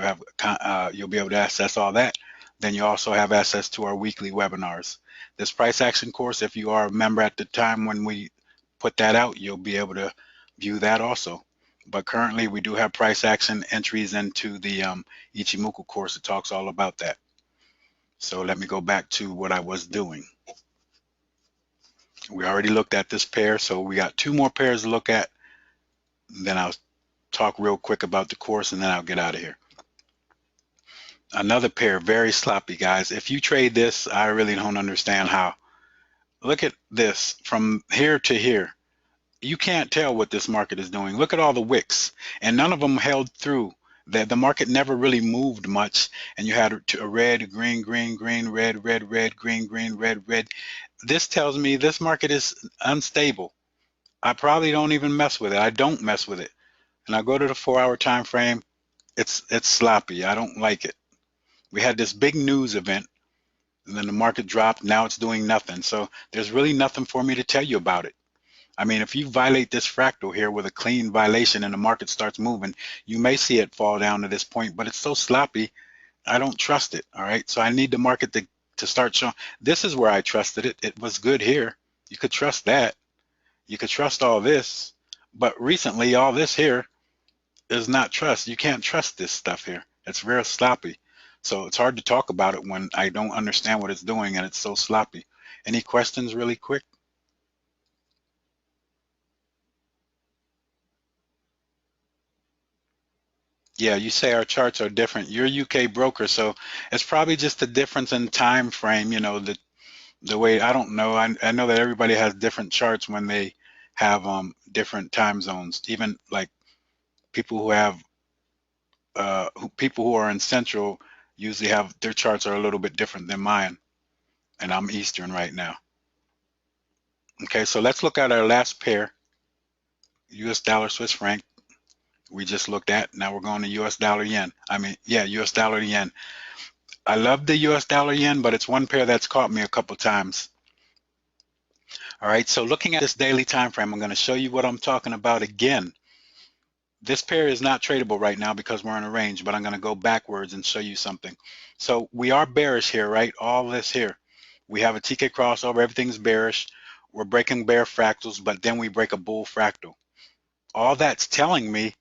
You'll be able to access all that. Then you also have access to our weekly webinars. This price action course, if you are a member at the time when we put that out, you'll be able to view that also. But currently we do have price action entries into the Ichimoku course. It talks all about that. So let me go back to what I was doing. We already looked at this pair, so we got 2 more pairs to look at. Then I'll talk real quick about the course, and then I'll get out of here. Another pair, very sloppy, guys. If you trade this, I really don't understand how. Look at this from here to here. You can't tell what this market is doing. Look at all the wicks, and none of them held through. The market never really moved much, and you had a red, green, green, green, red, red, red, green, green, red, red. This tells me this market is unstable. I probably don't even mess with it. I don't mess with it. And I go to the 4-hour time frame. It's sloppy. I don't like it. We had this big news event, and then the market dropped. Now it's doing nothing. So there's really nothing for me to tell you about it. I mean, if you violate this fractal here with a clean violation and the market starts moving, you may see it fall down to this point, but it's so sloppy, I don't trust it. All right, so I need the market to start showing. This is where I trusted it. It was good here. You could trust that. You could trust all this, But recently, all this here is not trust. You can't trust this stuff here. It's real sloppy. So it's hard to talk about it when I don't understand what it's doing and it's so sloppy. Any questions really quick? Yeah, you say our charts are different. You're a UK broker, so it's probably just a difference in time frame, the way I don't know. I know that everybody has different charts when they have different time zones. Even like people who have people who are in Central usually have their charts are a little bit different than mine, and I'm Eastern right now. Okay, so let's look at our last pair, US dollar Swiss franc. We just looked at. Now we're going to US dollar yen. US dollar yen. I love the US dollar yen, but it's one pair that's caught me a couple times. All right, so looking at this daily time frame, I'm going to show you what I'm talking about again. This pair is not tradable right now because we're in a range, but I'm going to go backwards and show you something. So we are bearish here, right? All this here. We have a TK crossover. Everything's bearish. We're breaking bear fractals, but then we break a bull fractal. All that's telling me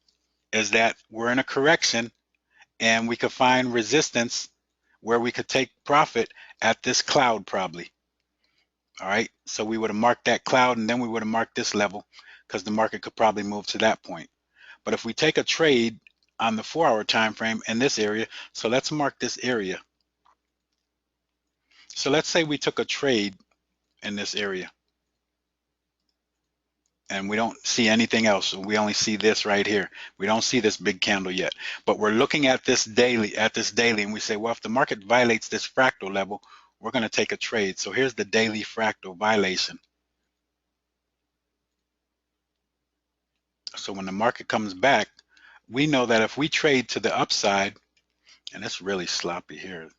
is that we're in a correction and we could find resistance where we could take profit at this cloud probably. All right, so we would have marked that cloud and then we would have marked this level because the market could probably move to that point. But if we take a trade on the 4-hour time frame in this area, so let's mark this area. So let's say we took a trade in this area and we don't see anything else. We only see this right here. We don't see this big candle yet, but we're looking at this daily, and we say, well, if the market violates this fractal level, we're going to take a trade. So here's the daily fractal violation. So when the market comes back, we know that if we trade to the upside, and it's really sloppy here,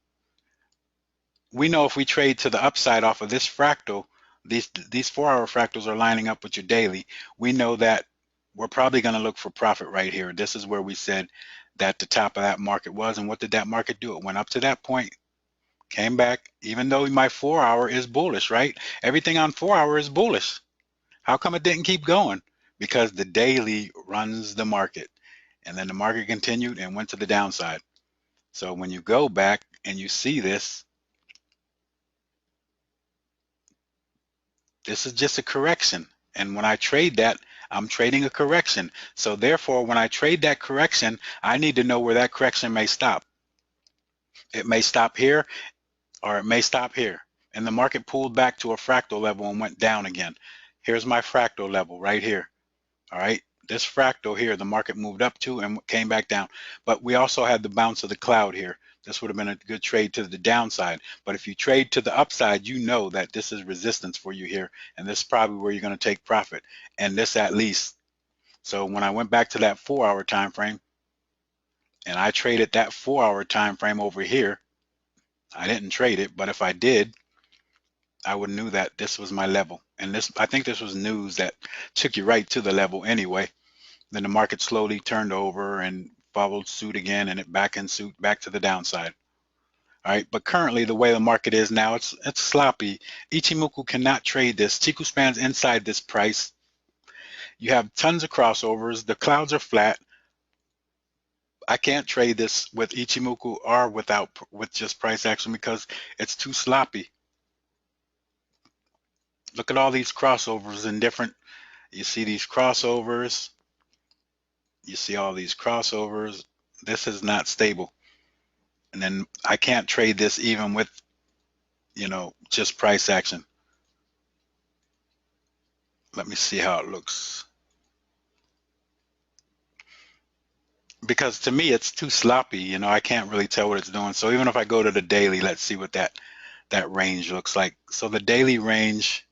we know if we trade to the upside off of this fractal, these 4-hour fractals are lining up with your daily. We know that we're probably going to look for profit right here. This is where we said that the top of that market was. And what did that market do? It went up to that point, came back, even though my 4-hour is bullish, right? Everything on 4-hour is bullish. How come it didn't keep going? Because the daily runs the market. And then the market continued and went to the downside. So when you go back and you see this, this is just a correction. And when I trade that, I'm trading a correction. So therefore, when I trade that correction, I need to know where that correction may stop. It may stop here or it may stop here. And the market pulled back to a fractal level and went down again. Here's my fractal level right here. All right. This fractal here, the market moved up to and came back down. But we also had the bounce of the cloud here. This would have been a good trade to the downside. But if you trade to the upside, you know that this is resistance for you here. And this is probably where you're going to take profit. And this at least. So when I went back to that 4-hour time frame and I traded that 4-hour time frame over here, I didn't trade it, but if I did, I would knew that this was my level. And this, I think this was news that took you right to the level anyway. Then the market slowly turned over and followed suit again, and it back in suit back to the downside. All right, but currently the way the market is now, it's sloppy. Ichimoku cannot trade this. Chiku spans inside this price. You have tons of crossovers. The clouds are flat. I can't trade this with Ichimoku or with just price action because it's too sloppy. Look at all these crossovers in different. You see these crossovers. You see all these crossovers. This is not stable. And then I can't trade this even with, just price action. Let me see how it looks. Because to me, it's too sloppy. I can't really tell what it's doing. So even if I go to the daily, let's see what that range looks like. So the daily range,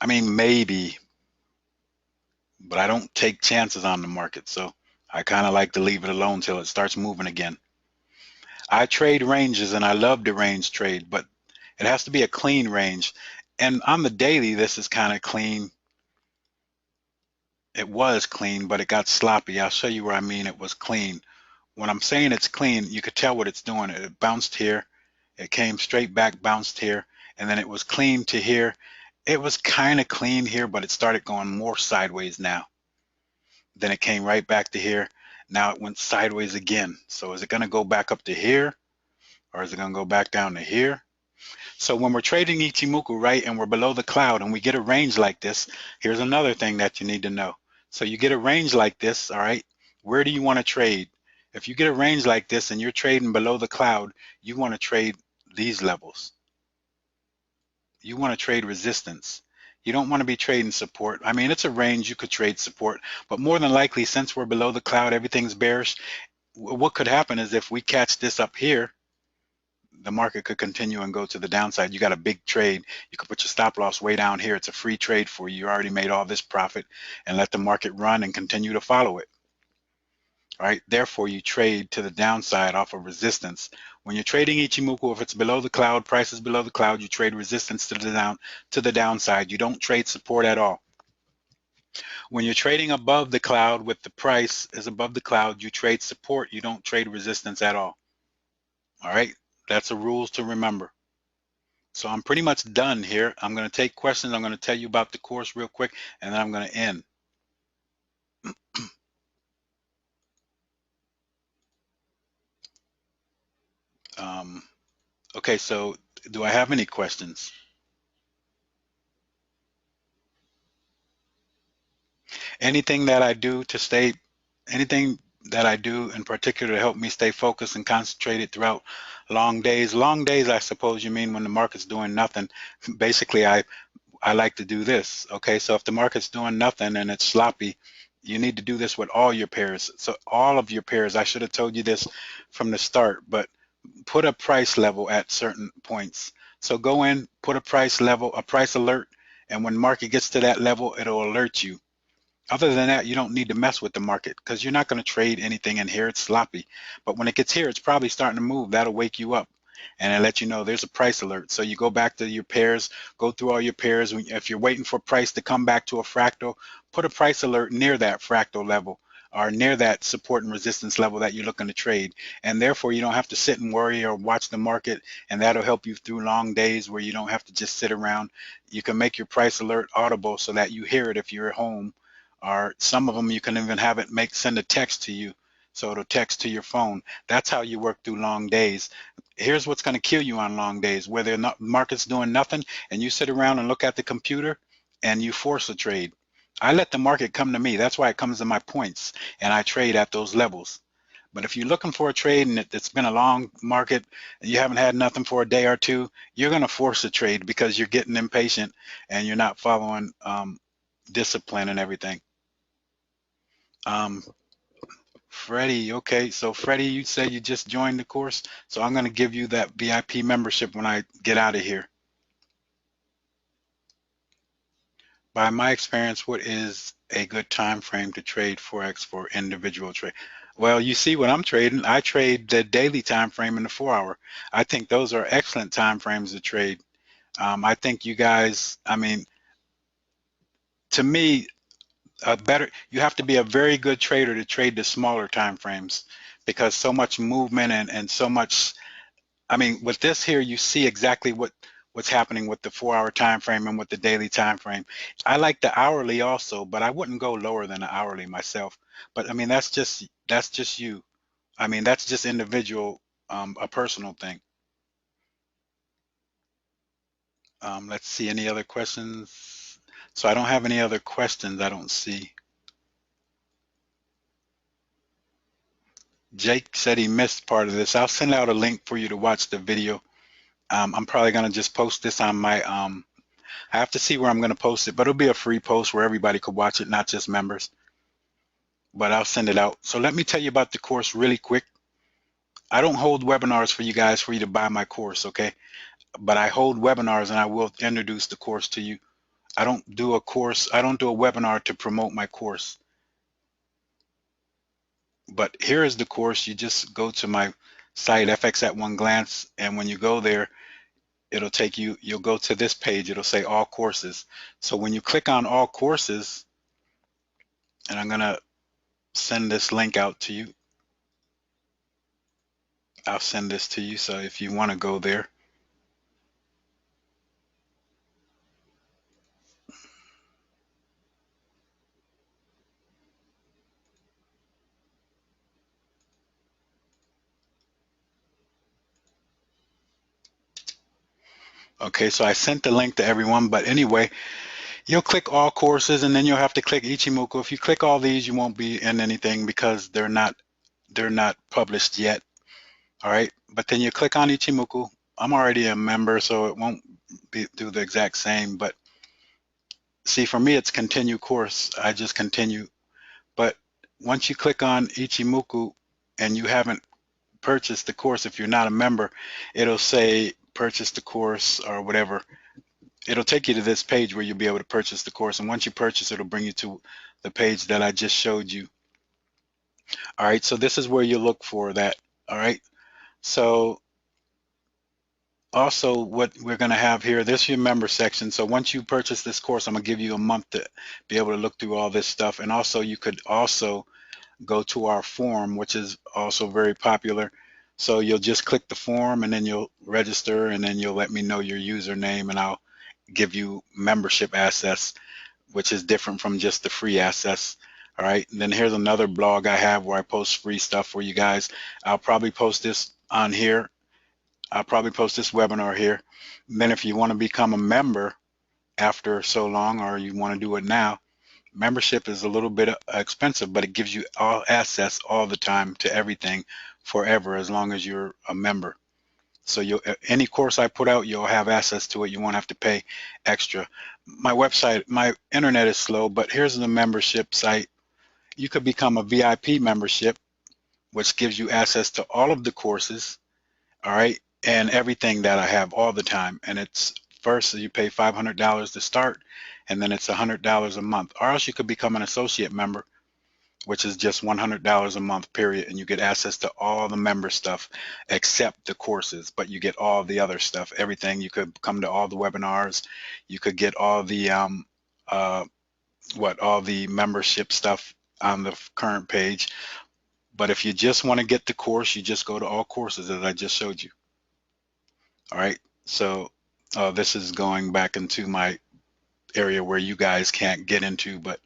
I mean, maybe, but I don't take chances on the market. So I kind of like to leave it alone till it starts moving again. I trade ranges and I love the range trade, but it has to be a clean range. And on the daily, this is kind of clean. It was clean, but it got sloppy. I'll show you where I mean it was clean. When I'm saying it's clean, you could tell what it's doing. It bounced here, it came straight back, bounced here, and then it was clean to here, it was kind of clean here, but it started going more sideways now. Then it came right back to here. Now it went sideways again. So is it going to go back up to here, or is it going to go back down to here? So when we're trading Ichimoku, right, and we're below the cloud and we get a range like this, here's another thing that you need to know. So you get a range like this, all right, where do you want to trade? If you get a range like this and you're trading below the cloud, you want to trade these levels. You want to trade resistance. You don't want to be trading support. I mean, it's a range, you could trade support, but more than likely, since we're below the cloud, everything's bearish. What could happen is if we catch this up here, the market could continue and go to the downside. You got a big trade. You could put your stop loss way down here. It's a free trade for you. You already made all this profit, and let the market run and continue to follow it. All right. Therefore, you trade to the downside off of resistance. When you're trading Ichimoku, if it's below the cloud, price is below the cloud, you trade resistance to the downside. You don't trade support at all. When you're trading above the cloud with the price is above the cloud, you trade support. You don't trade resistance at all. All right. That's the rules to remember. So I'm pretty much done here. I'm going to take questions. I'm going to tell you about the course real quick, and then I'm going to end. Um, okay, so do I have any questions? Anything that I do to stay, anything that I do in particular to help me stay focused and concentrated throughout long days? Long days, I suppose you mean when the market's doing nothing. Basically, I like to do this. Okay, so if the market's doing nothing and it's sloppy, you need to do this with all your pairs. So all of your pairs, I should have told you this from the start, but put a price level at certain points. So go in, put a price level, a price alert, and when market gets to that level, it'll alert you. Other than that, you don't need to mess with the market because you're not going to trade anything in here. It's sloppy. But when it gets here, it's probably starting to move. That'll wake you up and it'll let you know there's a price alert. So you go back to your pairs, go through all your pairs. If you're waiting for price to come back to a fractal, put a price alert near that fractal level or near that support and resistance level that you're looking to trade. And therefore, you don't have to sit and worry or watch the market. And that'll help you through long days where you don't have to just sit around. You can make your price alert audible so that you hear it if you're at home, or some of them you can even have it send a text to you, so it'll text to your phone. That's how you work through long days. Here's what's going to kill you on long days, where the market's doing nothing and you sit around and look at the computer and you force a trade. I let the market come to me. That's why it comes to my points, and I trade at those levels. But if you're looking for a trade and it's been a long market and you haven't had nothing for a day or two, you're going to force a trade because you're getting impatient and you're not following discipline and everything. Um, Freddie, okay, so Freddie, you said you just joined the course, so I'm going to give you that VIP membership when I get out of here. By my experience, what is a good time frame to trade Forex for individual trade? Well, you see what I'm trading. I trade the daily time frame and the 4 hour. I think those are excellent time frames to trade. I think you guys, I mean, to me, you have to be a very good trader to trade the smaller time frames because so much movement and so much. I mean, with this here, you see exactly what's happening with the 4 hour time frame and with the daily time frame. I like the hourly also, but I wouldn't go lower than the hourly myself. But I mean, that's just you. I mean, that's just individual, a personal thing. Let's see, any other questions? So I don't have any other questions. I don't see. Jake said he missed part of this. I'll send out a link for you to watch the video. I'm probably gonna just post this on my I have to see where I'm going to post it, but it'll be a free post where everybody could watch it, not just members. But I'll send it out. So let me tell you about the course really quick. I don't hold webinars for you guys for you to buy my course, okay? But I hold webinars and I will introduce the course to you. I don't do a course, I don't do a webinar to promote my course. But here is the course. You just go to my site, FX at One Glance, and when you go there, it'll take you, you'll go to this page, it'll say all courses. So when you click on all courses, and I'm going to send this link out to you. I'll send this to you. So if you want to go there, Okay, so I sent the link to everyone, but anyway, you'll click all courses and then you'll have to click Ichimoku. If you click all these, you won't be in anything because they're not published yet. All right, but then you click on Ichimoku. I'm already a member, so it won't do the exact same. But see, for me, it's continue course. I just continue. But once you click on Ichimoku and you haven't purchased the course, if you're not a member, it'll say purchase the course or whatever. It'll take you to this page where you'll be able to purchase the course. And once you purchase, it'll bring you to the page that I just showed you. All right, so this is where you look for that. All right, so also what we're going to have here, this is your member section. So once you purchase this course, I'm going to give you a month to be able to look through all this stuff. And also you could also go to our forum, which is also very popular. So you'll just click the form and then you'll register and then you'll let me know your username and I'll give you membership access, which is different from just the free access. All right, and then here's another blog I have where I post free stuff for you guys. I'll probably post this on here. I'll probably post this webinar here. And then if you want to become a member after so long or you want to do it now, membership is a little bit expensive, but it gives you all access all the time to everything forever as long as you're a member. So any course I put out, you'll have access to it. You won't have to pay extra. My website, my internet is slow, but here's the membership site. You could become a VIP membership, which gives you access to all of the courses, all right, and everything that I have all the time. And it's first you pay $500 to start, and then it's $100 a month. Or else you could become an associate member, which is just $100 a month, period, and you get access to all the member stuff except the courses, but you get all the other stuff, everything. You could come to all the webinars, you could get all the all the membership stuff on the current page. But if you just want to get the course, you just go to all courses as I just showed you. All right, so this is going back into my area where you guys can't get into, but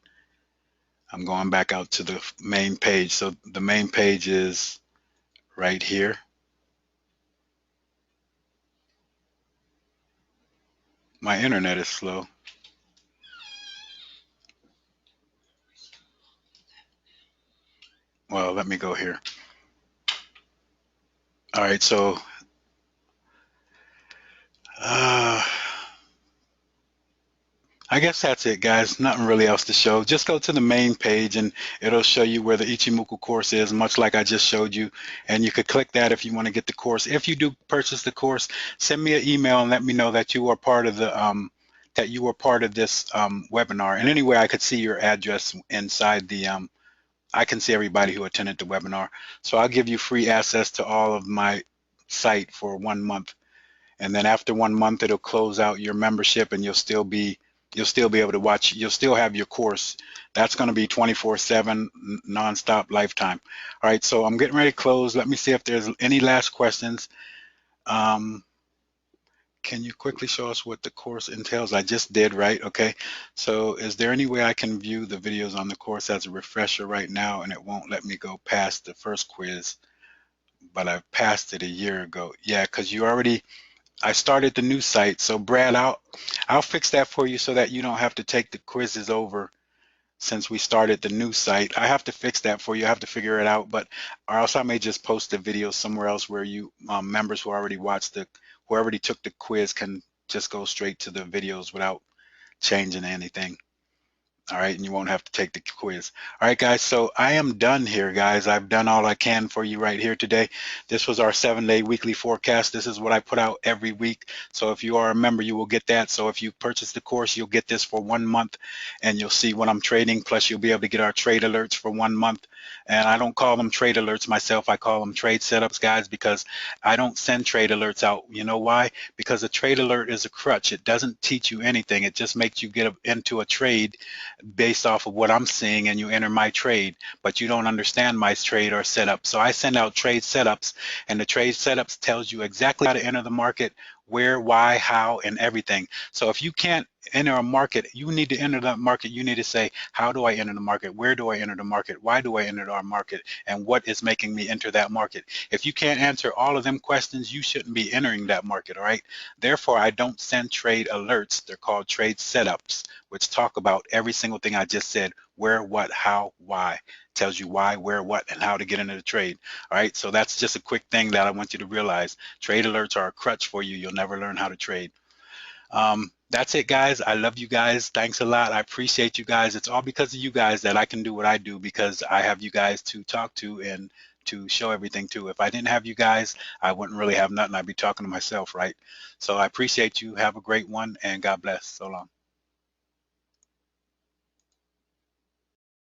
I'm going back out to the main page. So the main page is right here. My internet is slow. Well, let me go here. All right, so I guess that's it, guys. Nothing really else to show. Just go to the main page and it'll show you where the Ichimoku course is, much like I just showed you. And you could click that if you want to get the course. If you do purchase the course, send me an email and let me know that you are part of the this webinar. And anyway, I could see your address inside the I can see everybody who attended the webinar. So I'll give you free access to all of my site for 1 month. And then after 1 month, it'll close out your membership and you'll still be able to watch. You'll still have your course. That's going to be 24/7 nonstop lifetime. All right, so I'm getting ready to close. Let me see if there's any last questions. Can you quickly show us what the course entails? I just did, right? Okay. So is there any way I can view the videos on the course as a refresher right now and it won't let me go past the first quiz, but I passed it a year ago? Yeah, because I started the new site. So Brad, I'll fix that for you so that you don't have to take the quizzes over since we started the new site. I have to fix that for you. I have to figure it out, but or else I may just post the video somewhere else where you members who already who already took the quiz can just go straight to the videos without changing anything. All right, and you won't have to take the quiz. All right, guys, so I am done here, guys. I've done all I can for you right here today. This was our 7-day weekly forecast. This is what I put out every week. So if you are a member, you will get that. So if you purchase the course, you'll get this for 1 month, and you'll see what I'm trading. Plus, you'll be able to get our trade alerts for 1 month. And I don't call them trade alerts myself. I call them trade setups, guys, because I don't send trade alerts out. You know why? Because a trade alert is a crutch. It doesn't teach you anything. It just makes you get into a trade based off of what I'm seeing, and you enter my trade, but you don't understand my trade or setup. So I send out trade setups, and the trade setups tells you exactly how to enter the market, where, why, how, and everything. So if you can't enter a market, you need to enter that market. You need to say, how do I enter the market? Where do I enter the market? Why do I enter our market? And what is making me enter that market? If you can't answer all of them questions, you shouldn't be entering that market, all right? Therefore, I don't send trade alerts. They're called trade setups, which talk about every single thing I just said: where, what, how, why. Tells you why, where, what, and how to get into the trade. All right, so that's just a quick thing that I want you to realize. Trade alerts are a crutch for you. You'll never learn how to trade. That's it, guys. I love you guys. Thanks a lot. I appreciate you guys. It's all because of you guys that I can do what I do, because I have you guys to talk to and to show everything to. If I didn't have you guys, I wouldn't really have nothing. I'd be talking to myself, right? So I appreciate you. Have a great one, and God bless. So long.